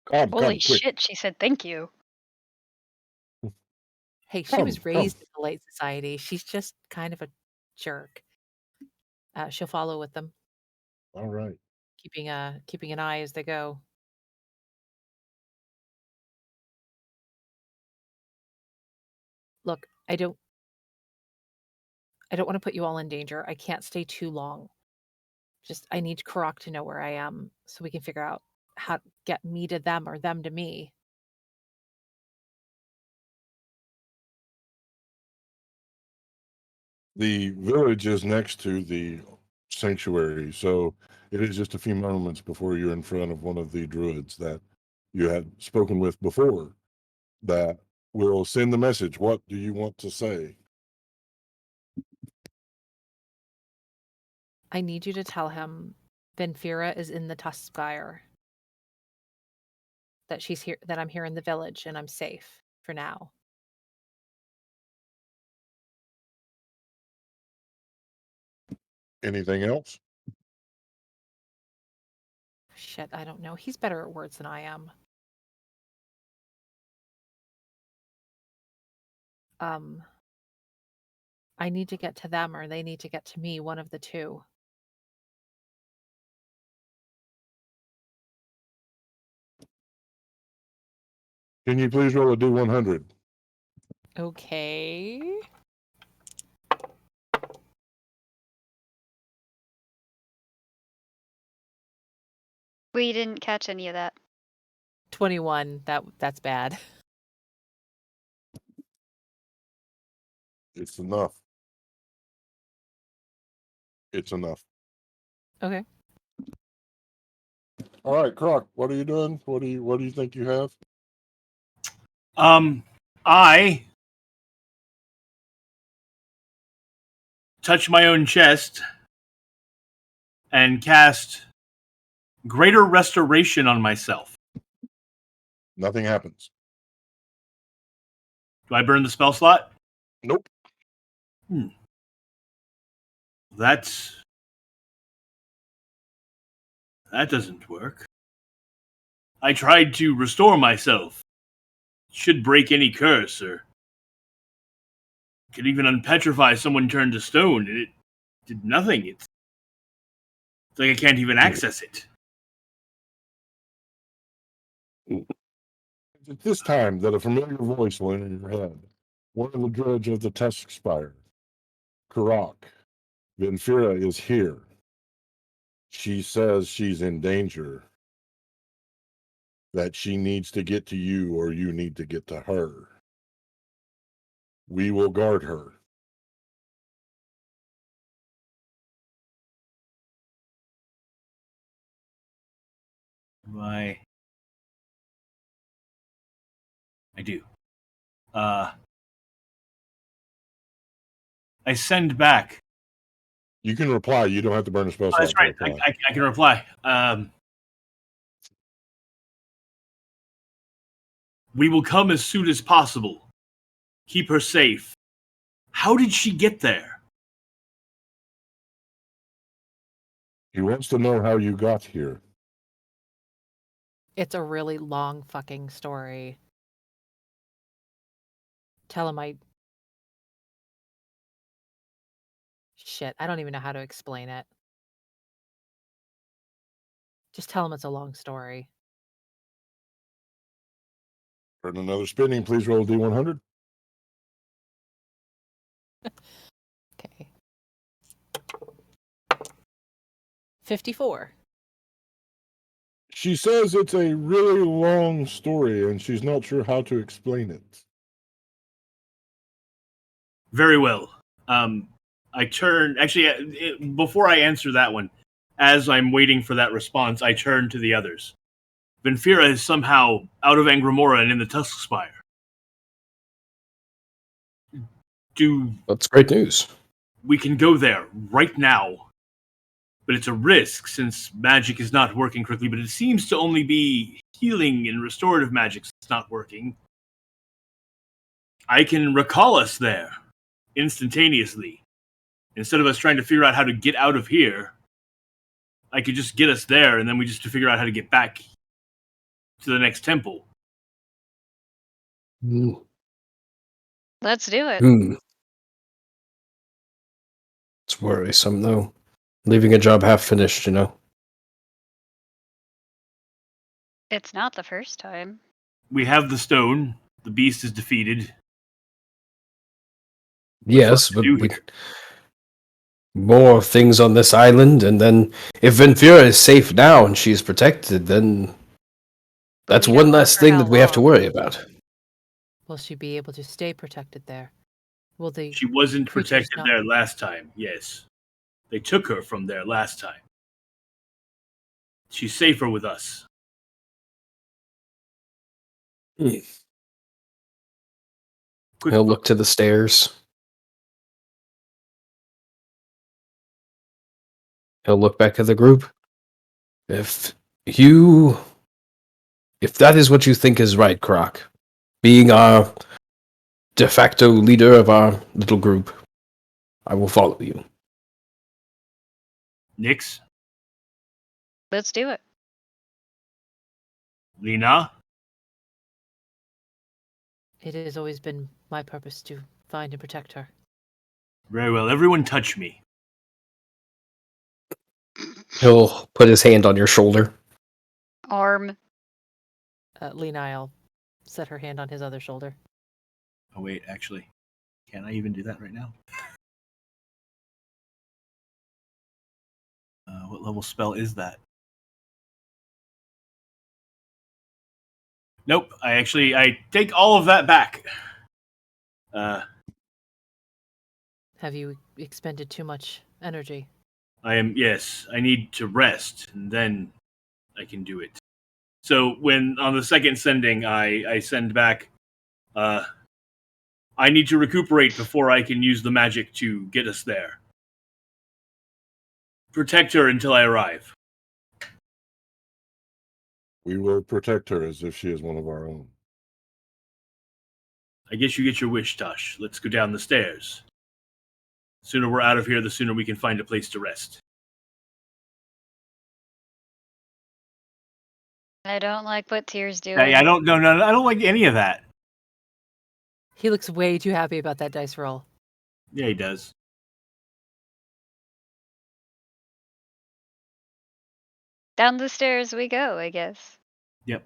Come, Holy quick. shit, she said thank you. Hey, she was raised in the Light Society. She's just kind of a jerk. She'll follow with them. All right. Keeping an eye as they go. Look, I don't want to put you all in danger. I can't stay too long. Just I need Karak to know where I am so we can figure out how to get me to them or them to me. The village is next to the sanctuary, so it is just a few moments before you're in front of one of the druids that you had spoken with before that will send the message. What do you want to say? I need you to tell him Venphira is in the Tusk Spire. That she's here, that I'm here in the village and I'm safe for now. Anything else? Shit, I don't know. He's better at words than I am. I need to get to them or they need to get to me, one of the two. Can you please roll a D100? Okay. We didn't catch any of that. 21. That's bad. It's enough. It's enough. Okay. All right, Croc, what are you doing? What do you think you have? I touch my own chest and cast Greater Restoration on myself. Nothing happens. Do I burn the spell slot? Nope. That doesn't work. I tried to restore myself. Should break any curse, or could even unpetrify someone turned to stone, and it did nothing. It's like I can't even access it. At this time that a familiar voice will enter your head. One of the dredge of the Tusk Spire. Karak. Venphira is here. She says she's in danger. That she needs to get to you or you need to get to her. We will guard her. I do. I send back. You can reply. You don't have to burn a spell Oh, slot. that's right. to reply. I can reply. We will come as soon as possible. Keep her safe. How did she get there? He wants to know how you got here. It's a really long fucking story. Tell him Shit, I don't even know how to explain it. Just tell him it's a long story. Earn another spinning. Please roll D100. Okay. 54. She says it's a really long story and she's not sure how to explain it. Very well. I turn. Actually, before I answer that one, as I'm waiting for that response, I turn to the others. Venphira is somehow out of Angramora and in the Tusk Spire. That's great news. We can go there right now, but it's a risk since magic is not working correctly, but it seems to only be healing and restorative magic that's not working. I can recall us there instantaneously. Instead of us trying to figure out how to get out of here, I could just get us there, and then we just to figure out how to get back to the next temple. Let's do it. It's worrisome, though. Leaving a job half finished, you know. It's not the first time. We have the stone. The beast is defeated. Yes, but more things on this island, and then if Venphira is safe now and she's protected, then that's we don't one know less for thing how that we have to long. worry about. Will she be able to stay protected there? Will the She wasn't creatures protected not- there last time, yes. They took her from there last time. She's safer with us. Quick He'll look to the stairs. He'll look back at the group. If that is what you think is right, Croc, being our de facto leader of our little group, I will follow you. Nyx? Let's do it. Lena? It has always been my purpose to find and protect her. Very well. Everyone touch me. He'll put his hand on your shoulder. Arm. Lena, I'll set her hand on his other shoulder. Oh, wait, actually. Can I even do that right now? What level spell is that? Nope. I take all of that back. Have you expended too much energy? Yes, I need to rest, and then I can do it. So when on the second sending, I send back, I need to recuperate before I can use the magic to get us there. Protect her until I arrive. We will protect her as if she is one of our own. I guess you get your wish, Tosh. Let's go down the stairs. The sooner we're out of here, the sooner we can find a place to rest. I don't like what Tyr's doing. I don't like any of that. He looks way too happy about that dice roll. Yeah, he does. Down the stairs we go, I guess. Yep.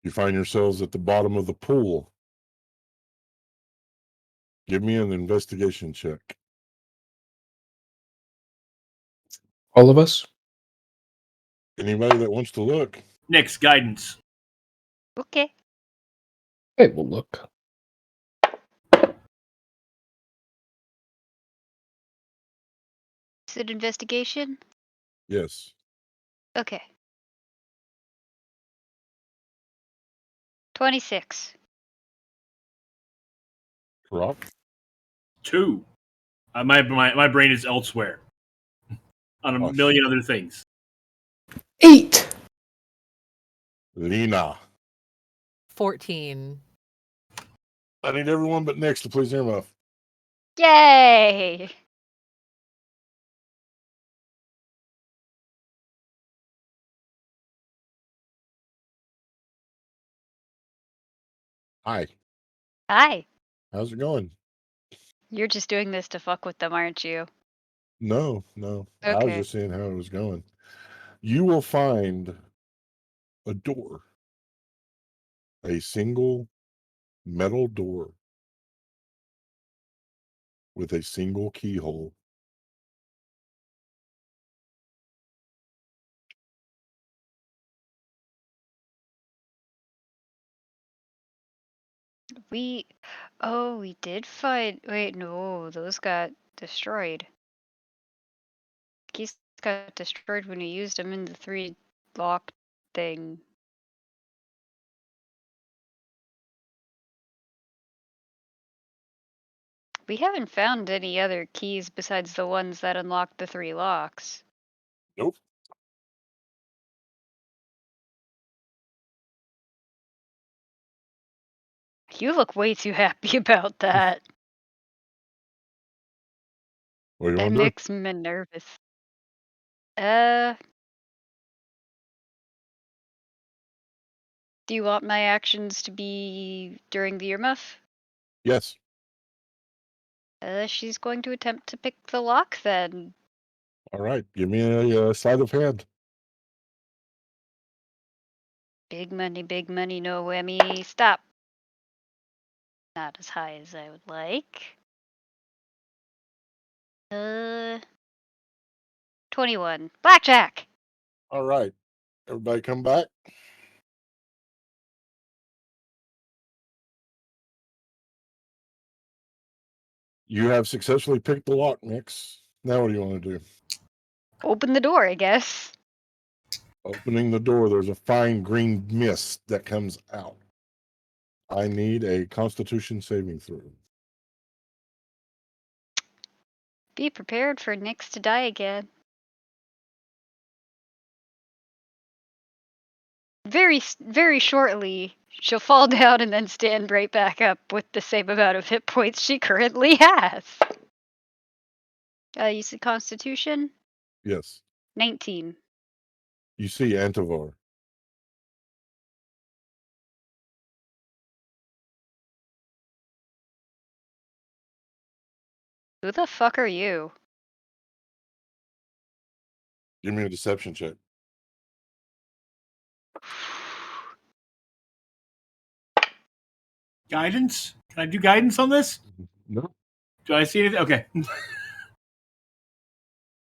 You find yourselves at the bottom of the pool. Give me an investigation check. All of us? Anybody that wants to look. Next, guidance. Okay. Okay, we'll look. Is it investigation? Yes. Okay. 26. Rock. 2. My brain is elsewhere. On a Gosh. million other things. 8. Lena. 14. I need everyone but Nix to please hear enough. Yay! Hi. Hi. How's it going? You're just doing this to fuck with them, aren't you? No. I was Okay. just seeing how it was going. You will find a door. A single metal door with a single keyhole. We did find. Wait, no, those got destroyed. Keys got destroyed when you used them in the 3 lock thing. We haven't found any other keys besides the ones that unlock the 3 locks. Nope. You look way too happy about that. What do you That want to do? makes me nervous. Do you want my actions to be during the earmuff? Yes. She's going to attempt to pick the lock then. All right. Give me a sleight of hand. Big money, no whammy. Stop. Not as high as I would like. 21. Blackjack! All right. Everybody come back. You have successfully picked the lock, Nix. Now what do you want to do? Open the door, I guess. Opening the door, there's a fine green mist that comes out. I need a Constitution saving throw. Be prepared for Nyx to die again. Very shortly, she'll fall down and then stand right back up with the same amount of hit points she currently has. You said Constitution? Yes. 19. You see Antivar. Who the fuck are you? Give me a deception check. Guidance? Can I do guidance on this? No. Do I see anything? Okay.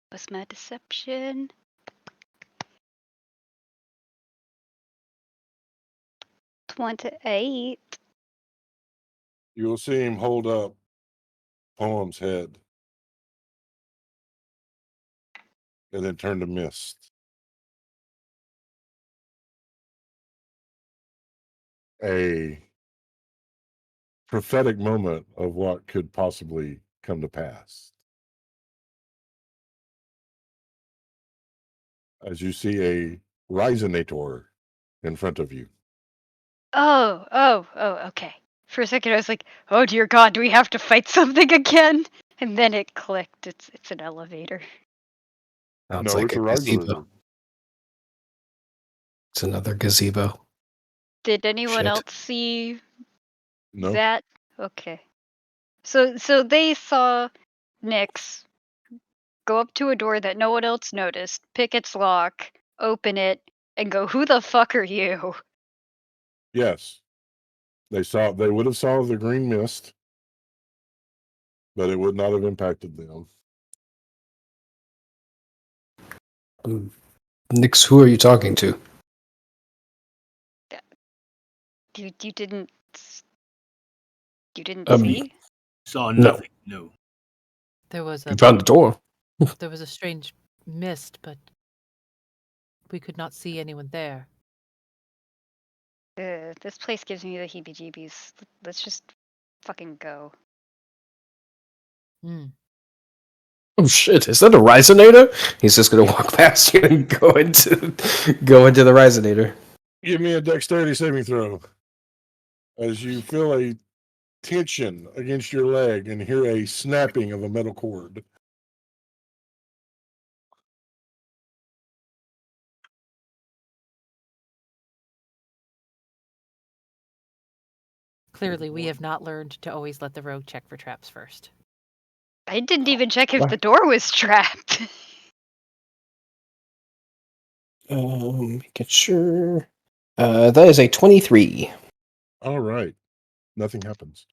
What's my deception? 28. You will see him hold up Poem's head and then turn to mist. A prophetic moment of what could possibly come to pass. As you see a Risonator in front of you. Oh, okay. For a second I was like, oh dear god, do we have to fight something again? And then it clicked. It's an elevator. Sounds No, like it's a a gazebo. Risonator. It's another gazebo. Did anyone Shit. else see No. that? Okay. So they saw Nyx go up to a door that no one else noticed, pick its lock, open it, and go, who the fuck are you? Yes. They would have saw the green mist, but it would not have impacted them. Nix, who are you talking to? You didn't Um, see? Saw No. nothing. No. There was You a found the door. strange mist, but we could not see anyone there. This place gives me the heebie-jeebies. Let's just fucking go. Hmm. Oh shit, is that a Risonator? He's just gonna walk past you and go into the Risonator. Give me a dexterity saving throw. As you feel a tension against your leg and hear a snapping of a metal cord. Clearly, we have not learned to always let the rogue check for traps first. I didn't even check if What? the door was trapped. Make it sure. That is a 23. All right. Nothing happens.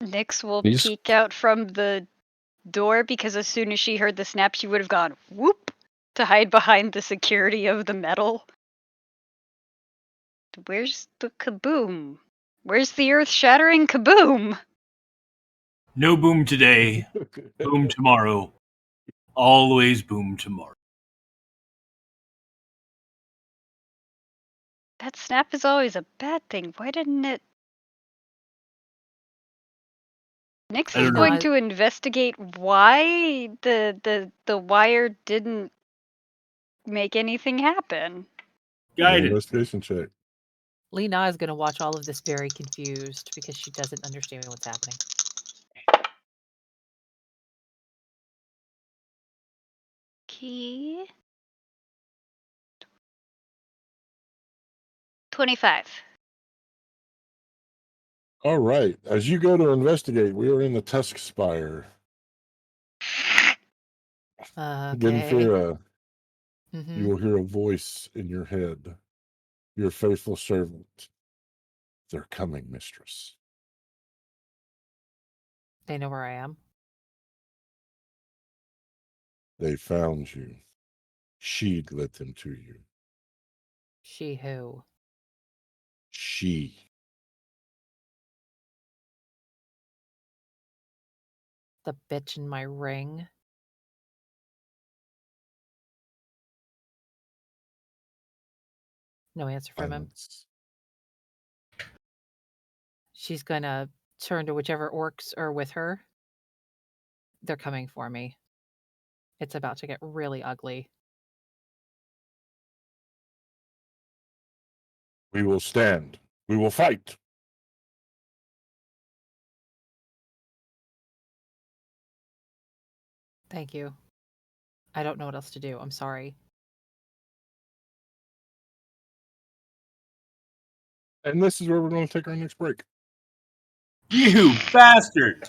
Nyx will Please? peek out from the door because as soon as she heard the snap, she would have gone whoop to hide behind the security of the metal. Where's the kaboom? Where's the earth-shattering kaboom? No boom today. Boom tomorrow. Always boom tomorrow. That snap is always a bad thing. Why didn't it? Nyx I is don't going know. to investigate why the wire didn't make anything happen. Give me an Guided. investigation check. Lena is going to watch all of this very confused because she doesn't understand what's happening. Key 25. All right. As you go to investigate, we are in the Tusk Spire. Okay. Venphira, Mm-hmm. you will hear a voice in your head. Your faithful servant. They're coming, mistress. They know where I am. They found you. She led them to you. She who? She. The bitch in my ring. No answer from him. Silence. She's gonna turn to whichever orcs are with her. They're coming for me. It's about to get really ugly. We will stand. We will fight. Thank you. I don't know what else to do. I'm sorry. And this is where we're going to take our next break. You bastard!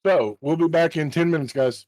So we'll be back in 10 minutes, guys.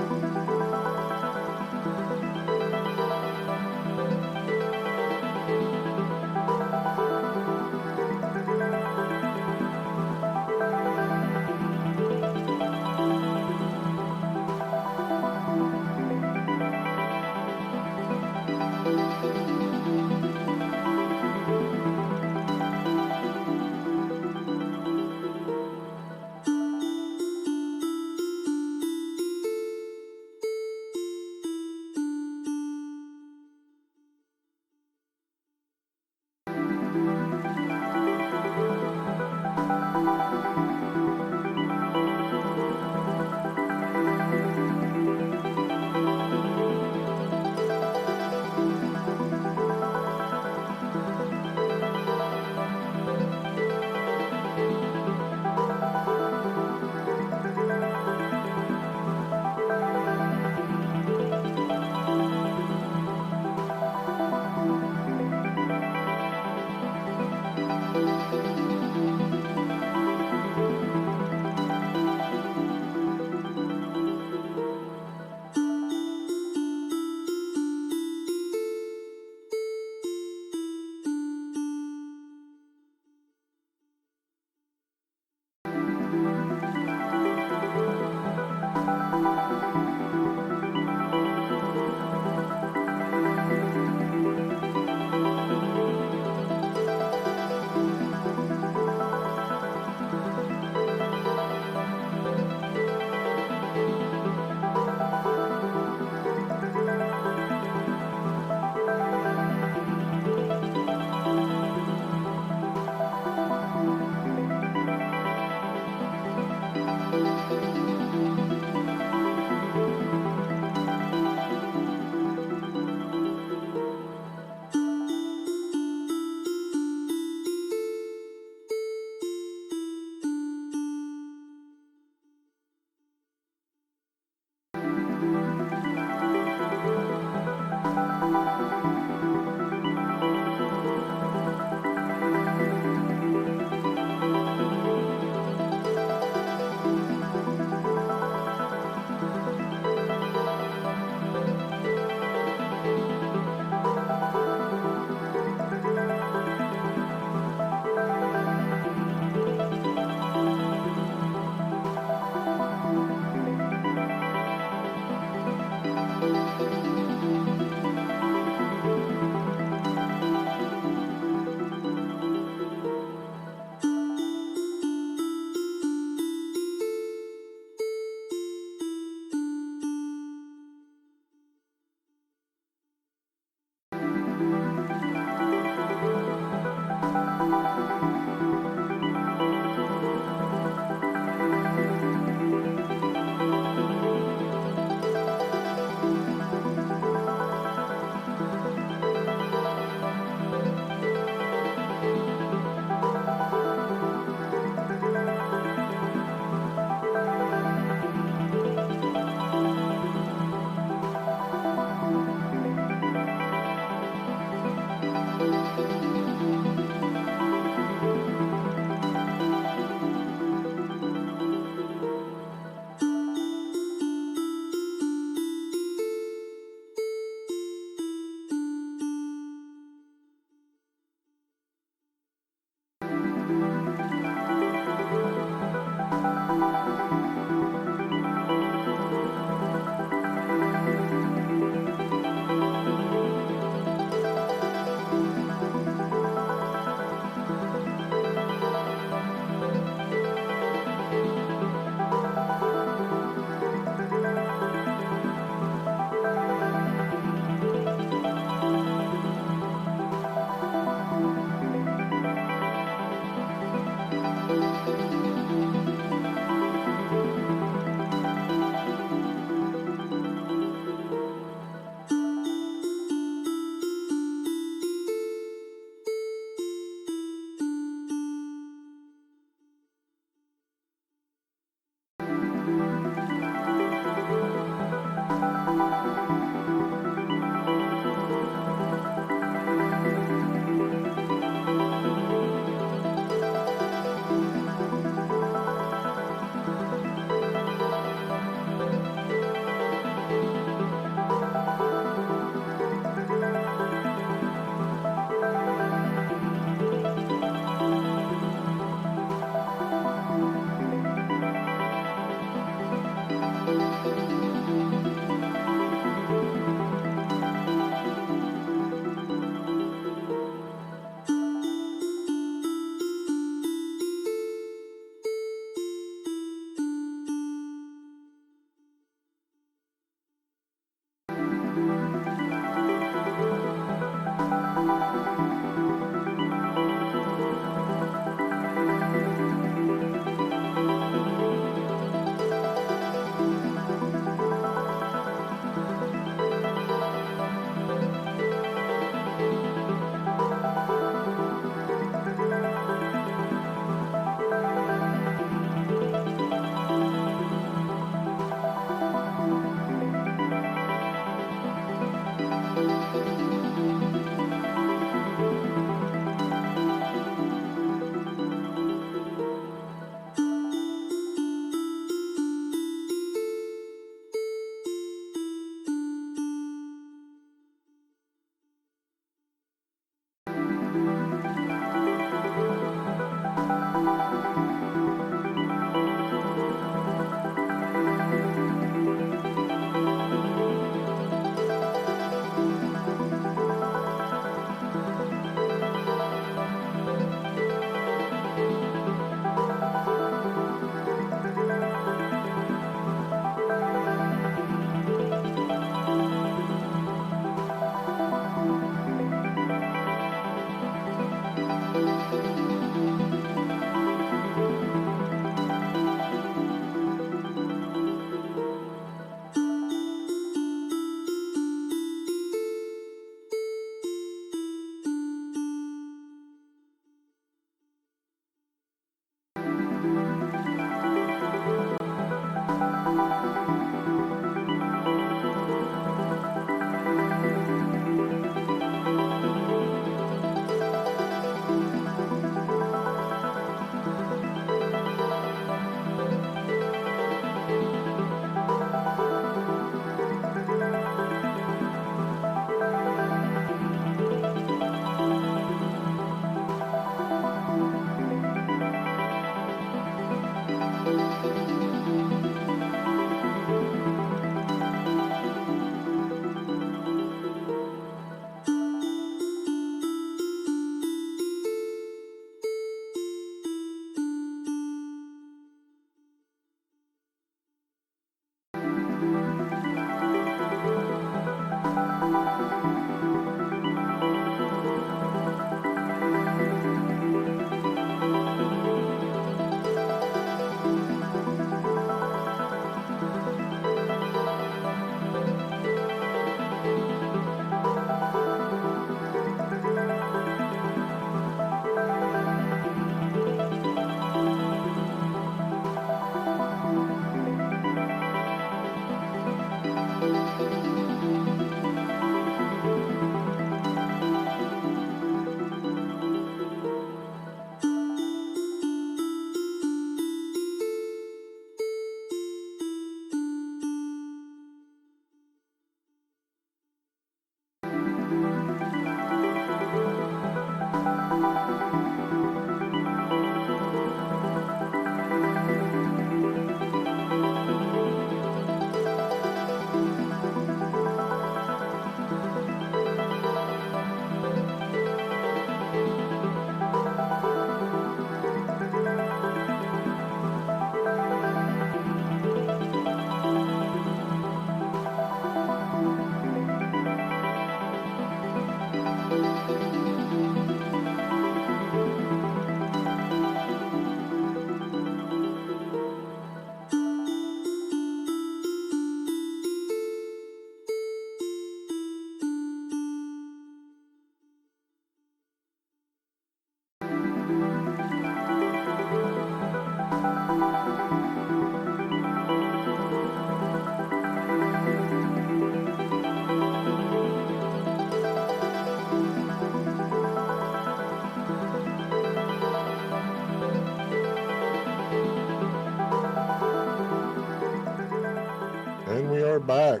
back.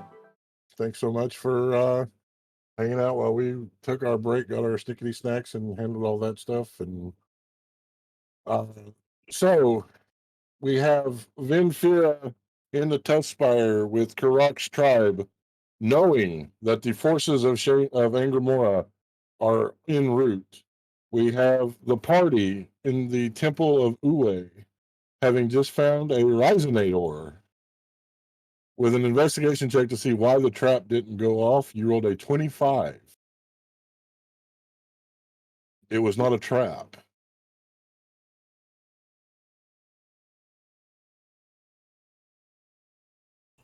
Thanks so much for hanging out while we took our break, got our stickety snacks, and handled all that stuff. And so we have Venphira in the Tuskspire with Karak's tribe, knowing that the forces of Angramora are en route. We have the party in the Temple of Uwe, having just found a Risonator. With an investigation check to see why the trap didn't go off, you rolled a 25. It was not a trap.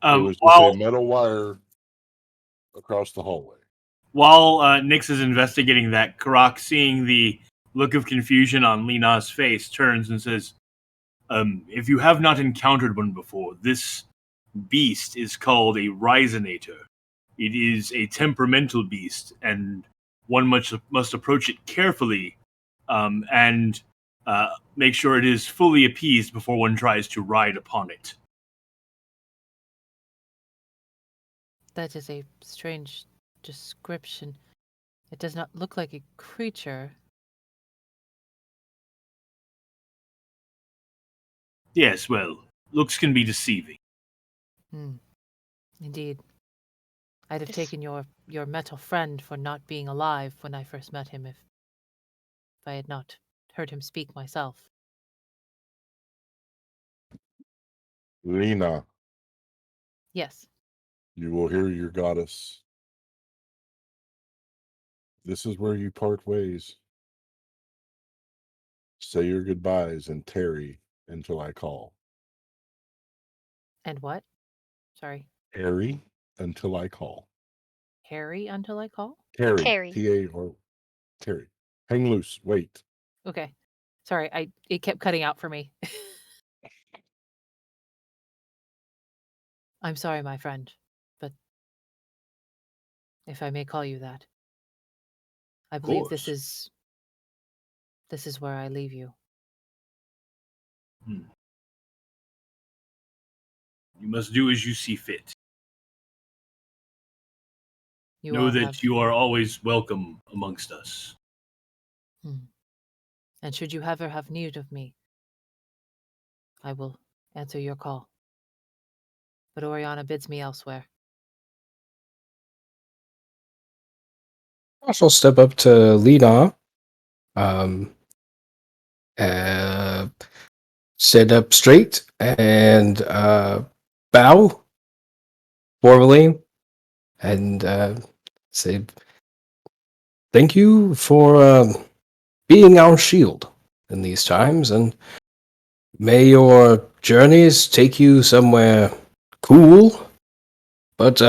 It was just a metal wire across the hallway. While Nyx is investigating that, Karak, seeing the look of confusion on Lena's face, turns and says, if you have not encountered one before, this beast is called a Risonator. It is a temperamental beast, and one must approach it carefully and make sure it is fully appeased before one tries to ride upon it. That is a strange description. It does not look like a creature. Yes, well, looks can be deceiving. Indeed. I'd have taken your metal friend for not being alive when I first met him if I had not heard him speak myself. Lena. Yes. You will hear your goddess. This is where you part ways. Say your goodbyes and tarry until I call. And what? Sorry. Tarry until I call. Harry until I call? Tarry. T-A or Tarry. Hang loose. Wait. Okay. Sorry, it kept cutting out for me. I'm sorry, my friend, but if I may call you that, I believe this is where I leave you. You must do as you see fit. Know that you are always welcome amongst us. And should you ever have need of me, I will answer your call. But Oriana bids me elsewhere. I shall step up to Lena. Sit up straight and bow formally and say, thank you for being our shield in these times, and may your journeys take you somewhere cool, but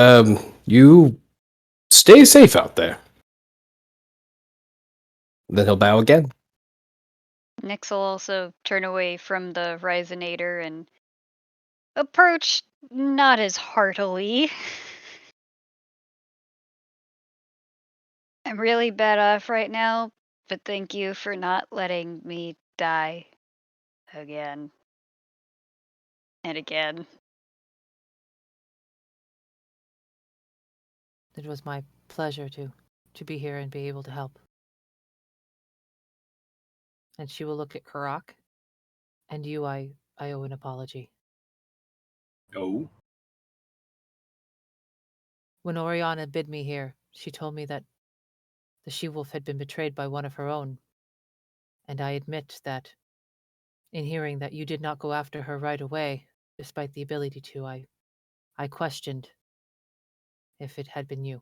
you stay safe out there. Then he'll bow again. Nyx will also turn away from the Risonator and approach not as heartily. I'm really bad off right now, but thank you for not letting me die again and again. It was my pleasure to be here and be able to help. And she will look at Karak. And you, I owe an apology. Oh? When Oriana bid me here, she told me that the she-wolf had been betrayed by one of her own. And I admit that in hearing that you did not go after her right away, despite the ability to, I questioned if it had been you.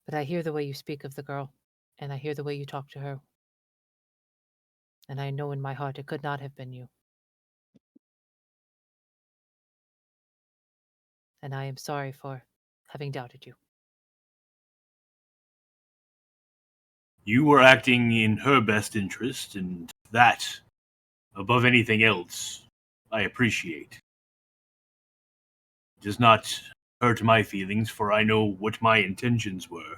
But I hear the way you speak of the girl, and I hear the way you talk to her. And I know in my heart it could not have been you. And I am sorry for having doubted you. You were acting in her best interest, and that, above anything else, I appreciate. It does not hurt my feelings, for I know what my intentions were.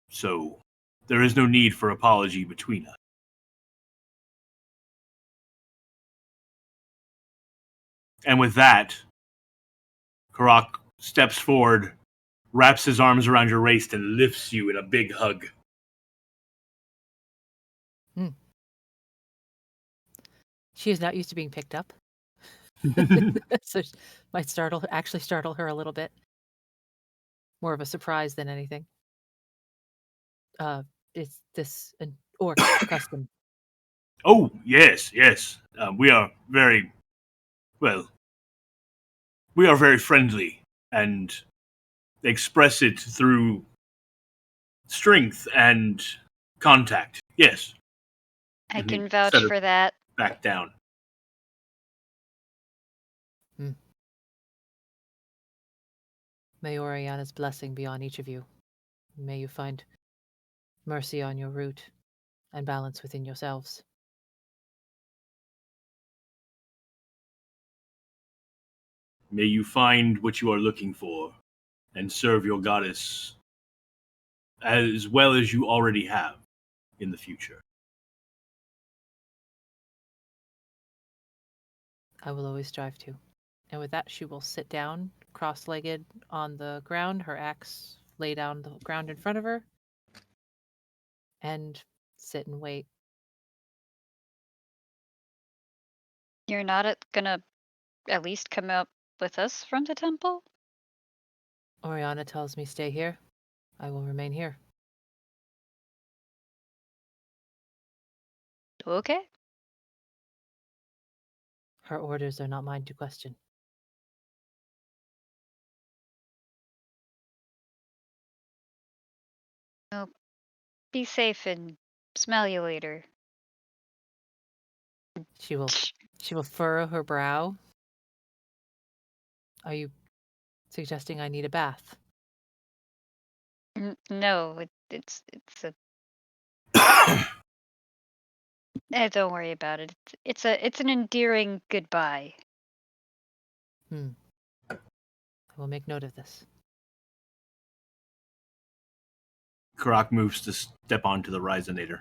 So, there is no need for apology between us. And with that, Karak steps forward, wraps his arms around your waist, and lifts you in a big hug. She is not used to being picked up. So it might actually startle her a little bit. More of a surprise than anything. Is this an orc custom? Oh, yes, yes. We are very, well, we are very friendly and express it through strength and contact. Yes. I And he can vouch set her for that. back down. May Oriana's blessing be on each of you. May you find mercy on your route and balance within yourselves. May you find what you are looking for and serve your goddess as well as you already have in the future. I will always strive to. And with that, she will sit down, cross-legged on the ground, her axe lay down the ground in front of her, and sit and wait. You're not gonna at least come up with us from the temple? Oriana tells me stay here. I will remain here. Okay. Her orders are not mine to question. Well, be safe and smell you later. She will furrow her brow. Are you suggesting I need a bath? No, it's a. Don't worry about it. It's an endearing goodbye. I will make note of this. Karak moves to step onto the Risonator.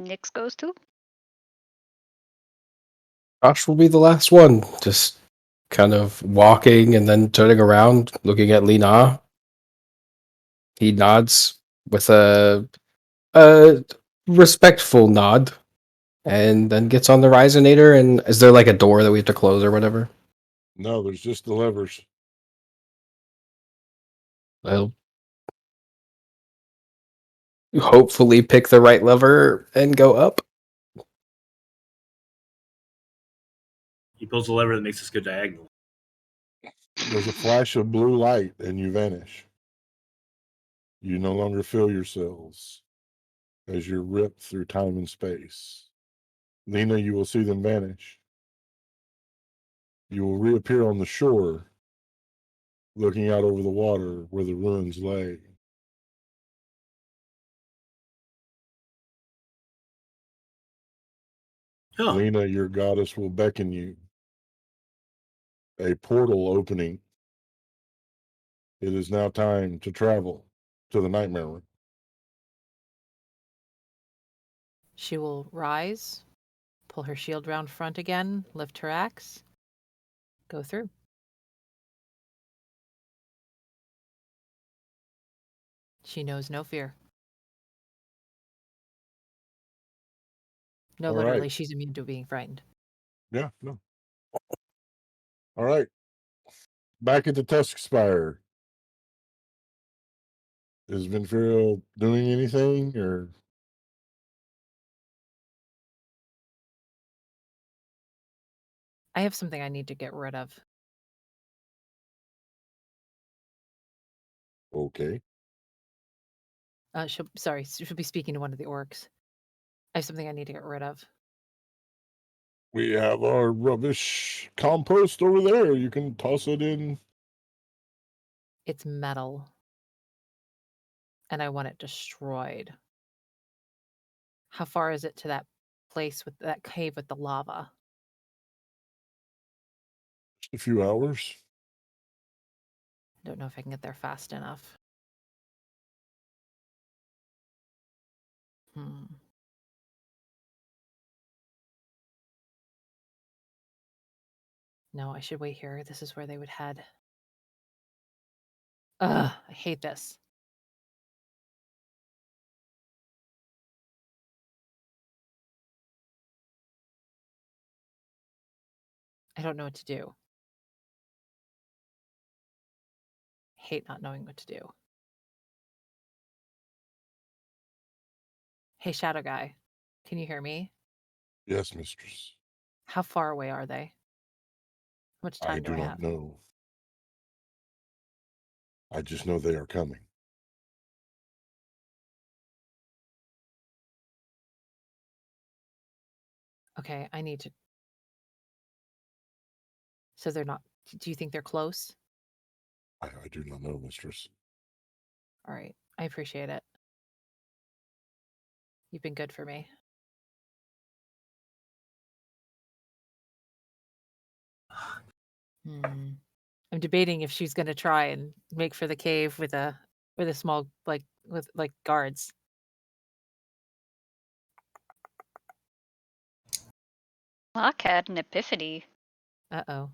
Nyx goes too? Josh will be the last one, just kind of walking and then turning around, looking at Lina. He nods with a respectful nod, and then gets on the Risonator. And is there like a door that we have to close or whatever? No, there's just the levers. I'll hopefully pick the right lever and go up. He pulls a lever that makes us go diagonal. There's a flash of blue light, and you vanish. You no longer feel yourselves as you're ripped through time and space. Lena, you will see them vanish. You will reappear on the shore, looking out over the water where the ruins lay. Huh. Lena, your goddess will beckon you. A portal opening. It is now time to travel to the Nightmare Room. She will rise, pull her shield round front again, lift her axe, go through. She knows no fear. No, All literally, right. she's immune to being frightened. Yeah, no. All right. Back at the Tusk Spire. Is Venphira doing anything, or I have something I need to get rid of. okay? She'll be speaking to one of the orcs. I have something I need to get rid of. We have our rubbish compost over there. You can toss it in. It's metal. And I want it destroyed. How far is it to that place with that cave with the lava? Just a few hours. Don't know if I can get there fast enough. No, I should wait here. This is where they would head. Ugh, I hate this. I don't know what to do. Hate not knowing what to do. Hey, Shadow Guy, can you hear me? Yes, mistress. How far away are they? How much I time do do I not have? know. I just know they are coming. Okay, I need to. So they're not. Do you think they're close? I do not know, mistress. All right, I appreciate it. You've been good for me. Hmm. I'm debating if she's going to try and make for the cave with a small with guards. Locke had an epiphany. Uh-oh.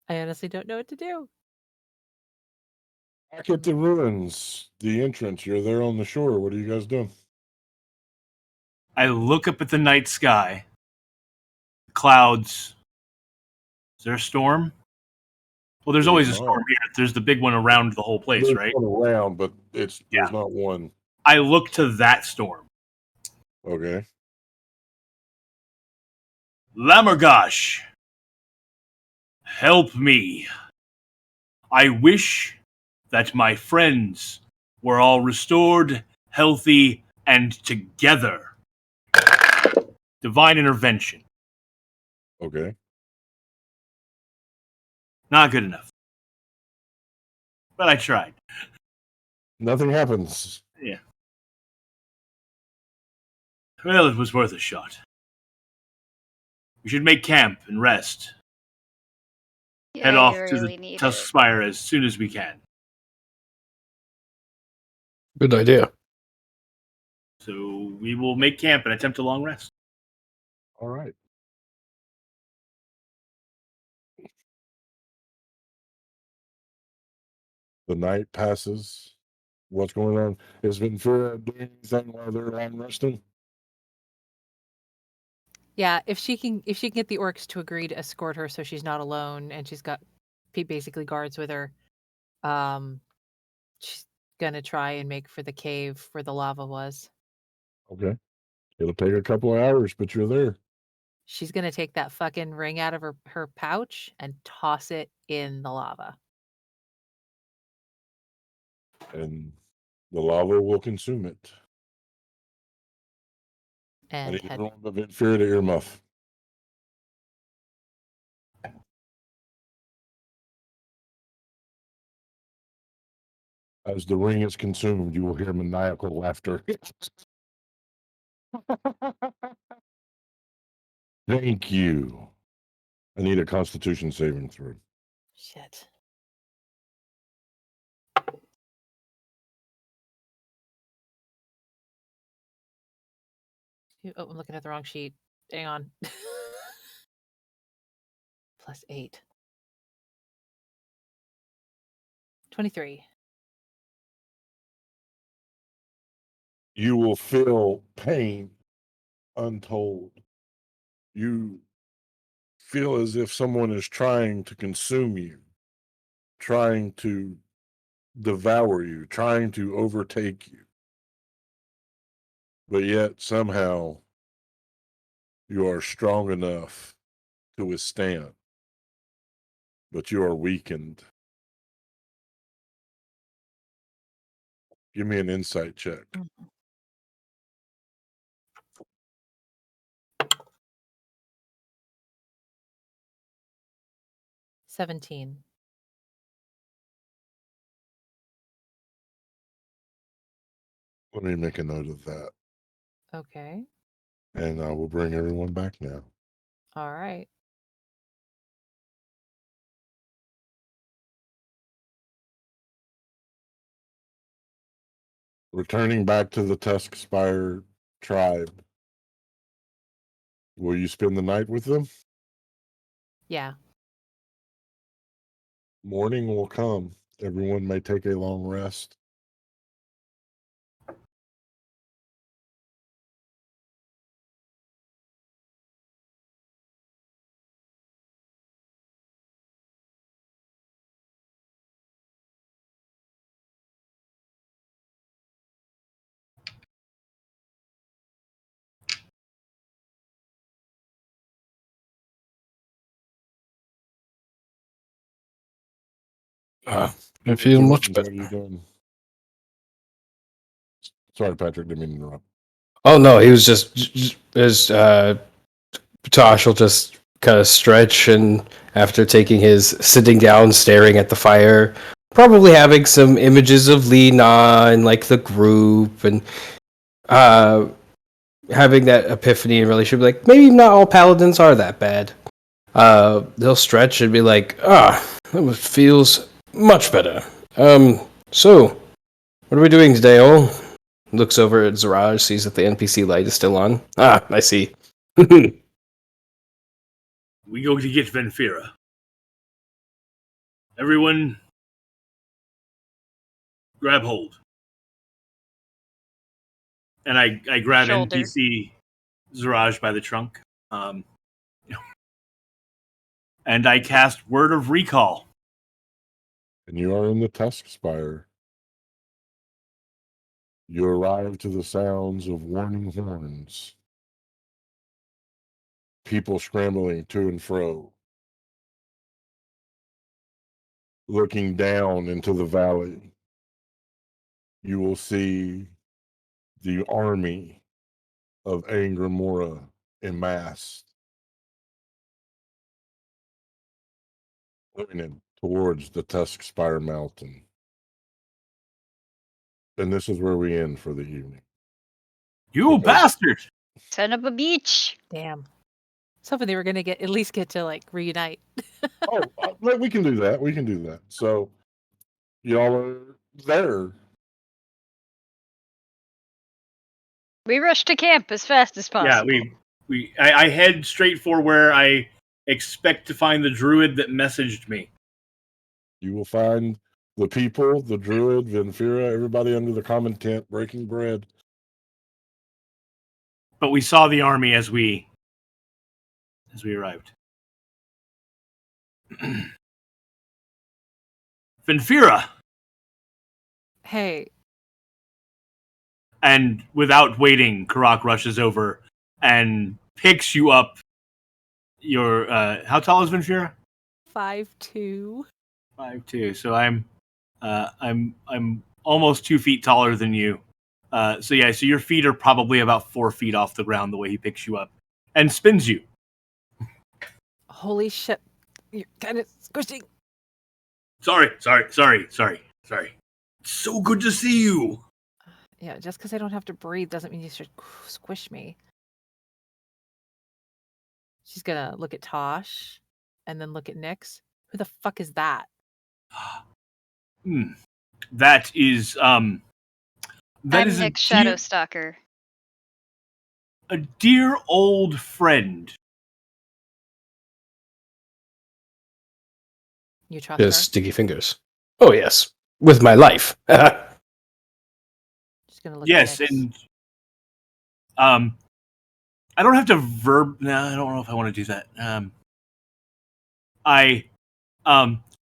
I honestly don't know what to do. Back at the ruins, the entrance. You're there on the shore. What are you guys doing? I look up at the night sky. Clouds. Is there a storm? Well, there's always a storm here. There's the big one around the whole place, There's right? one around, but there's not one. I look to that storm. Okay. Lamergosh, help me. I wish that my friends were all restored, healthy, and together. Divine intervention. Okay. Not good enough. But I tried. Nothing happens. Yeah. Well, it was worth a shot. We should make camp and rest. Head I off to really the need Tusk it. Spire as soon as we can. Good idea. So we will make camp and attempt a long rest. All right. The night passes. What's going on? Has Venphira doing anything while they're long resting? Yeah, if she can get the orcs to agree to escort her so she's not alone and she's got basically guards with her, she's gonna try and make for the cave where the lava was. Okay. It'll take a couple of hours, but you're there. She's gonna take that fucking ring out of her pouch and toss it in the lava. And the lava will consume it. I And need head. everyone but Venphira to earmuff. As the ring is consumed, you will hear maniacal laughter. Thank you. I need a Constitution saving throw. Shit. Oh, I'm looking at the wrong sheet. Hang on. +8. 23. You will feel pain untold. You feel as if someone is trying to consume you, trying to devour you, trying to overtake you. But yet somehow you are strong enough to withstand. But you are weakened. Give me an insight check. 17. Let me make a note of that. Okay. And I will bring everyone back now. All right. Returning back to the Tusk Spire tribe, Will you spend the night with them? Yeah. Morning will come. Everyone may take a long rest. I feel much What better. are you doing? Sorry, Patrick, didn't mean to interrupt. Oh no, he was just as Tosh will just kind of stretch, and after taking his sitting down, staring at the fire, probably having some images of Lena and like the group, and having that epiphany and relationship, like maybe not all paladins are that bad. They'll stretch and be like, that feels much better. So what are we doing today, all? Looks over at Zaraj, sees that the NPC light is still on. I see. We go to get Venphira. Everyone, grab hold. And I grab Shoulder. NPC Zaraj by the trunk. And I cast Word of Recall. And you are in the Tusk Spire. You arrive to the sounds of warning horns. People scrambling to and fro. Looking down into the valley, you will see the army of Angramora amassed, pointed towards the Tusk Spire Mountain. And this is where we end for the evening. You Because- bastard! Son of a beach. Damn. I was hoping they were gonna at least get to like reunite. We can do that. We can do that. So, y'all are there. We rush to camp as fast as possible. Yeah, I head straight for where I expect to find the druid that messaged me. You will find the people, the druid, Venphira, everybody under the common tent breaking bread. But we saw the army as we arrived. Venphira! Hey, And without waiting, Karak rushes over and picks you up. Your how tall is Venphira? 5'2". 5'2". So I'm almost 2 feet taller than you. So your feet are probably about 4 feet off the ground the way he picks you up and spins you. Holy shit. You're kind of squishy. Sorry. So good to see you. Yeah, just because I don't have to breathe doesn't mean you should squish me. She's gonna look at Tosh and then look at Nyx. Who the fuck is that? That is I'm a Nick's Shadow Stalker. dear old friend. You trust His her? sticky fingers. Oh yes, with my life. She's gonna look Yes, at Nyx. and I don't have to No, I don't know if I want to do that.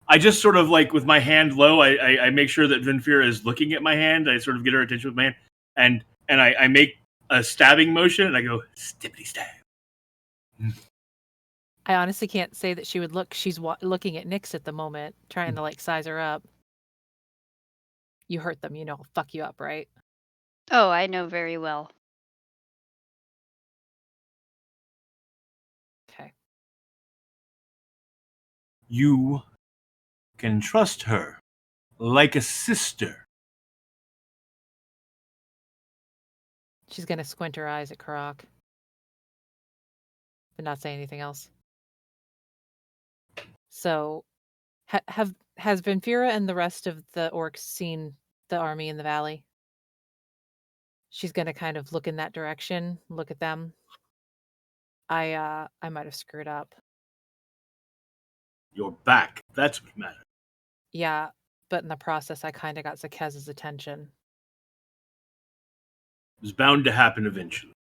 I just sort of like with my hand low, I make sure that Venphira is looking at my hand. I sort of get her attention with my hand, and I make a stabbing motion, and I go stippity stab. I honestly can't say that she would look. She's looking at Nyx at the moment, trying to like size her up. You hurt them, you know, fuck you up, right? Oh, I know very well. Okay. You can trust her like a sister. She's gonna squint her eyes at Karak, but not say anything else. So, has Venphira and the rest of the orcs seen the army in the valley? She's gonna kind of look in that direction, look at them. I might have screwed up. You're back. That's what matters. Yeah, but in the process, I kind of got Zakez's attention. It was bound to happen eventually.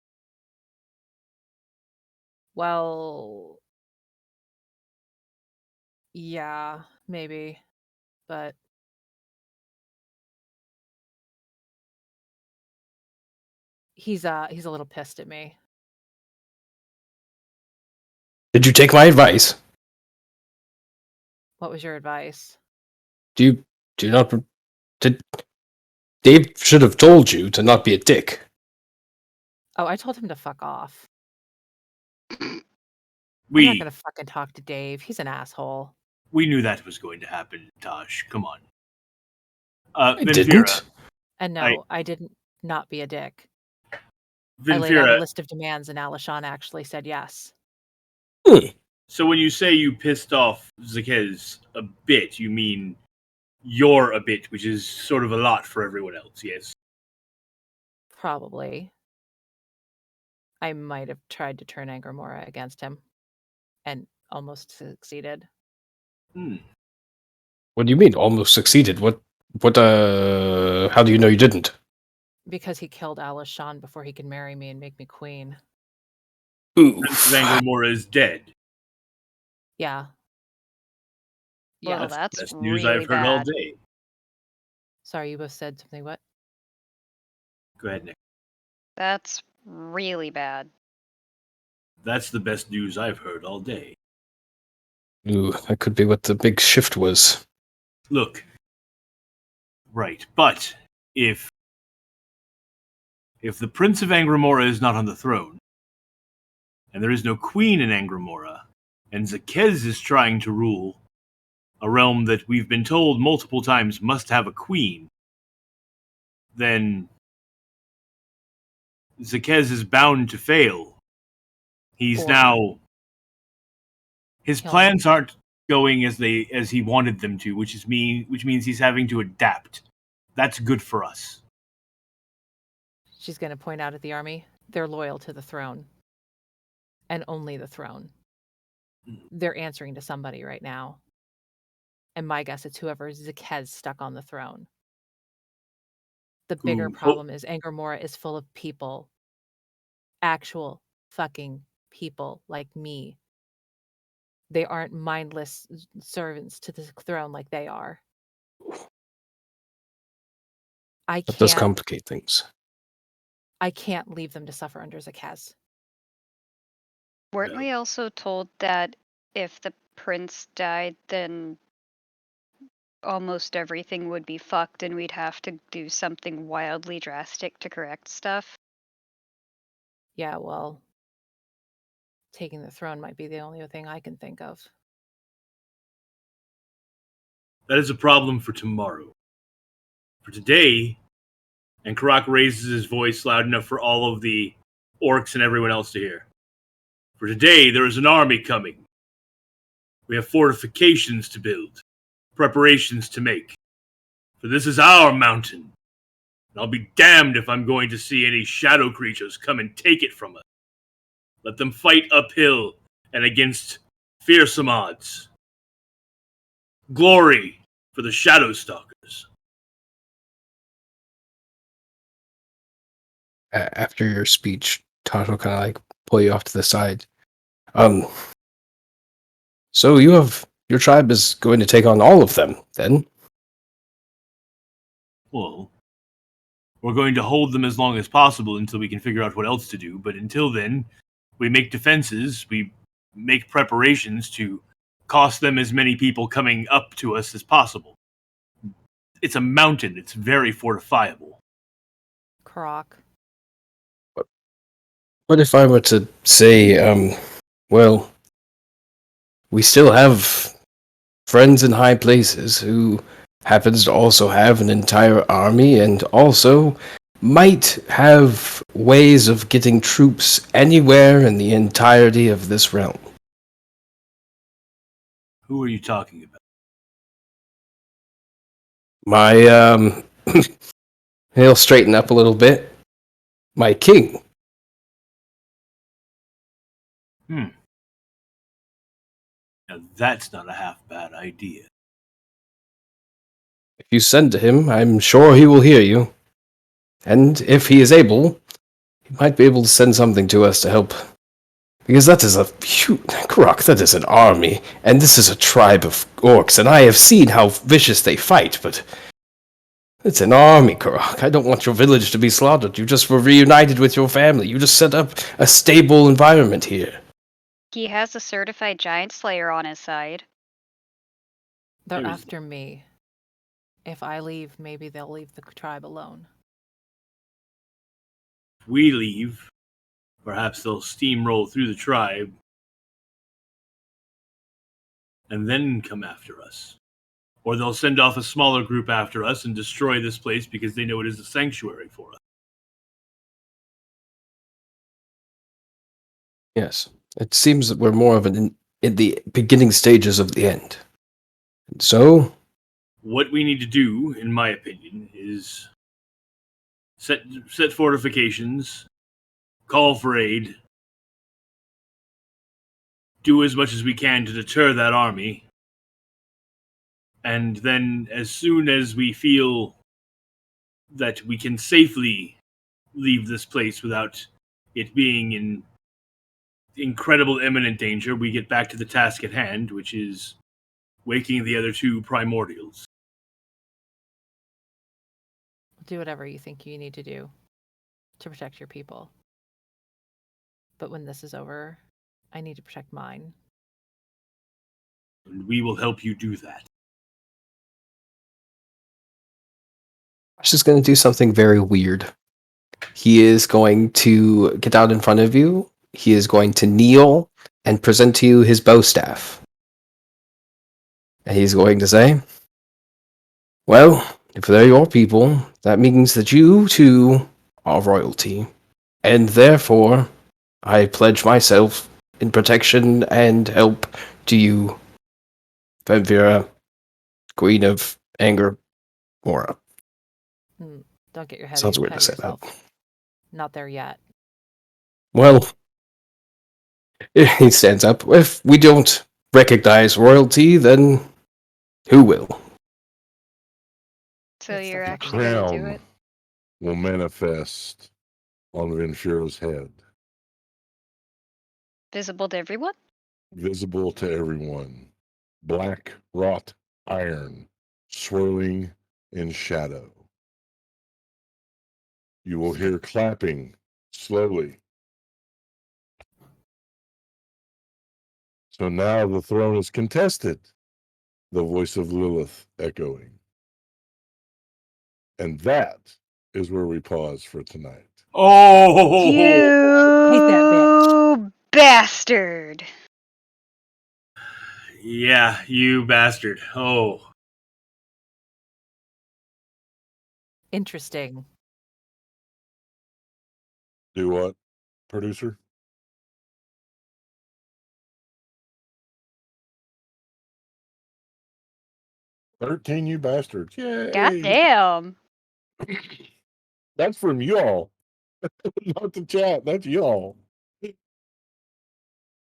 Well, yeah, maybe, but he's a little pissed at me. Did you take my advice? What was your advice? Do not? Did Dave should have told you to not be a dick? Oh, I told him to fuck off. I'm not We gonna fucking talk to Dave. He's an asshole. we knew that was going to happen, Tosh. Come on. I Venphira. didn't. And no, I didn't not be a dick. I laid out a Venphira. list of demands, and Alishana actually said yes. So when you say you pissed off Zakez a bit, you mean you're a bit, which is sort of a lot for everyone else, yes? Probably. I might have tried to turn Angramora against him and almost succeeded. What do you mean? Almost succeeded. What? How do you know you didn't? Because he killed Alishan before he could marry me and make me queen. Prince Angramora is dead. Yeah. Well, Yeah. that's the best news really I've heard all bad. day. Sorry, you both said something. What? Go ahead, Nick. That's really bad. That's the best news I've heard all day. Ooh, that could be what the big shift was. Look. Right, but if the Prince of Angramora is not on the throne, and there is no queen in Angramora, and Zakez is trying to rule a realm that we've been told multiple times must have a queen, then Zakez is bound to fail. He's Or now... His kill plans aren't going as he wanted them to, which means he's having to adapt. That's good for us. She's going to point out at the army. They're loyal to the throne. And only the throne. They're answering to somebody right now. And my guess it's whoever Zakez stuck on the throne. The bigger problem is Angramora is full of people. Actual fucking people like me. They aren't mindless servants to the throne like they are. That does complicate things. I can't leave them to suffer under Zakez. Weren't we also told that if the prince died, then almost everything would be fucked and we'd have to do something wildly drastic to correct stuff? Yeah, well, taking the throne might be the only thing I can think of. That is a problem for tomorrow. For today, and Karak raises his voice loud enough for all of the orcs and everyone else to hear. For today, there is an army coming. We have fortifications to build, preparations to make. For this is our mountain. And I'll be damned if I'm going to see any shadow creatures come and take it from us. Let them fight uphill and against fearsome odds. Glory for the Shadow Stalkers. After your speech, Tosh will kind of like pull you off to the side. So your tribe is going to take on all of them, then? Well, we're going to hold them as long as possible until we can figure out what else to do, but until then, we make defenses, we make preparations to cost them as many people coming up to us as possible. It's a mountain, it's very fortifiable. Croc. What if I were to say, well, we still have friends in high places who happens to also have an entire army and also might have ways of getting troops anywhere in the entirety of this realm. Who are you talking about? He'll straighten up a little bit. My king. Now that's not a half-bad idea. If you send to him, I'm sure he will hear you. And if he is able, he might be able to send something to us to help. Because that is a huge... Krok, that is an army, and this is a tribe of orcs, and I have seen how vicious they fight, but... It's an army, Krok. I don't want your village to be slaughtered. You just were reunited with your family. You just set up a stable environment here. He has a certified giant slayer on his side. They're There's- after me. If I leave, maybe they'll leave the tribe alone. If we leave, perhaps they'll steamroll through the tribe and then come after us. Or they'll send off a smaller group after us and destroy this place because they know it is a sanctuary for us. Yes. It seems that we're more of in the beginning stages of the end. And so, What we need to do, in my opinion, is set fortifications, call for aid, do as much as we can to deter that army, and then as soon as we feel that we can safely leave this place without it being in incredible imminent danger, we get back to the task at hand, which is waking the other two primordials. Do whatever you think you need to do to protect your people. But when this is over, I need to protect mine. And we will help you do that. Ash is going to do something very weird. He is going to get out in front of you. He is going to kneel and present to you his bow staff. And he's going to say, well, if they're your people, that means that you, too, are royalty. And therefore, I pledge myself in protection and help to you, Venphira, Queen of Angramora. Don't get your head Sounds weird ahead to of say that. yourself. Not there yet. Well, he stands up. If we don't recognize royalty, then who will? So It's you're the actually going to do Crown it? will manifest on Venphira's head, Visible to everyone? visible to everyone. Black wrought iron, swirling in shadow. You will hear clapping slowly. So now the throne is contested. The voice of Lilith echoing. And that is where we pause for tonight. Oh! Hate that You bastard! Yeah, you bastard. Oh. Interesting. Do what, producer? "13, you bastards. Yay. Goddamn! That's from y'all. Not the chat. That's y'all.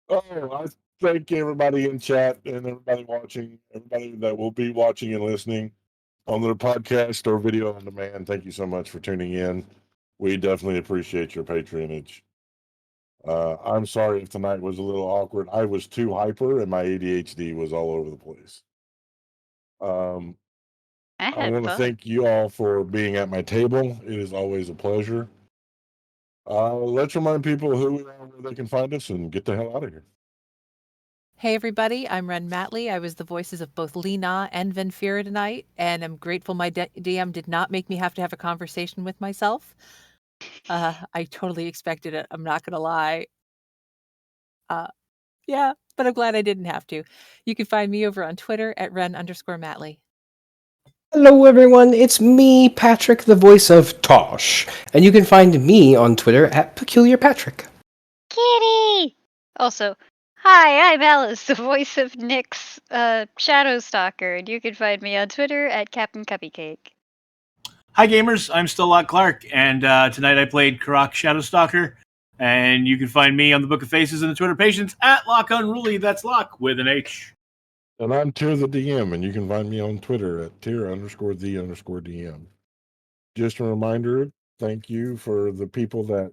Oh, I thank everybody in chat and everybody watching, everybody that will be watching and listening on their podcast or video on demand. Thank you so much for tuning in. We definitely appreciate your patronage. I'm sorry if tonight was a little awkward. I was too hyper and my ADHD was all over the place. I I had want to fun. thank you all for being at my table. It is always a pleasure. Let's remind people who we are, where they can find us, and get the hell out of here. Hey everybody, I'm Ren Matley. I was the voices of both Lena and Venphira tonight, and I'm grateful my DM did not make me have to have a conversation with myself. I totally expected it. I'm not gonna lie. Yeah, but I'm glad I didn't have to. You can find me over on Twitter at Ren_Matley. Hello, everyone. It's me, Patrick, the voice of Tosh. And you can find me on Twitter at PeculiarPatrick. Kitty! Also, hi, I'm Alice, the voice of Nick's Shadow Stalker, and you can find me on Twitter at Captain Cupcake. Hi, gamers. I'm still Clark, and tonight I played Karak Shadowstalker. And you can find me on the Book of Faces and the Twitter Patience at Lock Unruly. That's Lock with an H. And I'm Tier the DM, and you can find me on Twitter at Tier_the_DM. Just a reminder, thank you for the people that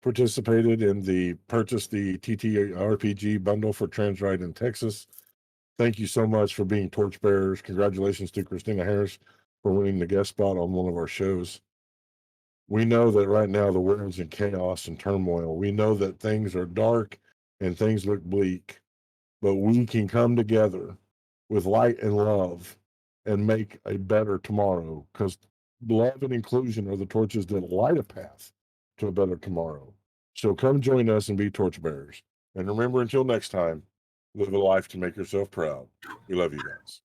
participated in the TTRPG bundle for Transrite in Texas. Thank you so much for being torchbearers. Congratulations to Christina Harris for winning the guest spot on one of our shows. We know that right now the world's in chaos and turmoil. We know that things are dark and things look bleak, but we can come together with light and love and make a better tomorrow, because love and inclusion are the torches that light a path to a better tomorrow. So come join us and be torchbearers. And remember, until next time, live a life to make yourself proud. We love you guys.